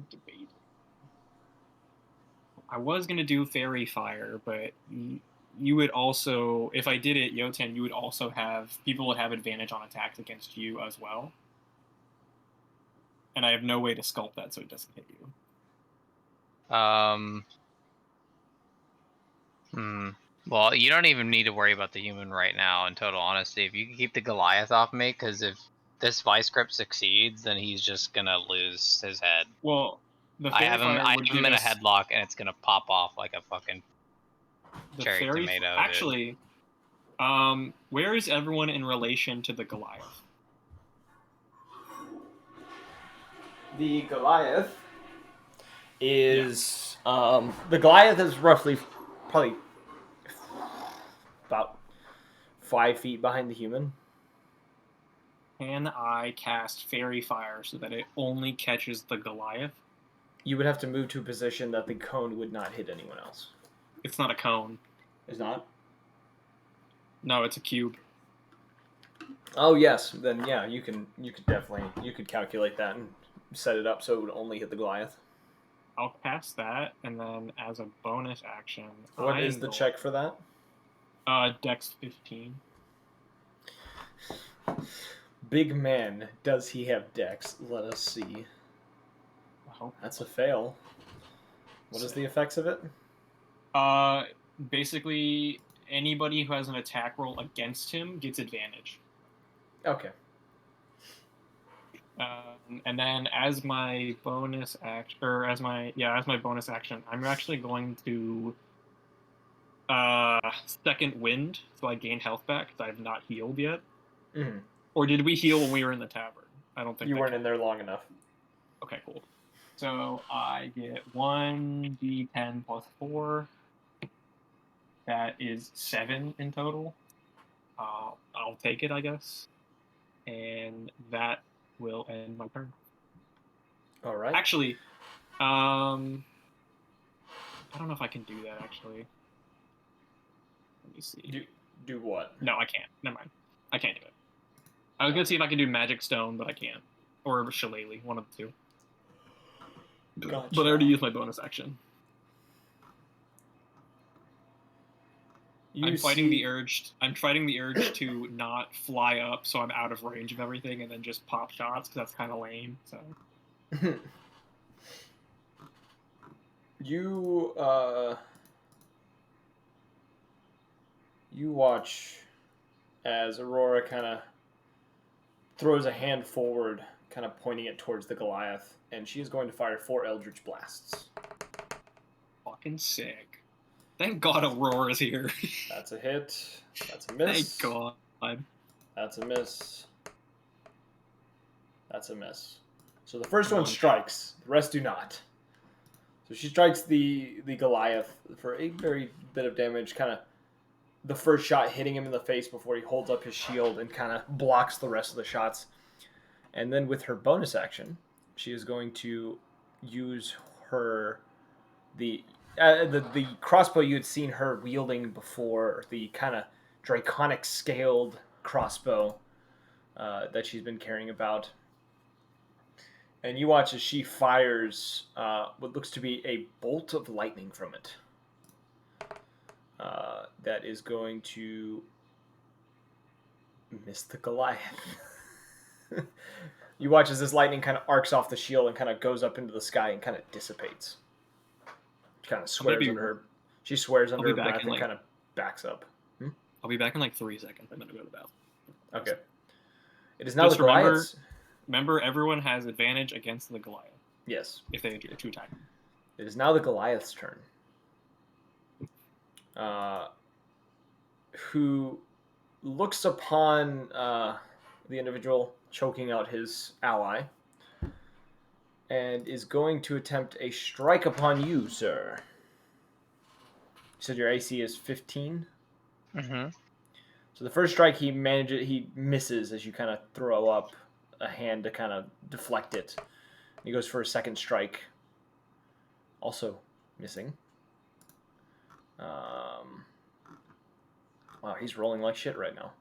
Debate. I was gonna do fairy fire, but you would also, if I did it, Yoten, you would also have people would have advantage on attacks against you as well. And I have no way to sculpt that so it doesn't hit you. Well, you don't even need to worry about the human right now, in total honesty. If you can keep the Goliath off me, because if this vice grip succeeds, then he's just gonna lose his head. Well, the I fairy have him fire would give in a us headlock, and it's gonna pop off like a fucking the cherry fairy. tomato. Actually, where is everyone in relation to the Goliath? The Goliath is the Goliath is roughly probably about 5 feet behind the human. Can I cast fairy fire so that it only catches the Goliath? You would have to move to a position that the cone would not hit anyone else. It's not a cone. It's not? No, it's a cube. Oh yes, then yeah, you could calculate that and set it up so it would only hit the Goliath. I'll cast that, and then as a bonus action, what is the check for that? Dex 15. Big man, does he have Dex? Let us see. That's a fail. What is the effects of it? Basically, anybody who has an attack roll against him gets advantage. Okay. And then as my bonus action, I'm actually going to second wind, so I gain health back because I have not healed yet. Mm-hmm. Or did we heal when we were in the tavern? I don't think you weren't in there long enough. Okay, cool. So I get 1d10 plus 4. That is 7 in total. I'll take it, I guess. And that will end my turn. All right. Actually, I don't know if I can do that. Actually, let me see. Do what? No, I can't. Never mind. I can't do it. I was gonna see if I can do Magic Stone, but I can't. Or Shillelagh, one of the two. Gotcha. But I already used my bonus action. I'm fighting the urge to not fly up, so I'm out of range of everything, and then just pop shots because that's kind of lame. So you watch as Aurora kind of throws a hand forward, kind of pointing it towards the Goliath, and she is going to fire 4 Eldritch Blasts. Fucking sick. Thank God Aurora's here. That's a hit. That's a miss. Thank God. That's a miss. That's a miss. So the first one strikes. The rest do not. So she strikes the Goliath for a very bit of damage, kind of the first shot hitting him in the face before he holds up his shield and kind of blocks the rest of the shots. And then with her bonus action, she is going to use the crossbow you had seen her wielding before, the kind of draconic scaled crossbow that she's been carrying about. And you watch as she fires what looks to be a bolt of lightning from it. That is going to miss the Goliath. You watch as this lightning kind of arcs off the shield and kind of goes up into the sky and kind of dissipates. She kind of swears under her. She swears under her breath and kind of backs up. I'll be back in like 3 seconds. I'm gonna go to the bathroom. Okay. It is now the Goliath's. Remember, everyone has advantage against the Goliath. Yes. If they to attack. It is now the Goliath's turn. Who looks upon the individual choking out his ally and is going to attempt a strike upon you, sir. You said your AC is 15? Mm-hmm. So the first strike he misses as you kind of throw up a hand to kind of deflect it. He goes for a second strike. Also missing. Wow, he's rolling like shit right now.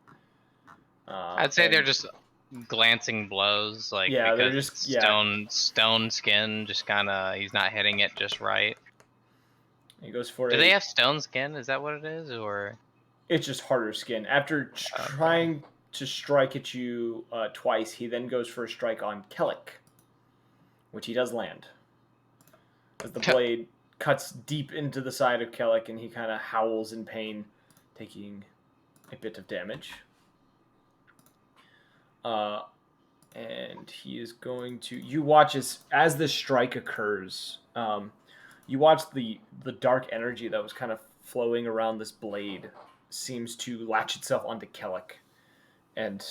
I'd say they're just glancing blows, like yeah, because they're just stone skin, just kind of he's not hitting it just right. He goes for Do they have stone skin? Is that what it is, or it's just harder skin? After trying to strike at you twice, he then goes for a strike on Kellic, which he does land. As the blade cuts deep into the side of Kellic, and he kind of howls in pain, taking a bit of damage. And he is going to... You watch as this strike occurs, you watch the dark energy that was kind of flowing around this blade seems to latch itself onto Kellic. And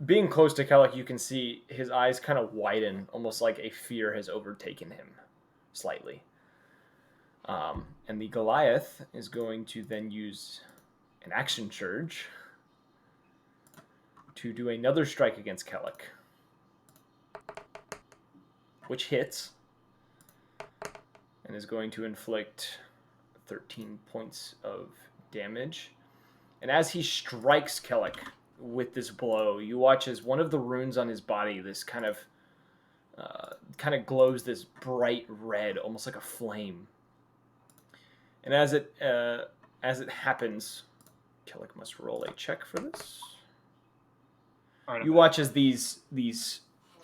being close to Kellic, you can see his eyes kind of widen, almost like a fear has overtaken him slightly. And the Goliath is going to then use an action surge to do another strike against Kellic, which hits and is going to inflict 13 points of damage. And as he strikes Kellic with this blow, you watch as one of the runes on his body, this kind of glows this bright red, almost like a flame. And as it happens, Kellic must roll a check for this. You watch as these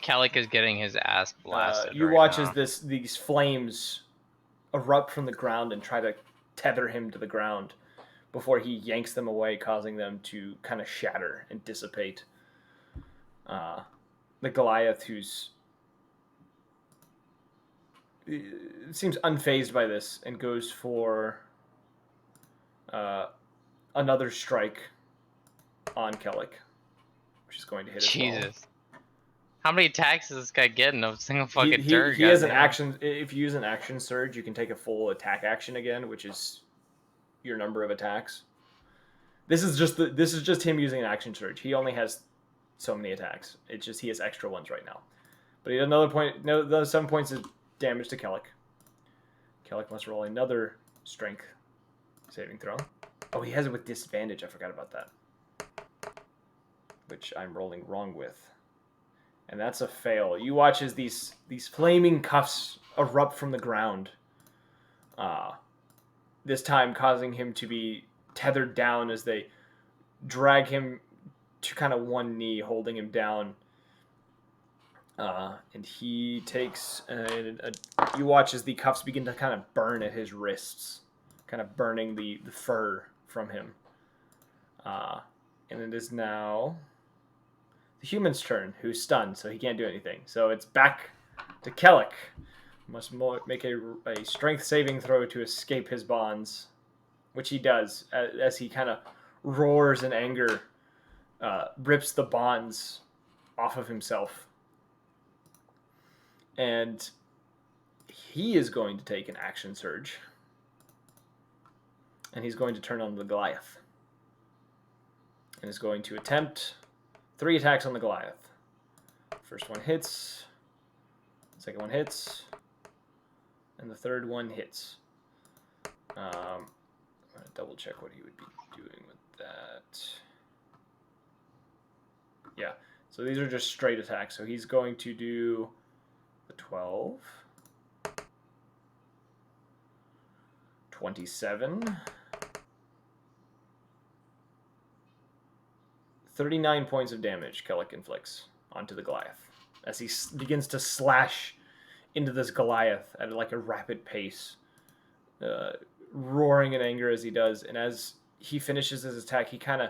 Kellic is getting his ass blasted. You watch as these flames erupt from the ground and try to tether him to the ground before he yanks them away, causing them to kind of shatter and dissipate. The Goliath, who's seems unfazed by this, and goes for another strike on Kellic, which is going to hit as well. Jesus. How many attacks is this guy getting? A single fucking turn. He has an action. If you use an action surge, you can take a full attack action again, which is your number of attacks. This is just him using an action surge. He only has so many attacks. It's just he has extra ones right now. But he does another point. No, those 7 points of damage to Kellic. Kellic must roll another strength saving throw. Oh, he has it with disadvantage. I forgot about that. Which I'm rolling wrong with. And that's a fail. You watch as these flaming cuffs erupt from the ground. This time causing him to be tethered down as they drag him to kind of one knee, holding him down. And he takes you watch as the cuffs begin to kind of burn at his wrists, kind of burning the fur from him. And it is now the human's turn, who's stunned, so he can't do anything. So it's back to Kellic. Must make a strength saving throw to escape his bonds, which he does as he kind of roars in anger, rips the bonds off of himself. And he is going to take an action surge. And he's going to turn on the Goliath. And is going to attempt 3 attacks on the Goliath. First one hits. Second one hits. And the third one hits. I'm going to double check what he would be doing with that. Yeah. So these are just straight attacks. So he's going to do the 12, 27, 39 points of damage Kellic inflicts onto the Goliath as he begins to slash into this Goliath at like a rapid pace, roaring in anger as he does. And as he finishes his attack, he kind of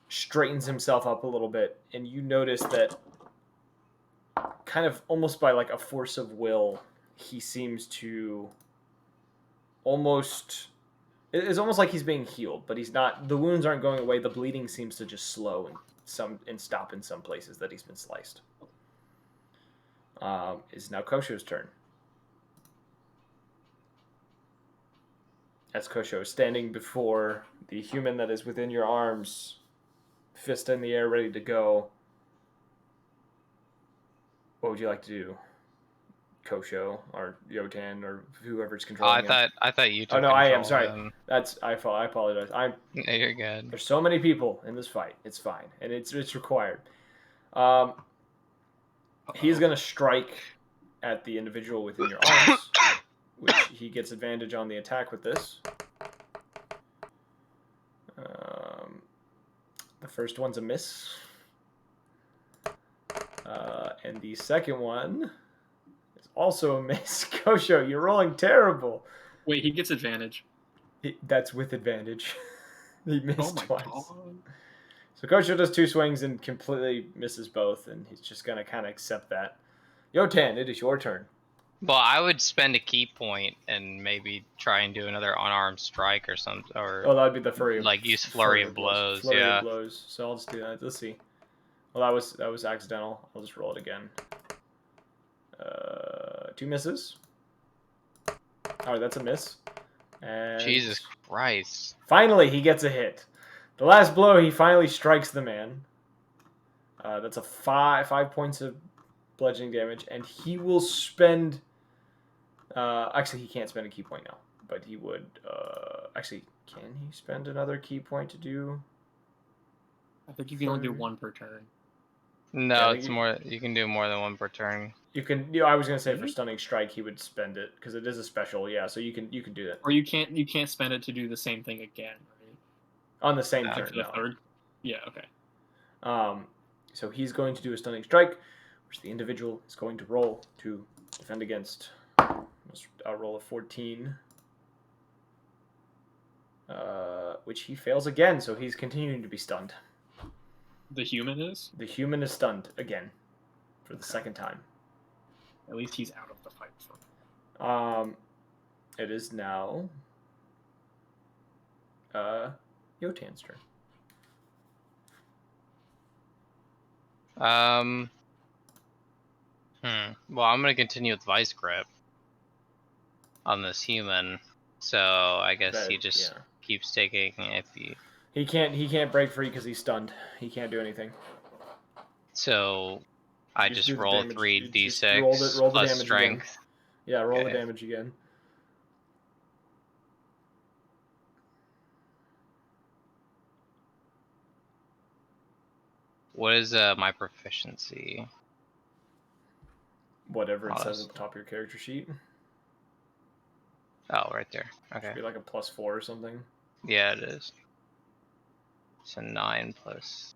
straightens himself up a little bit, and you notice that kind of almost by like a force of will, he seems to almost... It's almost like he's being healed, but he's not. The wounds aren't going away. The bleeding seems to just slow and stop in some places that he's been sliced. It's now Kosho's turn. As Kosho is standing before the human that is within your arms, fist in the air, ready to go. What would you like to do? Kosho or Yotan or whoever's controlling him. I thought you took Oh no, control. I am sorry. I apologize. No, you're good. There's so many people in this fight. It's fine, and it's required. He's gonna strike at the individual within your arms, which he gets advantage on the attack with this. The first one's a miss, and the second one is also a miss. Kosho, you're rolling terrible. Wait, he gets advantage. That's with advantage. He missed twice. God. So Kosho does 2 swings and completely misses both, and he's just going to kind of accept that. Yotan, it is your turn. Well, I would spend a key point and maybe try and do another unarmed strike or something. Or Oh, that would be the flurry. Like use flurry of blows. Flurry Yeah. of blows. So I'll just do that. Let's see. Well, that was accidental. I'll just roll it again. 2 misses. All right, that's a miss. And Jesus Christ. finally, he gets a hit. The last blow, he finally strikes the man. That's a 5 points of bludgeoning damage, and he will spend... actually, he can't spend a key point now, but he would... actually, can he spend another key point to do... I think you can only do 1 per turn. No, Yeah, it's more. You can do more than 1 per turn. You can... I was going to say for stunning strike, he would spend it, because it is a special, yeah, so you can do that. Or you can't spend it to do the same thing again, right? On the same After turn, the no. third? Yeah, okay. So he's going to do a stunning strike, which the individual is going to roll to defend against. I'll roll a 14, which he fails again, so he's continuing to be stunned. The human is? The human is stunned again for the second time. At least he's out of the fight. So. It is now Yotan's turn. Well, I'm gonna continue with Vice Grip on this human, so I guess he just keeps taking if he can't break free because he's stunned. He can't do anything. So I Just just do the roll damage. 3d6 roll the plus damage again. strength. Yeah, roll the Okay. damage again. What is my proficiency? Whatever it Oh, says that's- at the top of your character sheet. Oh, right there. Okay. Should be like a +4 or something. Yeah, it is. So 9 plus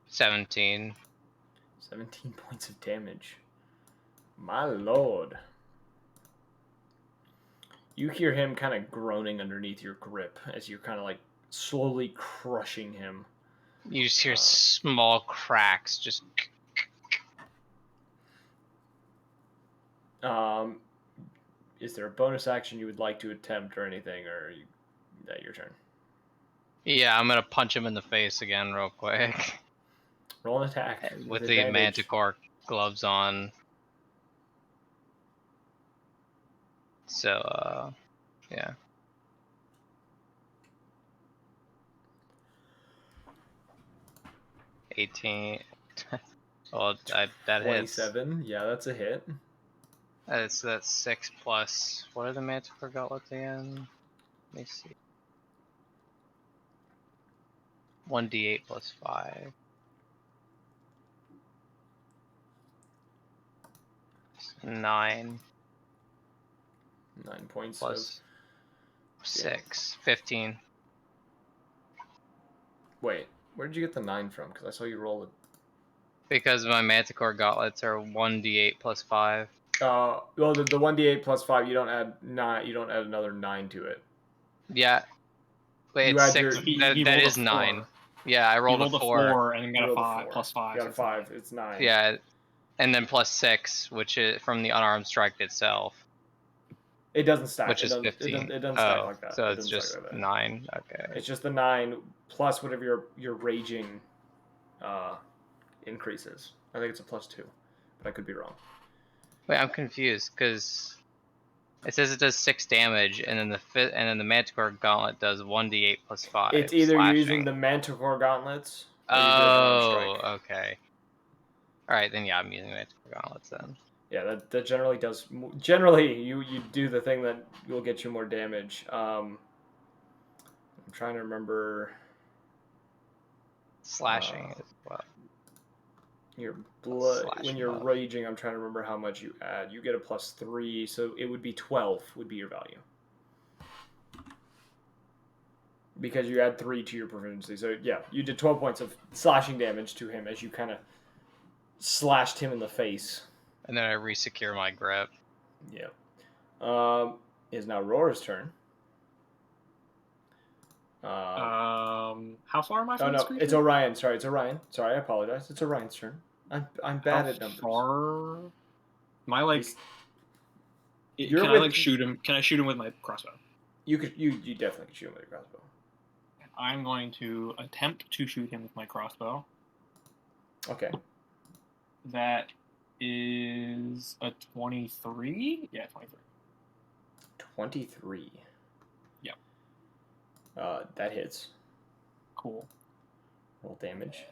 17. 17 points of damage. My lord. You hear him kind of groaning underneath your grip as you're kind of like slowly crushing him. You just hear small cracks. Just. Is there a bonus action you would like to attempt or anything, or is that your turn? Yeah, I'm gonna punch him in the face again real quick. Roll an attack With the advantage. manticore gloves on. So, yeah. $18. Well, that hits. 27. Yeah, that's a hit. That's 6 plus. What are the manticore gauntlets again? Let me see. 1d8 plus 5. 9 9 points plus of 6. 15. Wait, where did you get the 9 from? Because I saw you roll it. Because my manticore gauntlets are 1d8 plus 5. Well, the 1d8 plus 5, you don't add 9. You don't add another 9 to it. Yeah. Wait, You it's add 6. your- He That rolled is a 9. 4. Yeah, I He rolled a rolled a 4. 4 and then You got a rolled 5 4. plus 5. You got a so it's 9. 5. It's 9. Yeah, and then plus 6, which is from the unarmed strike itself, It doesn't stack. which It is doesn't. It 15. doesn't. It doesn't stack Oh, like that. so It it's doesn't stack just like that. 9. Okay. It's just the 9 plus whatever your raging increases. I think it's a +2, but I could be wrong. Wait, I'm confused because it says it does 6 damage, and then the manticore gauntlet does 1d8 plus 5. It's either you're using slashing. the Manticore gauntlets or you're doing unarmed Oh, strike. okay. All right, then yeah, I'm using manticore gauntlets then. Yeah, that generally does. Generally, you do the thing that will get you more damage. I'm trying to remember. Slashing as well. Your blood Slash when you're buff. raging. I'm trying to remember how much you add. You get a +3, so it would be 12. Would be your value. Because you add 3 to your proficiency. So, yeah, you did 12 points of slashing damage to him as you kind of slashed him in the face. And then I resecure my grip. Yeah. Is now Rora's turn. How far am I from Oh, this no, creature? it's Orion. Sorry, it's Orion. Sorry, I apologize. It's Orion's turn. I'm bad How at numbers. far? Am I like? You're Can I with- like shoot him? Can I shoot him with my crossbow? You definitely could shoot him with your crossbow. I'm going to attempt to shoot him with my crossbow. Okay. That is a 23. Yeah, 23. 23. Yep. That hits. Cool. Roll damage.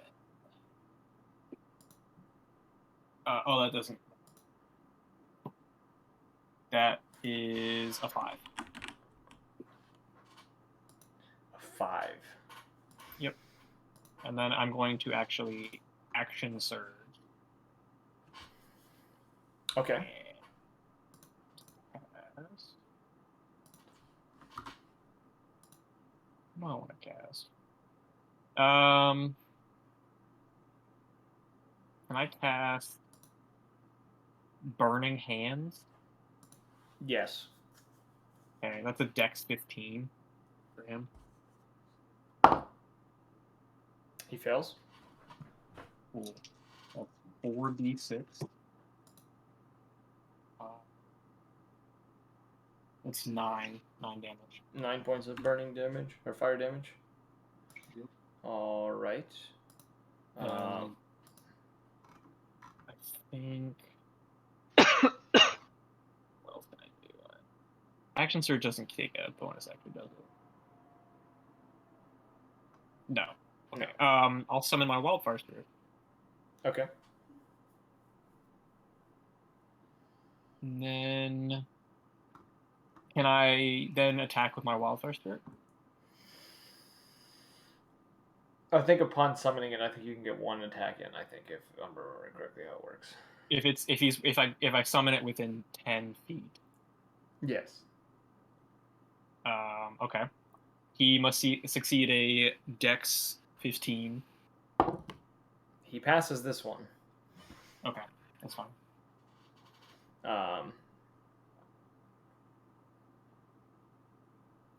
Oh, that doesn't. That is a 5. A 5. Yep. And then I'm going to actually action surge. Okay. What do I want to cast? Can I cast Burning Hands? Yes. Okay, that's a Dex 15 for him. He fails. Cool. That's 4d6. It's 9 damage. 9 points of burning damage or fire damage. Yep. All right. I think. What else can I do? Action Surge doesn't take a bonus action, does it? No. Okay. I'll summon my wildfire spirit. Okay. And then, can I then attack with my wildfire spirit? I think upon summoning it, I think you can get one attack in. I think if I'm remembering correctly how it works. If I summon it within 10 feet. Yes. Okay. He must succeed a Dex 15. He passes this one. Okay, that's fine.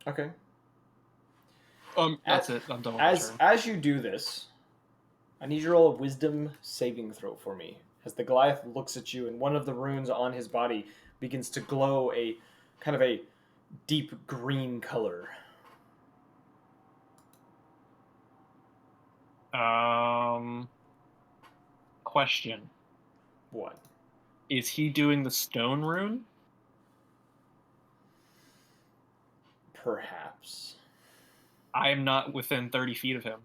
Okay. That's it. I'm done with my turn. As you do this, I need you to roll a wisdom saving throw for me. As the Goliath looks at you, and one of the runes on his body begins to glow a kind of a deep green color. Question. What? Is he doing the stone rune? Perhaps. I am not within 30 feet of him.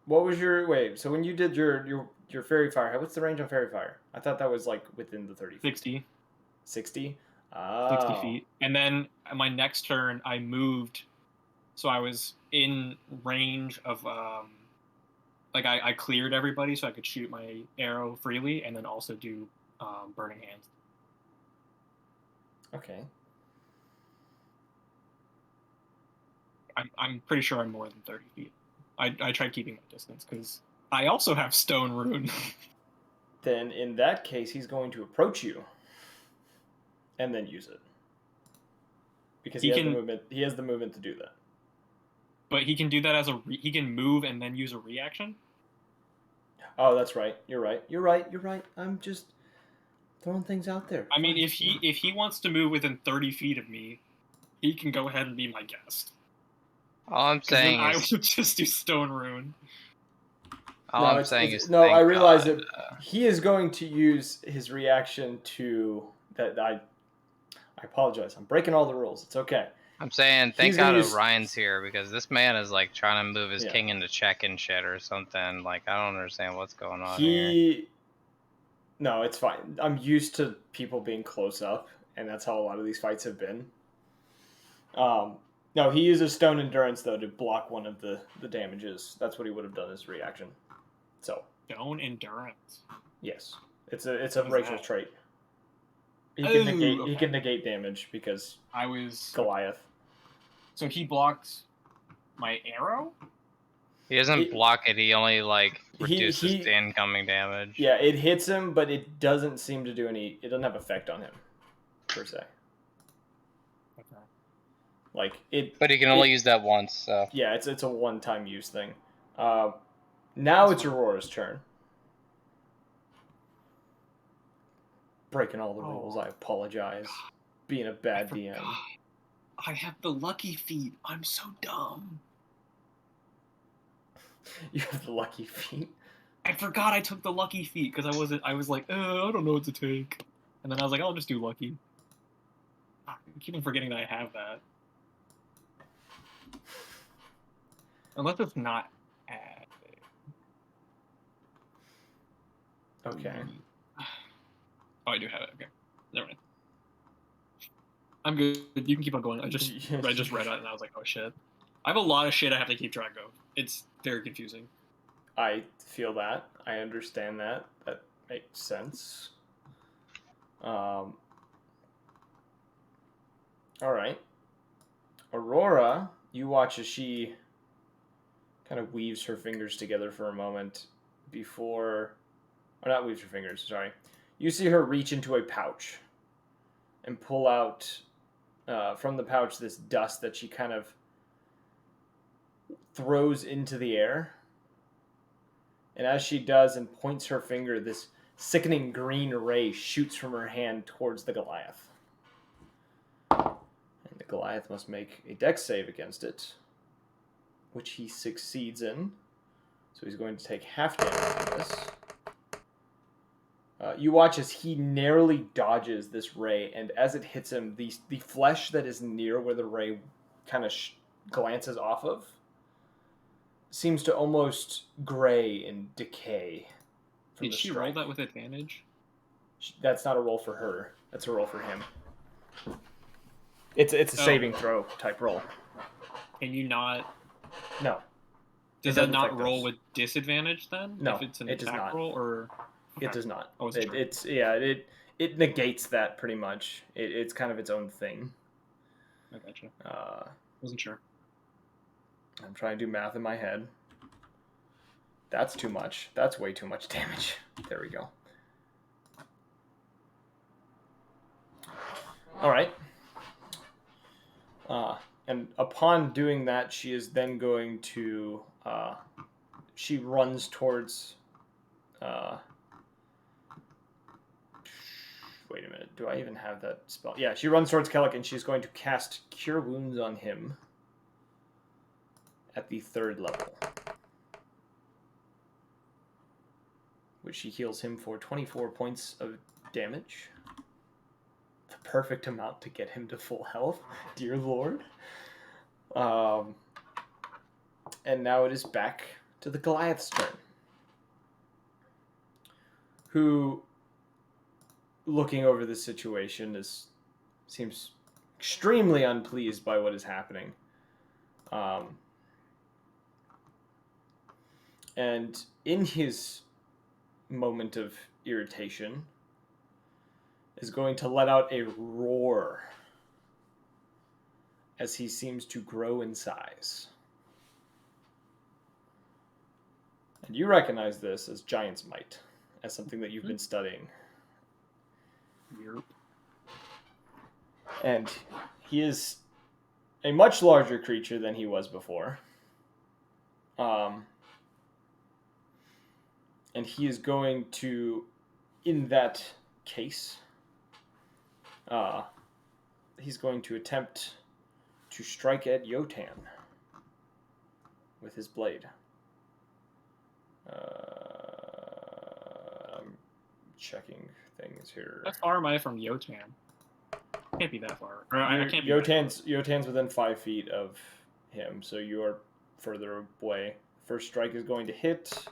What was your wait? So when you did your fairy fire, what's the range on fairy fire? I thought that was like within the 30 feet. 60. 60? 60 feet. And then my next turn, I moved, so I was in range of like I cleared everybody so I could shoot my arrow freely, and then also do burning hands. Okay. I'm pretty sure I'm more than 30 feet. I tried keeping my distance because I also have stone rune. Then in that case, he's going to approach you and then use it because he has the movement. He has the movement to do that. But he can do that as he can move and then use a reaction. Oh, that's right. You're right. You're right. You're right. I'm just throwing things out there. I mean, if he wants to move within 30 feet of me, he can go ahead and be my guest. All I'm saying I is would just do stone rune. I realize that he is going to use his reaction to that. I apologize. I'm breaking all the rules. It's okay. I'm saying thank God Ryan's here because this man is like trying to move his king into check and shit or something. Like I don't understand what's going on here. No, it's fine. I'm used to people being close up, and that's how a lot of these fights have been. No, he uses Stone Endurance though to block one of the damages. That's what he would have done as reaction. So Stone Endurance. Yes, it's a racial trait. He can negate damage because I was Goliath. So he blocked my arrow? He doesn't block it, he only like reduces the incoming damage. Yeah, it hits him, but it doesn't seem to do any it doesn't have effect on him, per se. Okay. Like it But he can only use that once, so yeah, it's a one time use thing. Now it's Aurora's turn. Breaking all the rules, I apologize. Being a bad DM. I have the lucky feet. I'm so dumb. You have the lucky feet? I forgot I took the lucky feet because I was like, I don't know what to take. And then I was like, I'll just do lucky. I keep on forgetting that I have that. Unless it's not added. Okay. Oh, I do have it. Okay. Never mind. I'm good. You can keep on going. I just read it and I was like, oh shit. I have a lot of shit I have to keep track of. It's very confusing. I feel that. I understand that. That makes sense. All right. Aurora, you watch as she kind of weaves her fingers together for a moment before... Or not weaves her fingers, sorry. You see her reach into a pouch and pull out from the pouch this dust that she kind of throws into the air. And as she does and points her finger, this sickening green ray shoots from her hand towards the Goliath. And the Goliath must make a dex save against it, which he succeeds in. So he's going to take half damage from this. You watch as he narrowly dodges this ray, and as it hits him, the flesh that is near where the ray kind of glances off of seems to almost gray and decay. Did she roll that with advantage? That's not a roll for her. That's a roll for him. It's a saving throw type roll. Can you not? No. Does that not roll with disadvantage then? No, if it's an it does attack not. roll, or it does not. I wasn't sure. It negates that pretty much. It's kind of its own thing. I gotcha. Wasn't sure. I'm trying to do math in my head. That's too much. That's way too much damage. There we go. All right. And upon doing that, she is then going to... she runs towards... wait a minute. Do I even have that spell? Yeah, she runs towards Kellic, and she's going to cast Cure Wounds on him at the 3rd level, which she heals him for 24 points of damage. The perfect amount to get him to full health, dear lord. And now it is back to the Goliath's turn, who, looking over the situation, seems extremely unpleased by what is happening. And in his moment of irritation, is going to let out a roar as he seems to grow in size. And you recognize this as Giant's Might, as something that you've been studying. Yep. And he is a much larger creature than he was before. And he is going to, in that case, he's going to attempt to strike at Yotan with his blade. I'm checking things here. How far am I from Yotan? Can't be that far. Or I can't be Yotan's within 5 feet of him, so you are further away. First strike is going to hit.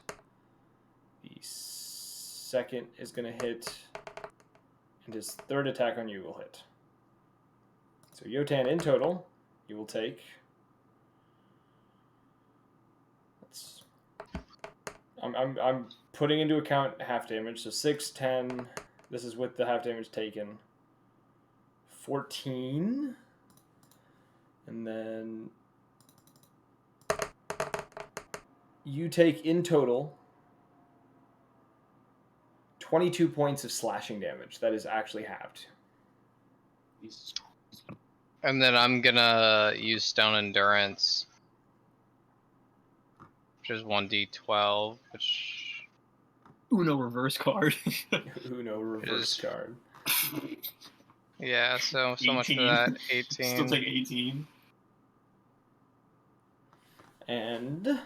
The second is going to hit. And his 3rd attack on you will hit. So Yotan, in total, you will take... I'm putting into account half damage, so 6, 10. This is with the half damage taken. 14. And then you take, in total, 22 points of slashing damage. That is actually halved. And then I'm gonna use Stone Endurance, which is 1d12, which... Uno reverse card. Uno reverse card. Yeah, so much for that. 18. Still take 18. And let me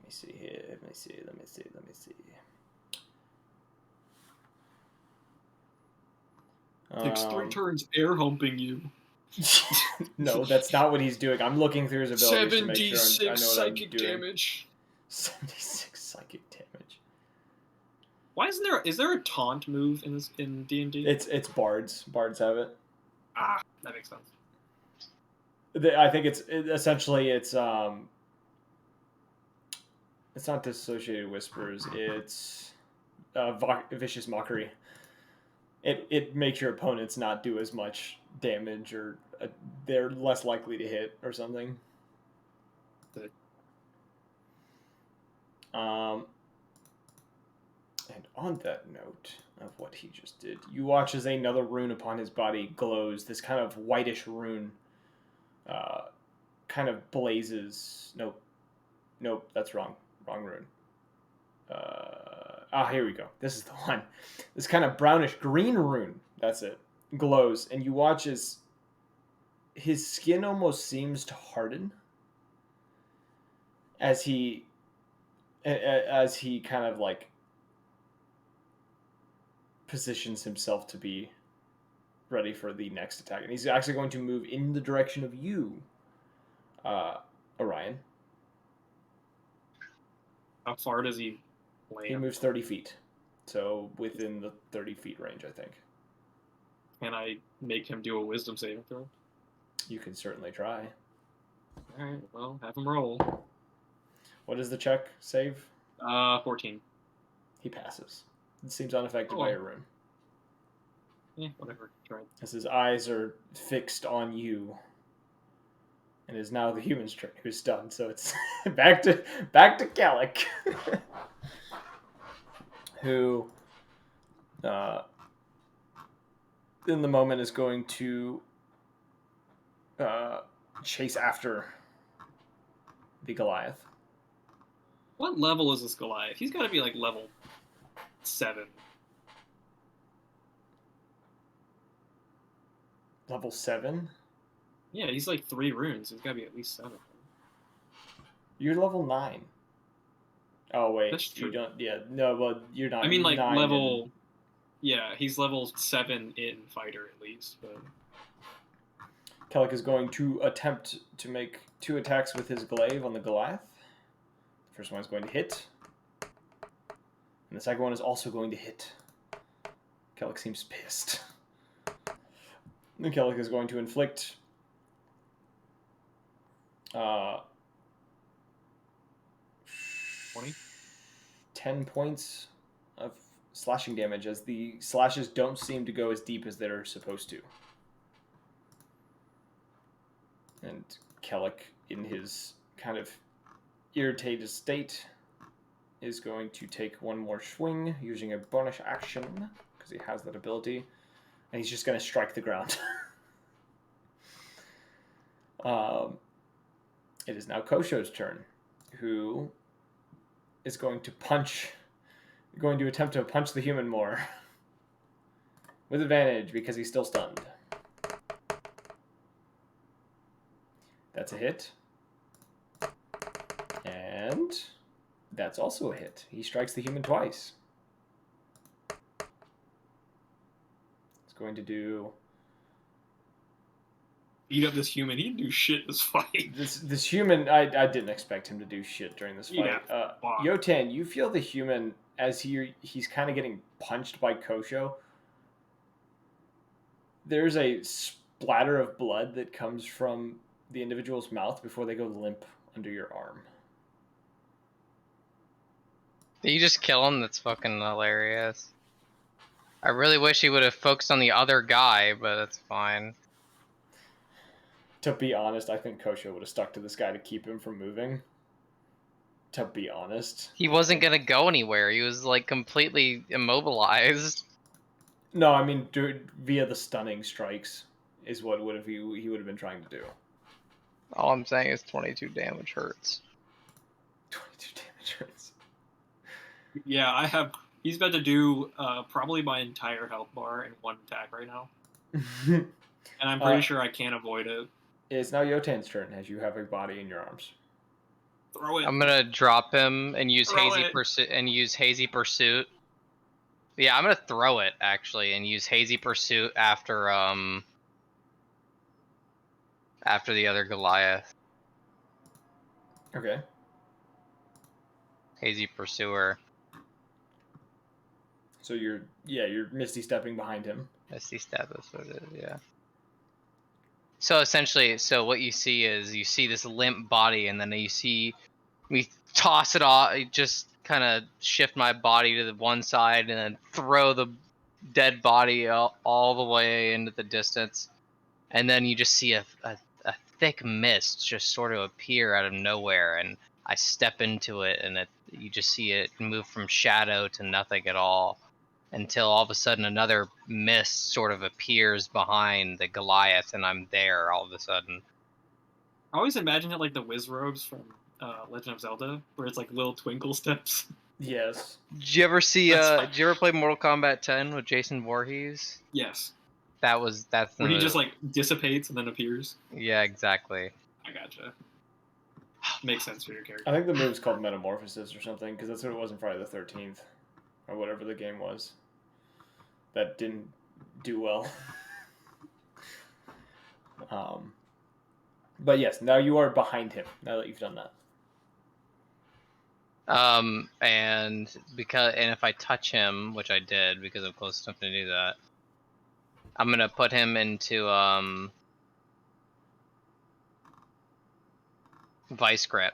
see here. Let me see. Takes 3 turns air humping you. No, that's not what he's doing. I'm looking through his abilities to make sure I know what psychic I'm doing. damage. 76 psychic damage. Why is there a taunt move in D&D? It's bards. Bards have it. Ah, that makes sense. I think it's not Dissociated Whispers. It's Vicious Mockery. It makes your opponents not do as much damage, or they're less likely to hit or something. And on that note of what he just did, you watch as another rune upon his body glows. This kind of whitish rune kind of blazes. Nope, that's wrong. Wrong rune. Here we go. This is the one. This kind of brownish green rune. That's it. Glows, and you watch as his skin almost seems to harden as he kind of like positions himself to be ready for the next attack. And he's actually going to move in the direction of you, Orion. How far does he land? He moves 30 feet. So within the 30 feet range, I think. Can I make him do a wisdom saving throw? You can certainly try. Alright, well, have him roll. What is the check save? 14. He passes. It seems unaffected Oh. by your rune. Yeah, whatever. Try. As his eyes are fixed on you. And it is now the human's turn who's stunned, so it's back to Kellic. Who in the moment is going to chase after the Goliath. What level is this Goliath? He's got to be like level 7. Level 7? Yeah, he's like 3 runes. He's got to be at least 7. You're level 9. Oh, wait. That's true. You don't... Yeah, no, well, you're not... I mean, like, 9 level... Yeah, he's level 7 in fighter, at least, but... Kellic is going to attempt to make 2 attacks with his glaive on the Goliath. The first one is going to hit. And the second one is also going to hit. Kellic seems pissed. And Kellic is going to inflict 20? 10 points of slashing damage, as the slashes don't seem to go as deep as they're supposed to. And Kellic, in his kind of irritated state, is going to take one more swing using a bonus action, because he has that ability, and he's just going to strike the ground. It is now Kosho's turn, who is going to attempt to punch the human more. With advantage, because he's still stunned. That's a hit. And that's also a hit. He strikes the human twice. It's going to do... Beat up this human. He didn't do shit this fight. This human, I didn't expect him to do shit during this fight. Yeah, Yotan, you feel the human, as he's kind of getting punched by Kosho. There's a splatter of blood that comes from the individual's mouth before they go limp under your arm. Did you just kill him? That's fucking hilarious. I really wish he would have focused on the other guy, but that's fine. To be honest, I think Kosho would have stuck to this guy to keep him from moving. To be honest. He wasn't gonna go anywhere. He was like completely immobilized. No, I mean via the stunning strikes is what he would have been trying to do. All I'm saying is 22 damage hurts. 22 damage hurts. Yeah, I have... He's about to do probably my entire health bar in one attack right now. And I'm pretty sure I can't avoid it. It's now Yotan's turn, as you have a body in your arms. Throw it. I'm gonna drop him and use Throw hazy it. hazy pursuit. Yeah, I'm gonna throw it actually and use hazy pursuit after the other Goliath. Okay. Hazy pursuer. So you're misty stepping behind him. Misty step, that's what it is, yeah. So essentially, what you see is this limp body, and then you see me toss it off, just kind of shift my body to the one side, and then throw the dead body all the way into the distance, and then you just see a thick mist just sort of appear out of nowhere, and I step into it, and you just see it move from shadow to nothing at all, until all of a sudden another mist sort of appears behind the Goliath, and I'm there all of a sudden. I always imagine it like the whiz robes from Legend of Zelda, where it's like little twinkle steps. Yes. Did you ever see? Did you ever play Mortal Kombat 10 with Jason Voorhees? Yes. That's where he just like dissipates and then appears. Yeah, exactly. I gotcha. Makes sense for your character. I think the move's called Metamorphosis or something, because that's what it was in Friday the 13th, or whatever the game was. That didn't do well. But yes, now you are behind him. Now that you've done that. And if I touch him, which I did because I'm close enough to do that, I'm gonna put him into vice grip.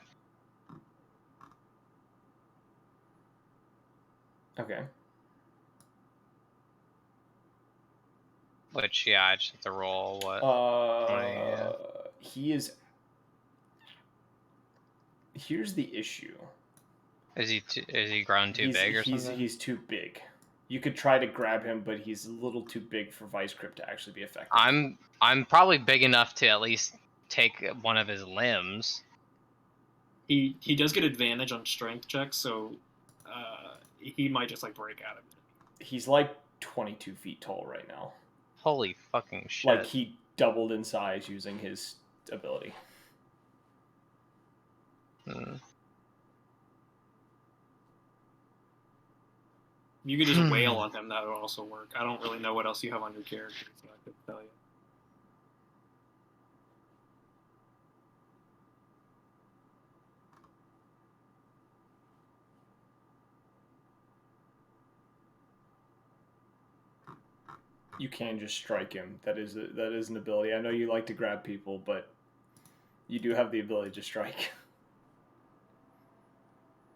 Okay. Which I just have to roll what? 20, He is. Here's the issue. Is he grown too big or something? He's too big. You could try to grab him, but he's a little too big for vice grip to actually be effective. I'm probably big enough to at least take one of his limbs. He does get advantage on strength checks, so he might just like break out of it. He's like 22 feet tall right now. Holy fucking shit! Like he doubled in size using his ability. You could just wail on him. That would also work. I don't really know what else you have on your character, so I couldn't tell you. You can just strike him. That is an ability. I know you like to grab people, but you do have the ability to strike.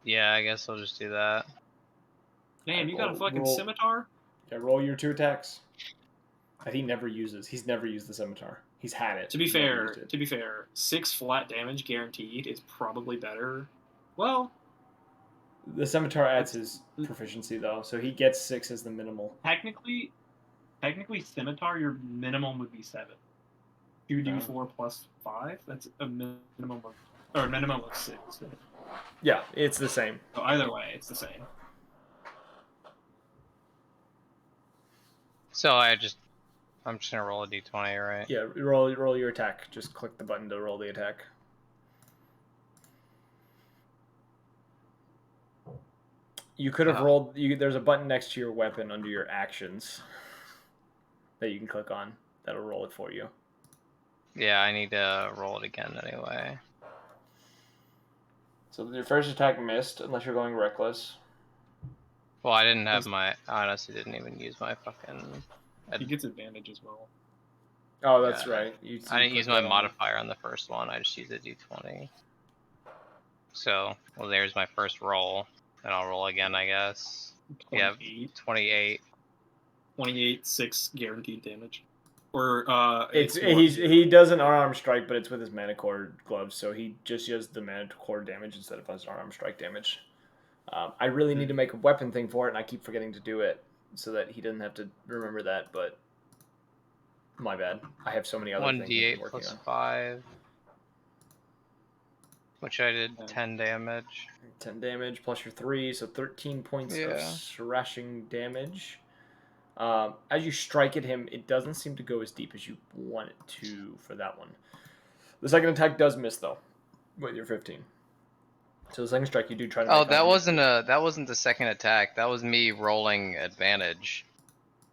Yeah, I guess I'll just do that. Damn, you got a fucking scimitar? Yeah, roll your 2 attacks. That he never uses. He's never used the scimitar. He's had it. To be fair, 6 flat damage guaranteed is probably better. Well, the scimitar adds his proficiency though, so he gets 6 as the minimal. Technically, scimitar, your minimum would be 7. 2d4 plus 5. That's a minimum of 6. Yeah, it's the same. So either way, it's the same. So I'm just gonna roll a d20, right? Yeah, roll your attack. Just click the button to roll the attack. You could have rolled. There's a button next to your weapon under your actions that you can click on. That'll roll it for you. Yeah, I need to roll it again anyway. So your first attack missed, unless you're going reckless. Well, I didn't have I honestly didn't even use my fucking... He gets advantage as well. Oh, that's right. I didn't use my modifier on the first one. I just used a d20. So, well, there's my first roll. And I'll roll again, I guess. 28. Yeah, 28. 28, 6 guaranteed damage. Or he does an unarmed strike, but it's with his mana core gloves, so he just uses the mana core damage instead of his unarmed strike damage. I really need to make a weapon thing for it, and I keep forgetting to do it so that he doesn't have to remember that. But my bad. I have so many other things I'm working plus on. 5, which I did 10 damage. 10 damage plus your 3, so 13 points of slashing damage. As you strike at him, it doesn't seem to go as deep as you want it to for that one. The second attack does miss though, with your 15. So the second strike, you do try to. Oh, that wasn't the second attack. That was me rolling advantage.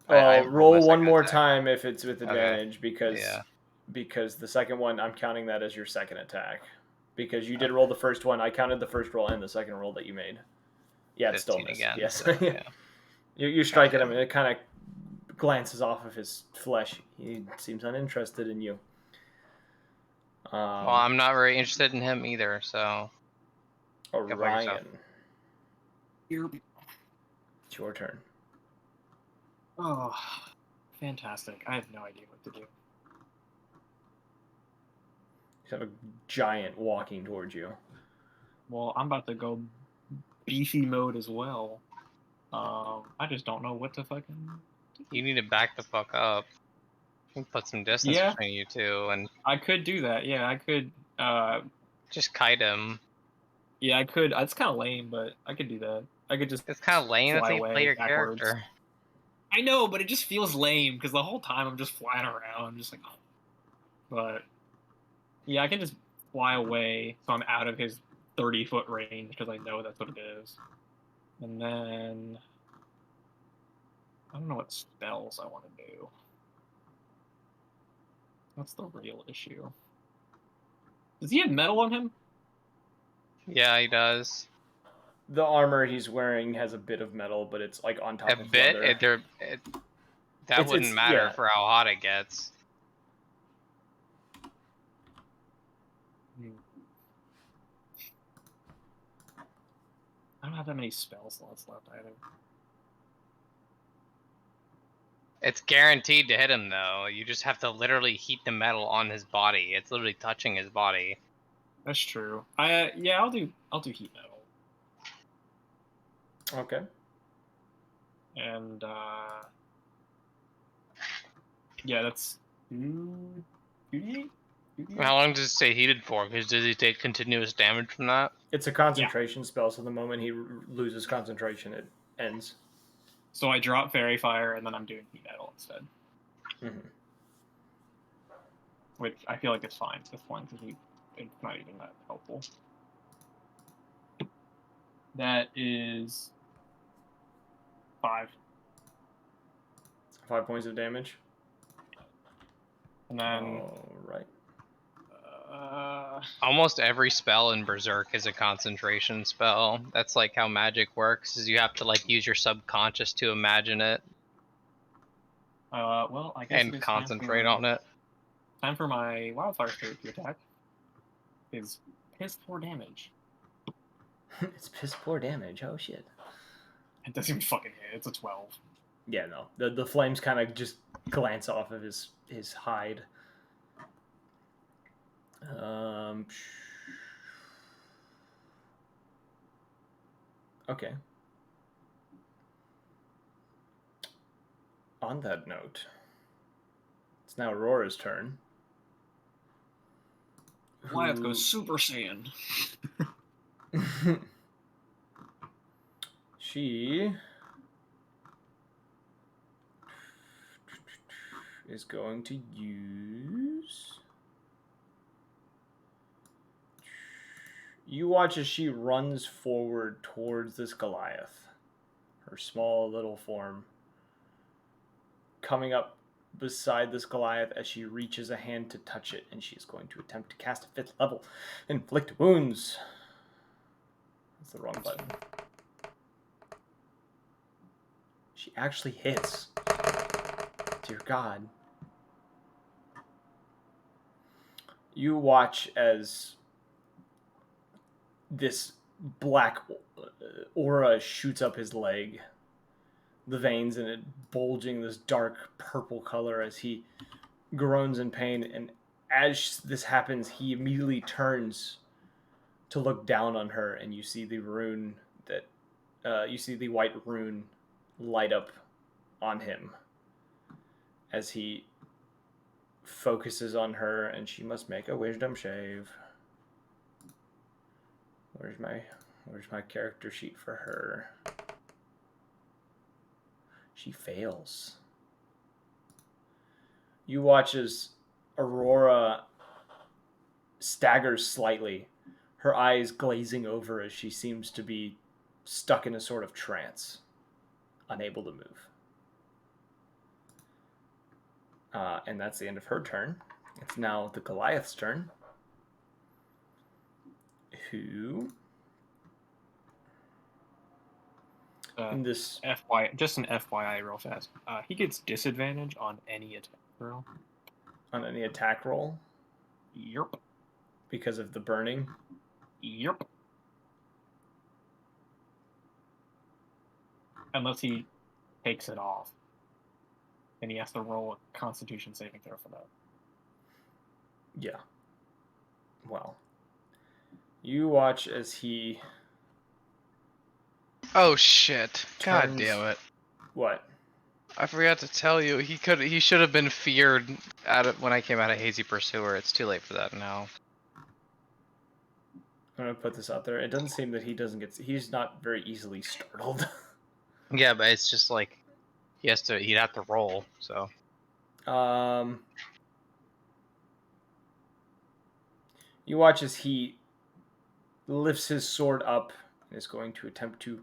I roll one more time if it's with advantage, okay. because the second one I'm counting that as your second attack, because you did roll the first one. I counted the first roll and the second roll that you made. Yeah, it's still missed. Yes. So, yeah. you strike at him and it kind of glances off of his flesh. He seems uninterested in you. Well, I'm not very interested in him either, so... Orion. It's your turn. Oh, fantastic. I have no idea what to do. You have a giant walking towards you. Well, I'm about to go beefy mode as well. I just don't know what to fucking... You need to back the fuck up. You can put some distance between you two, and... I could do that, yeah, I could, just kite him. Yeah, I could. It's kind of lame, but I could do that. I could just... It's kind of lame if you play your backwards. character. I know, but it just feels lame, because the whole time I'm just flying around. I'm just like... Oh. But... Yeah, I can just fly away, so I'm out of his 30-foot range, because I know that's what it is. And then... I don't know what spells I want to do. That's the real issue. Does he have metal on him? Yeah, he does. The armor he's wearing has a bit of metal, but it's like on top A of bit. leather. That wouldn't It's matter yeah. for how hot it gets. I don't have that many spell slots left either. It's guaranteed to hit him though. You just have to literally heat the metal on his body. It's literally touching his body. That's true. I'll do heat metal. Okay. And yeah, that's 2d8? How long does it stay heated for? Because does he take continuous damage from that? It's a concentration spell, so the moment he loses concentration, it ends. So I drop Fairy Fire, and then I'm doing heat metal instead. Mm-hmm. Which I feel like is fine at this point, because it's not even that helpful. That is 5. 5 points of damage. And then... All right. Almost every spell in Berserk is a concentration spell. That's like how magic works, is you have to like use your subconscious to imagine it. Well, I guess and it is concentrate on it. Time for my Wildfire Spirit to attack. Is piss 4 damage. It's piss poor damage. Oh shit. It doesn't even fucking hit. It's a 12. Yeah, no. The flames kind of just glance off of his hide. Okay. On that note, it's now Aurora's turn. Goliath goes Super Saiyan. She is going to use... You watch as she runs forward towards this Goliath. Her small little form coming up beside this Goliath as she reaches a hand to touch it, and she is going to attempt to cast a 5th level. Inflict wounds. That's the wrong button. She actually hits. Dear God. You watch as this black aura shoots up his leg. The veins in it bulging this dark purple color as he groans in pain. And as this happens, he immediately turns to look down on her, and you see the rune you see the white rune light up on him as he focuses on her, and she must make a wisdom save. Where's my character sheet for her? She fails. You watch as Aurora staggers slightly, her eyes glazing over as she seems to be stuck in a sort of trance, unable to move. And that's the end of her turn. It's now the Goliath's turn, who... in this... just an FYI real fast. He gets disadvantage on any attack roll. On any attack roll? Yep. Because of the burning? Yep. Unless he takes it off. And he has to roll a Constitution saving throw for that. Yeah. Well. You watch as he... Oh shit! God turns... damn it! What? I forgot to tell you. He should have been feared when I came out of Hazy Pursuer. It's too late for that now. I'm gonna put this out there. It doesn't seem that he's not very easily startled. Yeah, but it's just like he'd have to roll. So. You watch as he lifts his sword up and is going to attempt to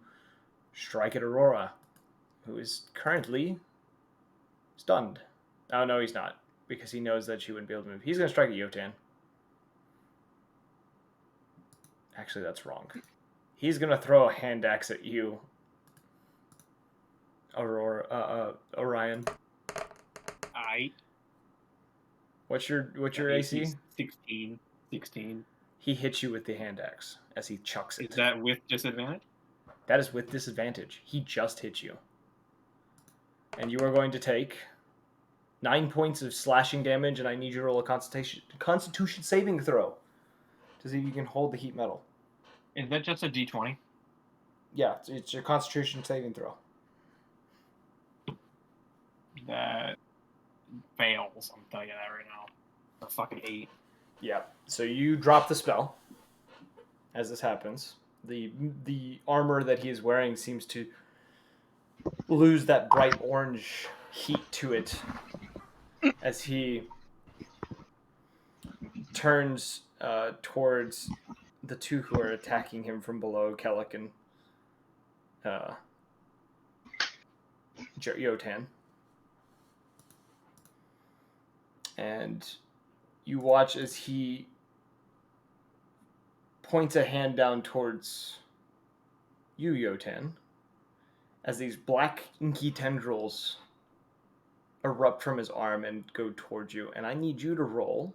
strike at Aurora, who is currently stunned. Oh, no, he's not, because he knows that she wouldn't be able to move. He's going to strike at Yotan. Actually, that's wrong. He's gonna throw a hand axe at you, Orion. I. What's your AC? AC? 16. 16. He hits you with the hand axe as he chucks it. Is that with disadvantage? That is with disadvantage. He just hit you. And you are going to take 9 points of slashing damage, and I need you to roll a Constitution saving throw to see if you can hold the heat metal. Is that just a D20? Yeah, it's your Constitution saving throw. That fails. I'm telling you that right now. A fucking 8. Yeah. So you drop the spell as this happens. The armor that he is wearing seems to lose that bright orange heat to it as he turns towards the two who are attacking him from below, Kellic and Yotan. And you watch as he points a hand down towards you, Yotan, as these black inky tendrils erupt from his arm and go towards you. And I need you to roll.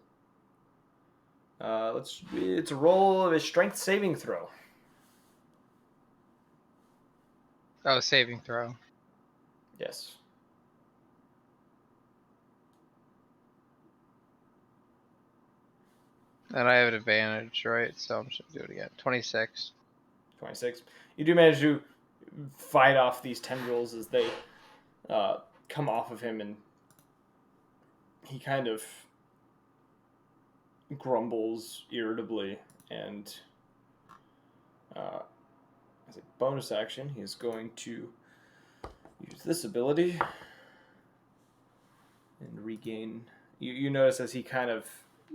It's a roll of a strength saving throw. Oh, saving throw. Yes. And I have an advantage, right? So I'm just gonna do it again. 26. 26. You do manage to fight off these tendrils as they come off of him, and he kind of grumbles irritably, and as a bonus action, he is going to use this ability and regain. You notice as he kind of,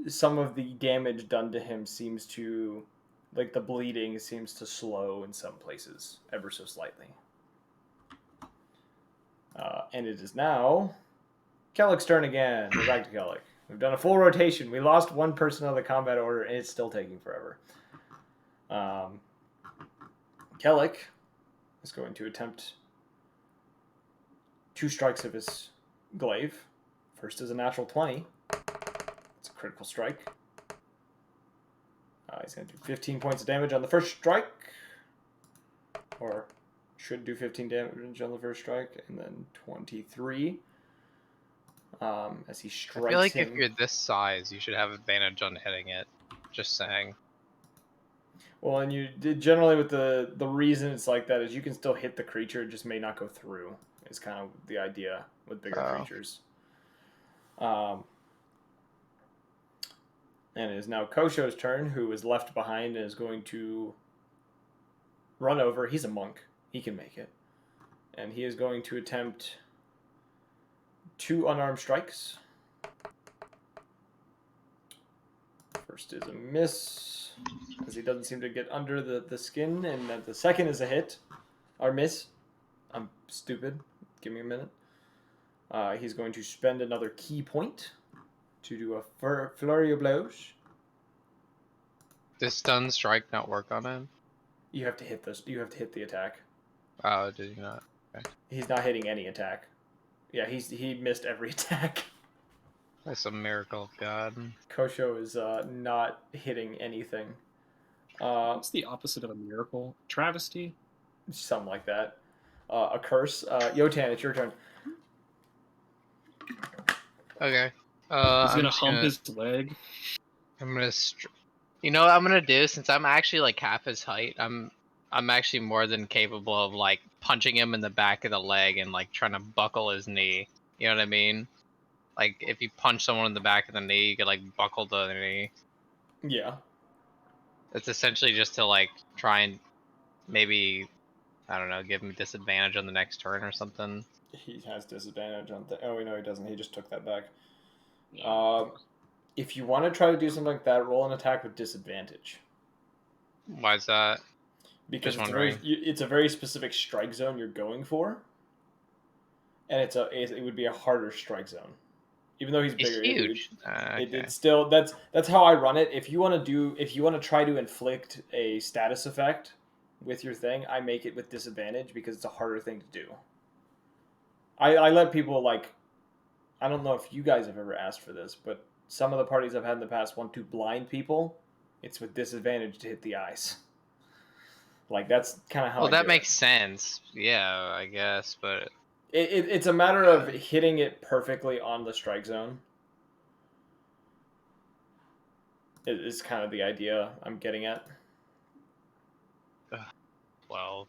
some of the damage done to him seems to, like the bleeding seems to slow in some places ever so slightly. And it is now Kellic's turn again. We're back to Kellic. We've done a full rotation. We lost one person on the combat order, and it's still taking forever. Kellic is going to attempt 2 strikes of his glaive. First is a natural 20. It's a critical strike. He's going to do 15 points of damage on the first strike. Or should do 15 damage on the first strike. And then 23. As he strikes I feel like him. if you're this size, you should have advantage on hitting it. Just saying. Well, and you did generally with the reason it's like that is you can still hit the creature, it just may not go through. Is kind of the idea with bigger creatures. And it is now Kosho's turn, who is left behind and is going to run over. He's a monk. He can make it. And he is going to attempt 2 unarmed strikes. First is a miss, as he doesn't seem to get under the skin. And then the second is a hit. Or miss. I'm stupid. Give me a minute. He's going to spend another key point to do a flurry of blows. Does stun strike not work on him? You have to hit this. You have to hit the attack. Oh, did you not? Okay. He's not hitting any attack. Yeah, he missed every attack. That's a miracle of God. Kosho is not hitting anything. What's the opposite of a miracle? Travesty? Something like that. A curse. Yotan, it's your turn. Okay. He's gonna hump his leg. I'm gonna. You know what I'm gonna do? Since I'm actually like half his height, I'm actually more than capable of like punching him in the back of the leg and like trying to buckle his knee. You know what I mean? Like if you punch someone in the back of the knee, you could like buckle the knee. Yeah. It's essentially just to like try and maybe, I don't know, give him disadvantage on the next turn or something. He has disadvantage on oh, no, he doesn't. He just took that back. Yeah. If you want to try to do something like that, roll an attack with disadvantage. Why is that? Because it's a very specific strike zone you're going for, and it would be a harder strike zone. Even though he's He's bigger, huge. It, Okay. it's still that's how I run it. If you want to try to inflict a status effect with your thing, I make it with disadvantage because it's a harder thing to do. I let people like I don't know if you guys have ever asked for this, but some of the parties I've had in the past want to blind people. It's with disadvantage to hit the eyes. Like that's kind of how Well, I do that it. makes sense. Yeah, I guess, but It's a matter of hitting it perfectly on the strike zone. Is kind of the idea I'm getting at. 12.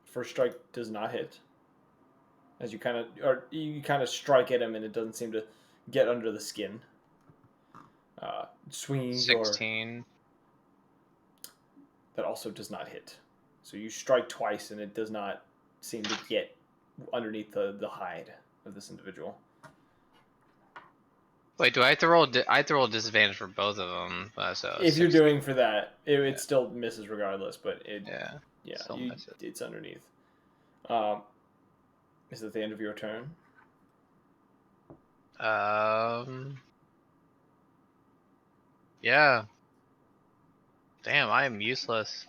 First strike does not hit. As you kind of strike at him and it doesn't seem to get under the skin. Swinging your 16. that also does not hit. So you strike twice and it does not seem to get underneath the hide of this individual. Wait, do I have to roll? I have to roll disadvantage for both of them. So If you're 16. doing for that, it Yeah. still misses regardless, but Yeah, still miss it. it's underneath. Is it the end of your turn? Yeah. Damn, I am useless.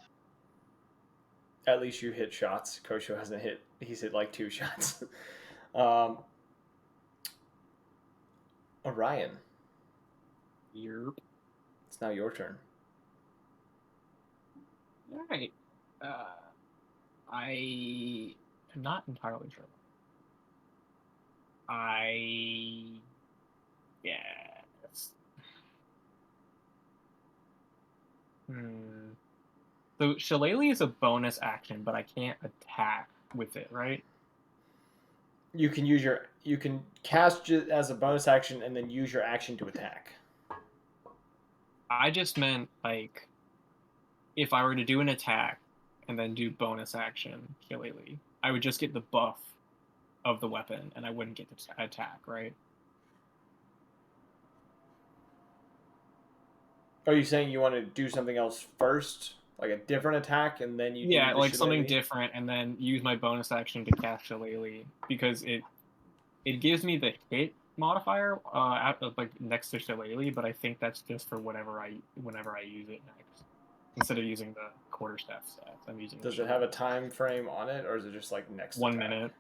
At least you hit shots. Kosho hasn't hit. He's hit like 2 shots. Orion, Yep. it's now your turn. All right. I am not entirely sure. Yes. So Shillelagh is a bonus action, but I can't attack with it, right? You can cast it as a bonus action and then use your action to attack. I just meant like if I were to do an attack and then do bonus action Shillelagh, I would just get the buff of the weapon and I wouldn't get the attack, right? Are you saying you want to do something else first, like a different attack, and then you Yeah, do the like something shillelagh? different, and then use my bonus action to cast Shillelagh because it gives me the hit modifier like next to Shillelagh, but I think that's just for whenever I use it next. Instead of using the quarterstaff stats, I'm using. Does it have a time frame on it, or is it just like next 1 attack? minute?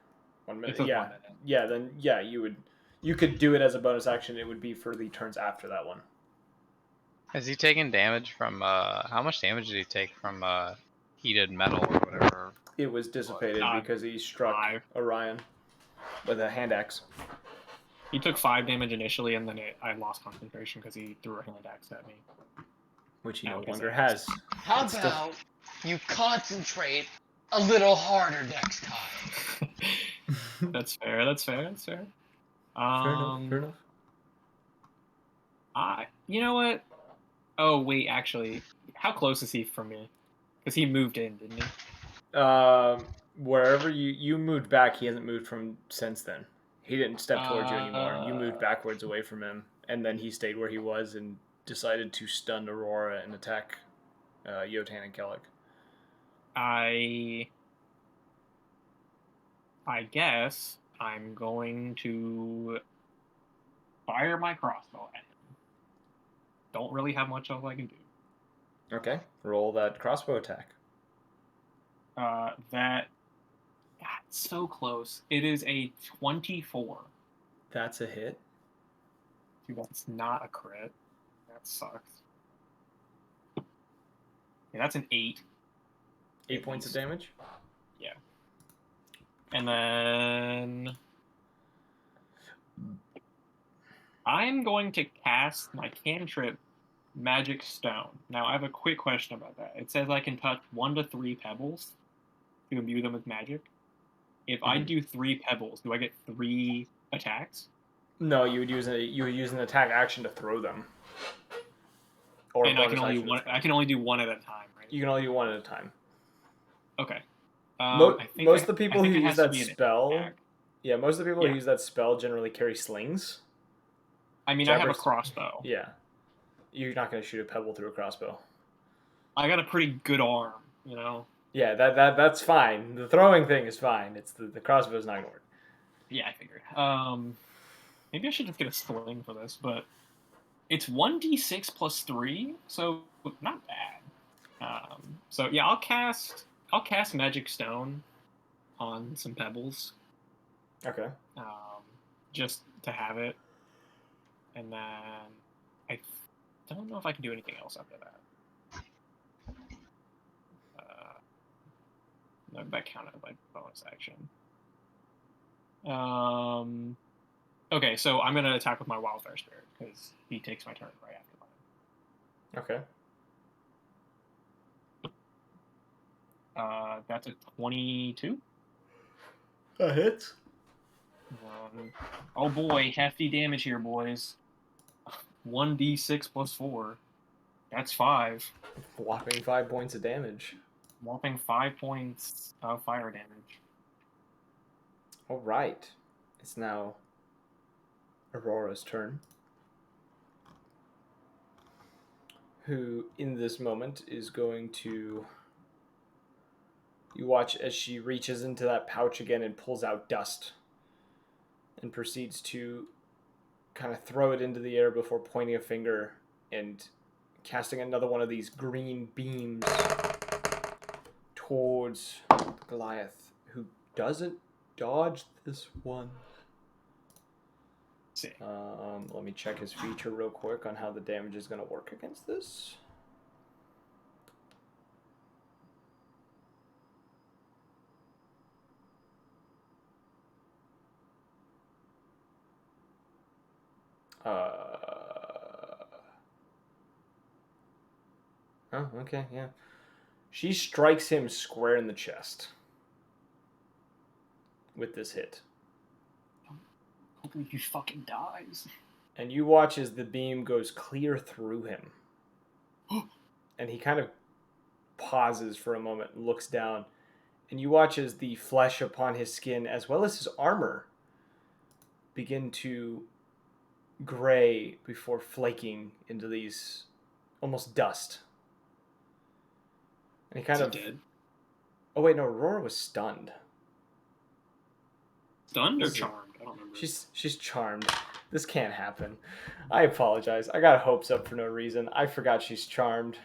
1 minute. It says Yeah, 1 minute. yeah. Then yeah, you could do it as a bonus action. It would be for the turns after that one. Has he taken damage from? How much damage did he take from heated metal or whatever? It was dissipated because he struck 5. Orion with a hand axe. He took 5 damage initially, and then I lost concentration because he threw a hand axe at me. Which he no Out his longer ass. has. How It's about you concentrate a little harder next time? That's fair. That's fair. That's fair. Fair enough. Fair enough. You know what? Oh wait, actually, how close is he from me? Because he moved in, didn't he? Wherever you moved back, he hasn't moved from since then. He didn't step towards you anymore. You moved backwards away from him, and then he stayed where he was and decided to stun Aurora and attack Yotan and Kellic. I guess I'm going to fire my crossbow at him. Don't really have much else I can do. Okay, roll that crossbow attack. God, so close. It is a 24. That's a hit. Dude, that's not a crit. That sucks. Yeah, that's an 8. 8 points of damage? Yeah. And then I'm going to cast my cantrip Magic Stone. Now, I have a quick question about that. It says I can touch 1 to 3 pebbles to imbue them with magic. If I do 3 pebbles, do I get 3 attacks? No, you would use an attack action to throw them. Or and I can only do 1 at a time, right? You can only do 1 at a time. Okay. Most of the people who use that spell, most of the people who Yeah. use that spell generally carry slings. I mean, I have a crossbow. Yeah, you're not going to shoot a pebble through a crossbow. I got a pretty good arm, you know. Yeah, that's fine. The throwing thing is fine. It's the crossbow's not going to work. Yeah, I figured. maybe I should just get a sling for this, but it's 1d6 plus 3, so not bad. So yeah, I'll cast Magic Stone on some pebbles. Okay. Just to have it, and then I don't know if I can do anything else after that. No, that counted like bonus action. Okay, so I'm gonna attack with my Wildfire Spirit because he takes my turn right after mine. Okay. That's a 22. A hit. Oh boy, hefty damage here, boys. 1d6 plus 4. That's 5. Whopping 5 points of damage. Whopping 5 points of fire damage. All right. It's now Aurora's turn, who in this moment is going to... You watch as she reaches into that pouch again and pulls out dust and proceeds to kind of throw it into the air before pointing a finger and casting another one of these green beams towards Goliath, who doesn't dodge this one. Let me check his feature real quick on how the damage is going to work against this. Oh, okay, yeah. She strikes him square in the chest with this hit. Hopefully he fucking dies. And you watch as the beam goes clear through him. And he kind of pauses for a moment and looks down. And you watch as the flesh upon his skin, as well as his armor, begin to gray before flaking into these almost dust. And he kind of... dead? Oh wait, no, Aurora was stunned. Stunned or charmed? I don't remember. She's charmed. This can't happen. I apologize. I got hopes up for no reason. I forgot she's charmed.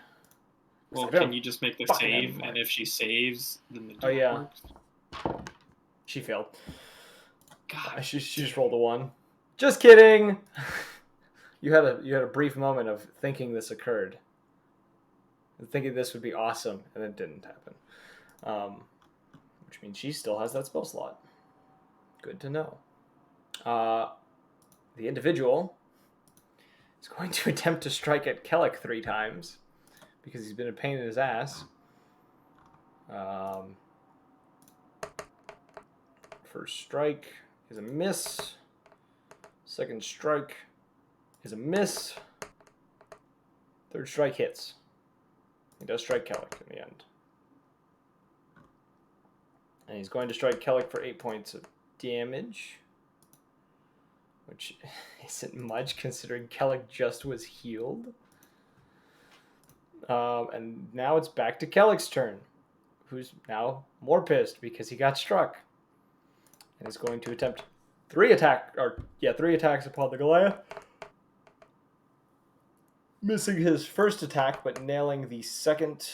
Well, can you just make the save, and if she saves, then the works? She failed. God. She just rolled a 1. Just kidding. You had a brief moment of thinking this occurred, thinking this would be awesome, and it didn't happen. Which means she still has that spell slot. Good to know. The individual is going to attempt to strike at Kellic 3 times because he's been a pain in his ass. First strike is a miss. Second strike is a miss. Third strike hits. He does strike Kellic in the end. And he's going to strike Kellic for 8 points of damage, which isn't much considering Kellic just was healed. And now it's back to Kellic's turn, who's now more pissed because he got struck. And is going to attempt 3 attacks upon the Goliath. Missing his first attack, but nailing the second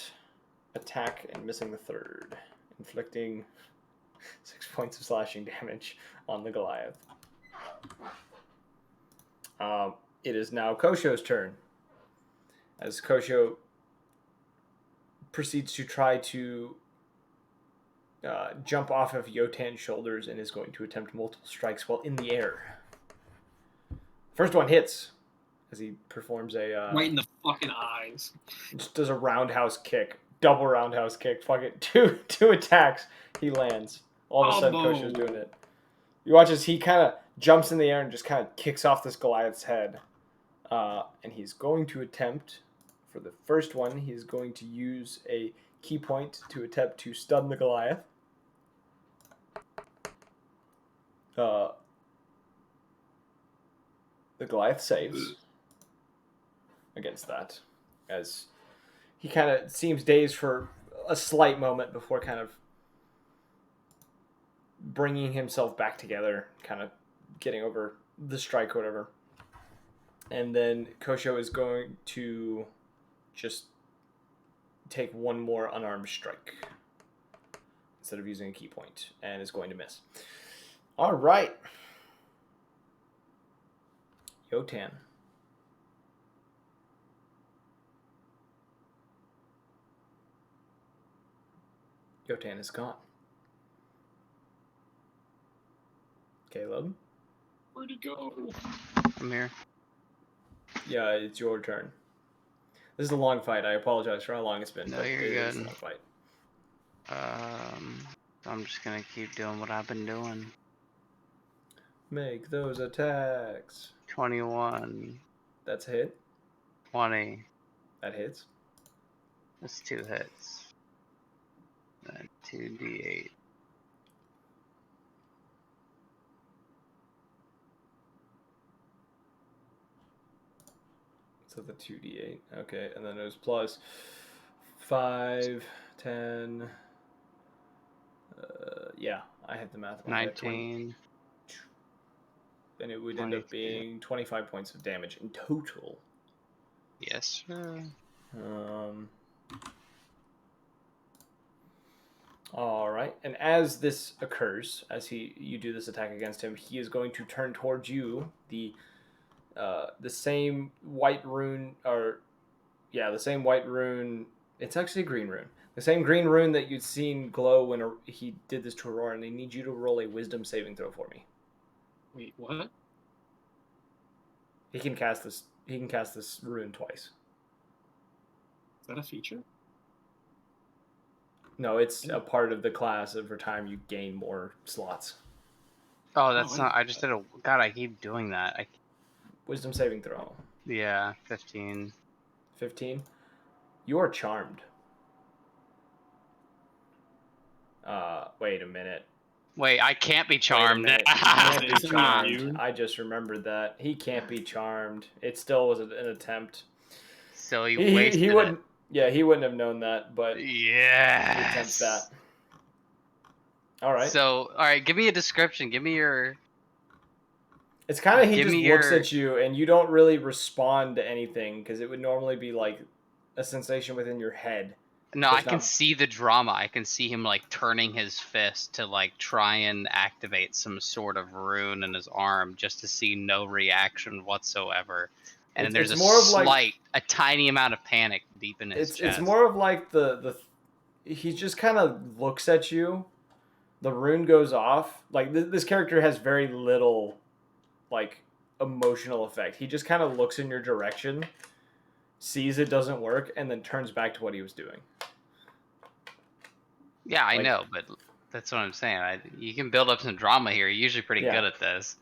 attack and missing the third. Inflicting 6 points of slashing damage on the Goliath. It is now Kosho's turn. As Kosho proceeds to try to jump off of Yotan's shoulders and is going to attempt multiple strikes while in the air. First one hits as he performs a... right in the fucking eyes. Just does a roundhouse kick. Double roundhouse kick. Fuck it. Two attacks. He lands. All of a sudden, Kosho's doing it. You watch as he kind of jumps in the air and just kind of kicks off this Goliath's head. And he's going to attempt, for the first one, he's going to use a key point to attempt to stun the Goliath. The Goliath saves against that, as he kind of seems dazed for a slight moment before kind of bringing himself back together, kind of getting over the strike, or whatever. And then Kosho is going to just take one more unarmed strike instead of using a key point, and is going to miss. All right. Yotan. Yotan is gone. Caleb? Where'd he go? I'm here. Yeah, it's your turn. This is a long fight. I apologize for how long it's been. No, but you're it's good. a long fight. I'm just gonna keep doing what I've been doing. Make those attacks. 21. That's a hit. 20. That hits. That's 2 hits. And 2d8. So the 2d8. Okay, and then it was plus 5, 10. Yeah, I had the math. 19. Then it would end up 22. being 25 points of damage in total. Yes, sir. All right, and as this occurs, as you do this attack against him, he is going to turn towards you. The same white rune, the same white rune. It's actually a green rune. The same green rune that you'd seen glow when he did this to Aurora, and I need you to roll a wisdom saving throw for me. Wait, what? He can cast this. He can cast this rune twice. Is that a feature? No, it's a part of the class. Every time you gain more slots. Oh, that's I not. I just did a. God, I keep doing that. Wisdom saving throw. Yeah, 15. 15. You are charmed. Wait a minute. Wait, I can't be charmed. Wait a minute. He can't be Isn't he charmed. immune? I just remembered that. He can't be charmed. It still was an attempt. So he wasted he wouldn't. it. Yeah, he wouldn't have known that, but he attempts Yes. that. All right. So, all right, give me a description. Give me your. It's kind of he give just me looks your- at you and you don't really respond to anything because it would normally be like a sensation within your head. No, I It's can not- see the drama. I can see him like turning his fist to like try and activate some sort of rune in his arm just to see no reaction whatsoever. And then there's it's a more of like- slight, a tiny amount of panic deep in his It's chest. more of like he just kind of looks at you. The rune goes off. Like this character has very little like emotional effect. He just kind of looks in your direction, sees it doesn't work, and then turns back to what he was doing. Yeah, I like- know, but that's what I'm saying. You can build up some drama here. You're usually pretty Yeah. good at this.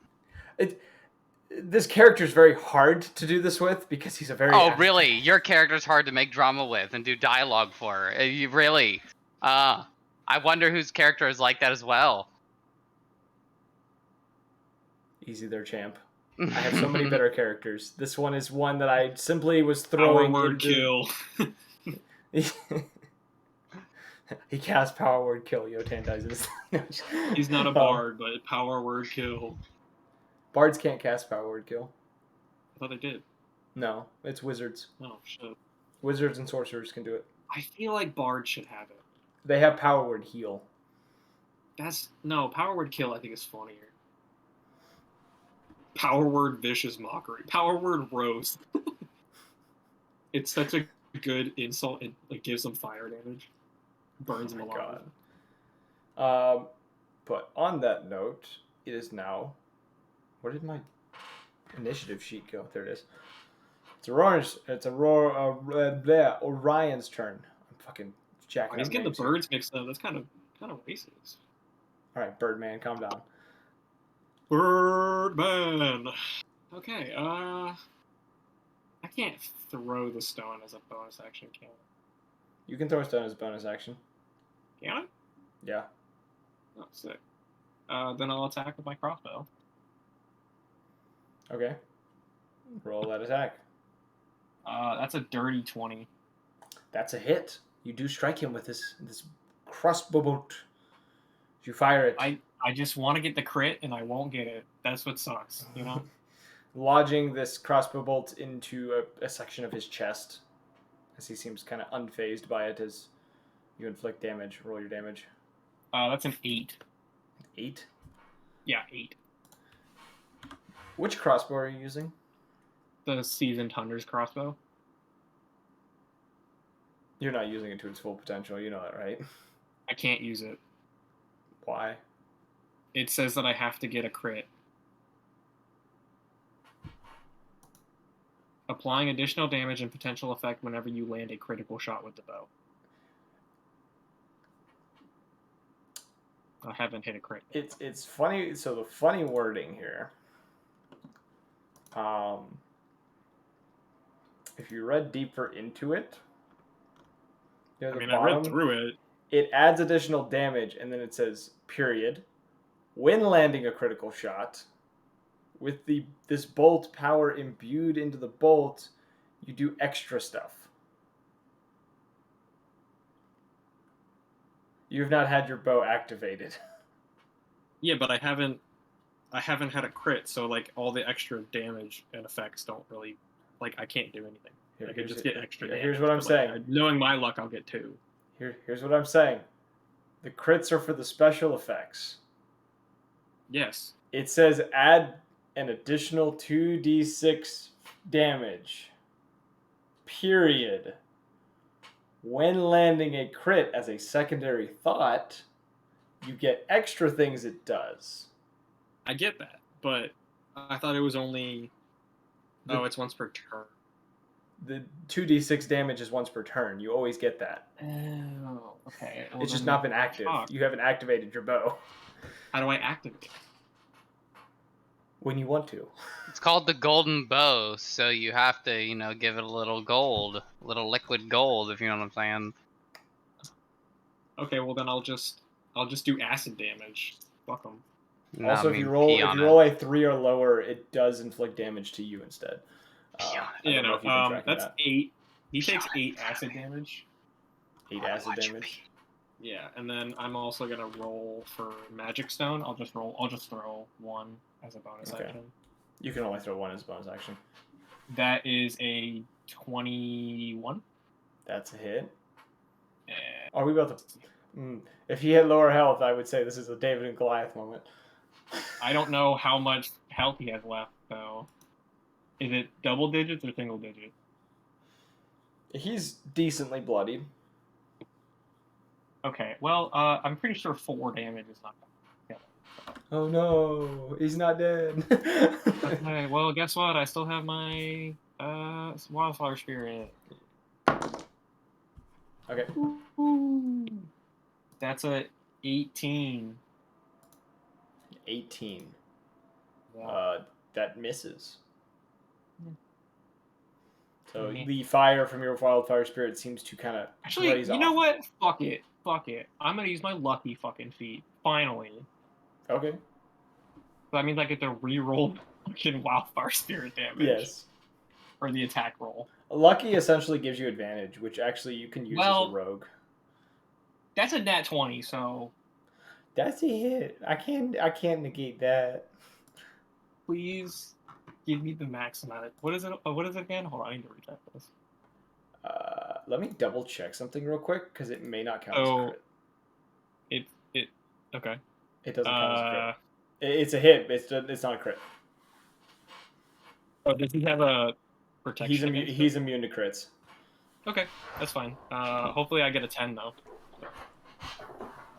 This character is very hard to do this with because he's a very Oh, really? Your character's hard to make drama with and do dialogue for. You really? I wonder whose character is like that as well. Easy there, champ. I have so many better characters. This one is one that I simply was throwing Power word into... kill. He cast power word kill. Yotan dies. He's not a bard, but power word kill. Bards can't cast power word kill. I thought they did. No, it's wizards. Oh shit. Wizards and sorcerers can do it. I feel like bards should have it. They have power word heal. Power word kill I think is funnier. Power word vicious mockery. Power word roast. It's such a good insult. It like gives them fire damage. Burns them alive. God. But on that note, it is now. Where did my initiative sheet go? There it is. It's Orion's turn. I'm fucking jacking. He's up getting the names here. birds mixed up. That's kind of racist. All right, Birdman, calm down. Birdman. Okay. I can't throw the stone as a bonus action, can I? You can throw a stone as a bonus action. Can I? Yeah. Oh, sick. Then I'll attack with my crossbow. Okay. Roll that attack. That's a dirty 20. That's a hit. You do strike him with this crossbow bolt. You fire it. I just want to get the crit, and I won't get it. That's what sucks, you know? Lodging this crossbow bolt into a section of his chest, as he seems kind of unfazed by it as you inflict damage. Roll your damage. That's an 8. 8? Yeah, 8. Which crossbow are you using? The Seasoned Hunter's crossbow. You're not using it to its full potential. You know that, right? I can't use it. Why? It says that I have to get a crit. Applying additional damage and potential effect whenever you land a critical shot with the bow. I haven't hit a crit. It's funny. So the funny wording here. If you read deeper into it, near the I bottom, read through it. It adds additional damage, and then it says period. When landing a critical shot, with this bolt power imbued into the bolt, you do extra stuff. You have not had your bow activated. Yeah, but I haven't had a crit, so like all the extra damage and effects don't really, like, I can't do anything. I could just get extra damage. Here's what I'm saying. Knowing my luck, I'll get 2. Here's what I'm saying. The crits are for the special effects. Yes. It says add an additional 2d6 damage. Period. When landing a crit as a secondary thought, you get extra things it does. I get that, but I thought it was only... it's once per turn. The 2d6 damage is once per turn. You always get that. Oh, okay. Well, it's just not been active. You haven't activated your bow. How do I activate it? When you want to. It's called the golden bow, so you have to, give it a little gold, a little liquid gold, if you know what I'm saying. Okay, well then I'll just do acid damage. Fuck them. Also, if you roll a 3 or lower, it does inflict damage to you instead. That's 8. He takes 8 acid damage. 8 acid damage. Yeah, and then I'm also gonna roll for magic stone. I'll just throw 1 as a bonus action. You can only throw 1 as a bonus action. That is a 21. That's a hit. Are we about to? If he had lower health, I would say this is a David and Goliath moment. I don't know how much health he has left, though. Is it double digits or single digits? He's decently bloodied. Okay, well, I'm pretty sure 4 damage is not bad. Yeah. Oh no, he's not dead. Okay, well, guess what? I still have my wildfire spirit. Okay. Ooh. That's a 18. 18. Yeah. That misses. Yeah. So the fire from your wildfire spirit seems to kind of actually. You know what? Fuck it. I'm gonna use my lucky fucking feat. Finally. Okay. So that means I get to re-roll fucking wildfire spirit damage. Yes. Or the attack roll. Lucky essentially gives you advantage, which actually you can use as a rogue. That's a nat 20, so. That's a hit. I can't negate that. Please give me the max amount. What is it again? Hold on, I need to recheck this. Let me double check something real quick because it may not count as a crit. Okay. It doesn't count as a crit. It's a hit. It's not a crit. Oh, does he have a protection? He's immune to crits. Okay, that's fine. Hopefully I get a 10 though.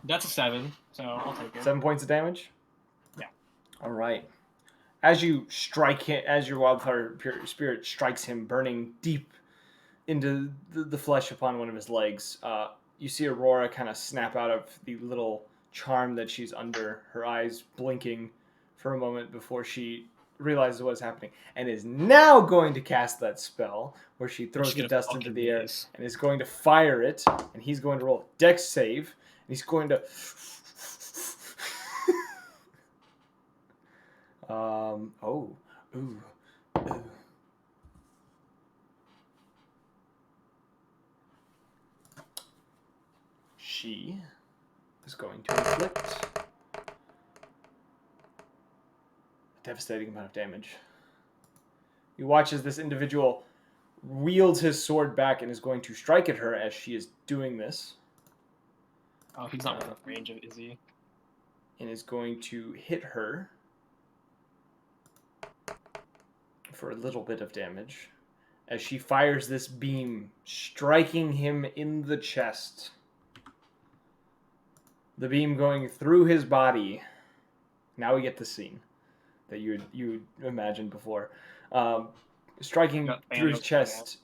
That's a 7, so I'll take it. 7 points of damage? Yeah. All right. As you strike him, as your wildfire spirit strikes him, burning deep into the flesh upon one of his legs, you see Aurora kind of snap out of the little charm that she's under, her eyes blinking for a moment before she realizes what's happening, and is now going to cast that spell where she throws the dust into the air and is going to fire it, and he's going to roll a dex save, and he's going to She is going to inflict devastating amount of damage. You watch as this individual wields his sword back and is going to strike at her as she is doing this. Oh, he's not within range of, is he? And is going to hit her for a little bit of damage as she fires this beam, striking him in the chest. The beam going through his body. Now we get the scene that you imagined before. Striking through his chest,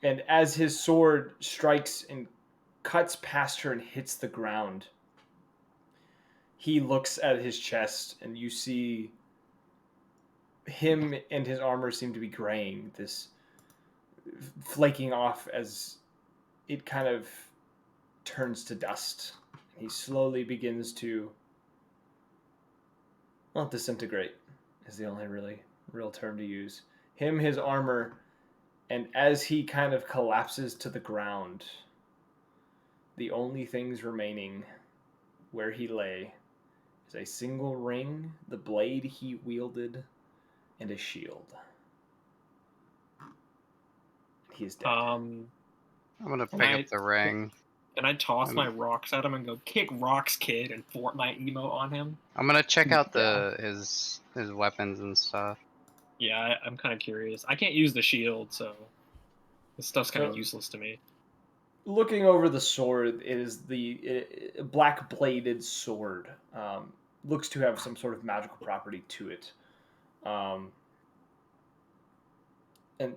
and as his sword strikes and cuts past her and hits the ground, he looks at his chest, and you see him and his armor seem to be graying, this flaking off as it kind of turns to dust. He slowly begins to, well, disintegrate is the only really real term to use. Him, his armor, and as he kind of collapses to the ground, the only things remaining where he lay is a single ring, the blade he wielded, and a shield. He is dead. I'm gonna pick up the ring. Can I toss my rocks at him and go, kick rocks, kid, and Fortnite emo on him? I'm gonna check out his weapons and stuff. Yeah, I'm kind of curious. I can't use the shield, so this stuff's kind of useless to me. Looking over the sword, it is the black-bladed sword. Looks to have some sort of magical property to it. And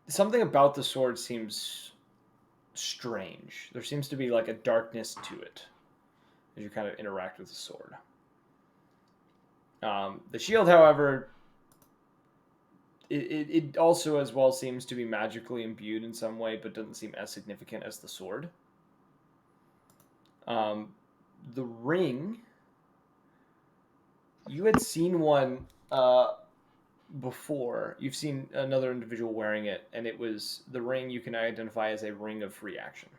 something about the sword seems strange. There seems to be like a darkness to it as you kind of interact with the sword. The shield, however, it also as well seems to be magically imbued in some way, but doesn't seem as significant as the sword. The ring, you had seen one before. You've seen another individual wearing it, and it was the ring you can identify as a ring of free action.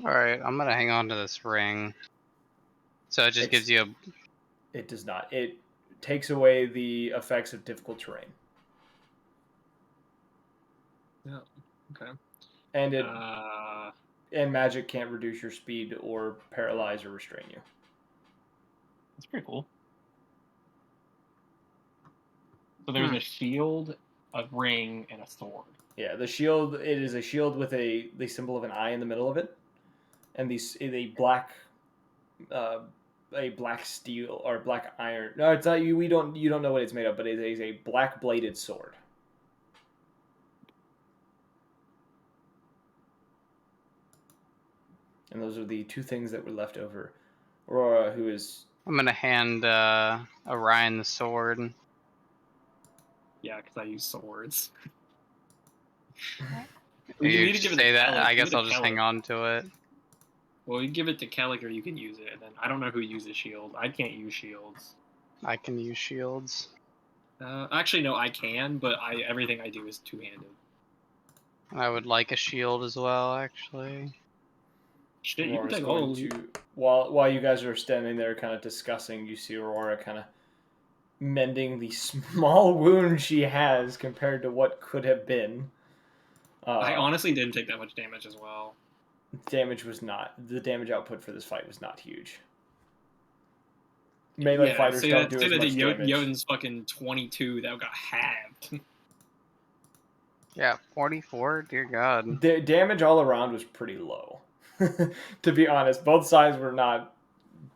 Alright, I'm gonna hang on to this ring. So it just gives you a... It does not. It takes away the effects of difficult terrain. Yeah, okay. And it and magic can't reduce your speed or paralyze or restrain you. That's pretty cool. So there's a shield, a ring, and a sword. Yeah, the shield, it is a shield with the symbol of an eye in the middle of it. And a black steel or black iron. No, it's not you don't know what it's made of, but it is a black bladed sword. And those are the two things that were left over. Aurora, who is... I'm gonna hand Orion the sword. Yeah, because I use swords. You need to give it that. I guess I'll just hang on to it. Well, you give it to Kellic, or you can use it. And then I don't know who uses shield. I can't use shields. I can use shields. Actually, no, I can, but everything I do is two-handed. I would like a shield as well, actually. Shit, you can take all of them. While you guys are standing there kind of discussing, you see Aurora kind of mending the small wound she has compared to what could have been. I honestly didn't take that much damage as well. The damage output for this fight was not huge. Melee fighters don't do as much damage. Jotun's fucking 22 that got halved. Yeah, 44? Dear God. The damage all around was pretty low. To be honest, both sides were not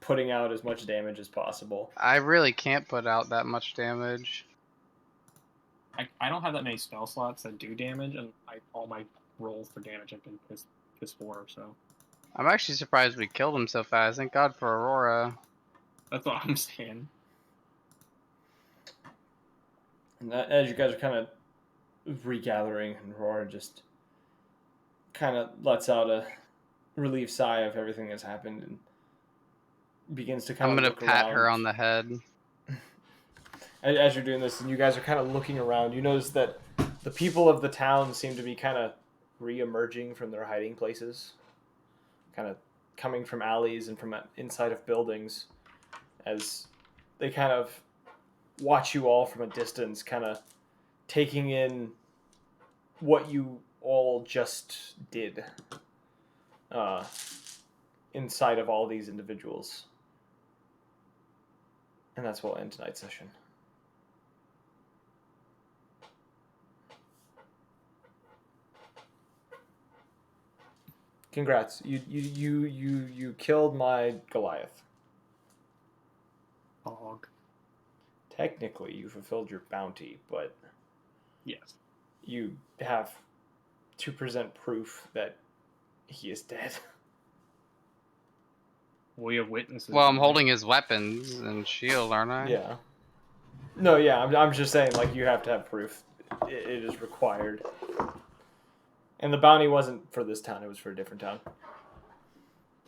putting out as much damage as possible. I really can't put out that much damage. I don't have that many spell slots that do damage, and all my rolls for damage have been piss 4, so... I'm actually surprised we killed him so fast. Thank God for Aurora. That's what I'm saying. And as you guys are kind of regathering, Aurora just kind of lets out a relieved sigh of everything that's happened and begins to kind of look around. I'm gonna pat her on the head. As you're doing this, and you guys are kind of looking around, you notice that the people of the town seem to be kind of re-emerging from their hiding places, kind of coming from alleys and from inside of buildings, as they kind of watch you all from a distance, kind of taking in what you all just did inside of all these individuals. And that's what will end tonight's session. Congrats. You killed my Goliath. Hog. Technically, you fulfilled your bounty, but Yes. you have to present proof that he is dead. We have witnesses. Well, I'm holding his weapons and shield, aren't I? Yeah. No, yeah, I'm just saying, like, you have to have proof. It is required. And the bounty wasn't for this town, it was for a different town.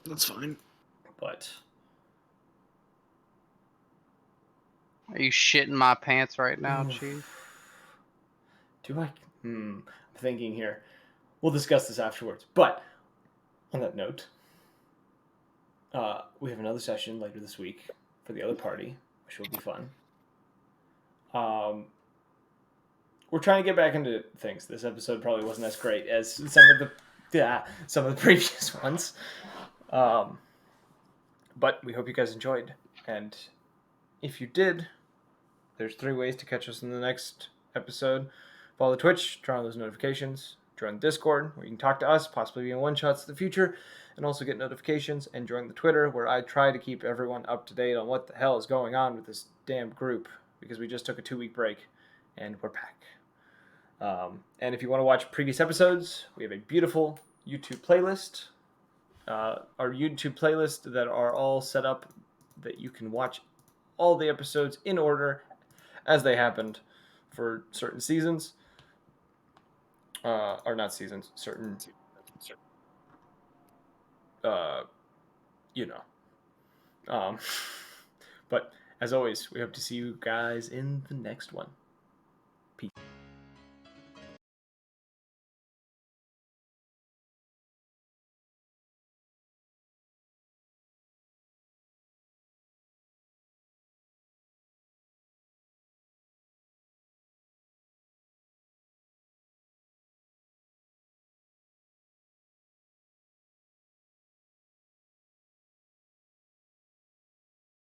That's fine. But Are you shitting my pants right now, Chief? do I? I'm thinking here. We'll discuss this afterwards. But on that note, we have another session later this week for the other party, which will be fun. We're trying to get back into things. This episode probably wasn't as great as some of the previous ones. But we hope you guys enjoyed. And if you did, there's 3 ways to catch us in the next episode. Follow Twitch, turn on those notifications, join the Discord, where you can talk to us, possibly be in one-shots in the future, and also get notifications, and join the Twitter, where I try to keep everyone up to date on what the hell is going on with this damn group, because we just took a 2-week break, and we're back. And if you want to watch previous episodes, we have a beautiful YouTube playlist. Our YouTube playlist that are all set up that you can watch all the episodes in order as they happened for certain seasons. Or not seasons, certain, you know. But as always, we hope to see you guys in the next one. Peace.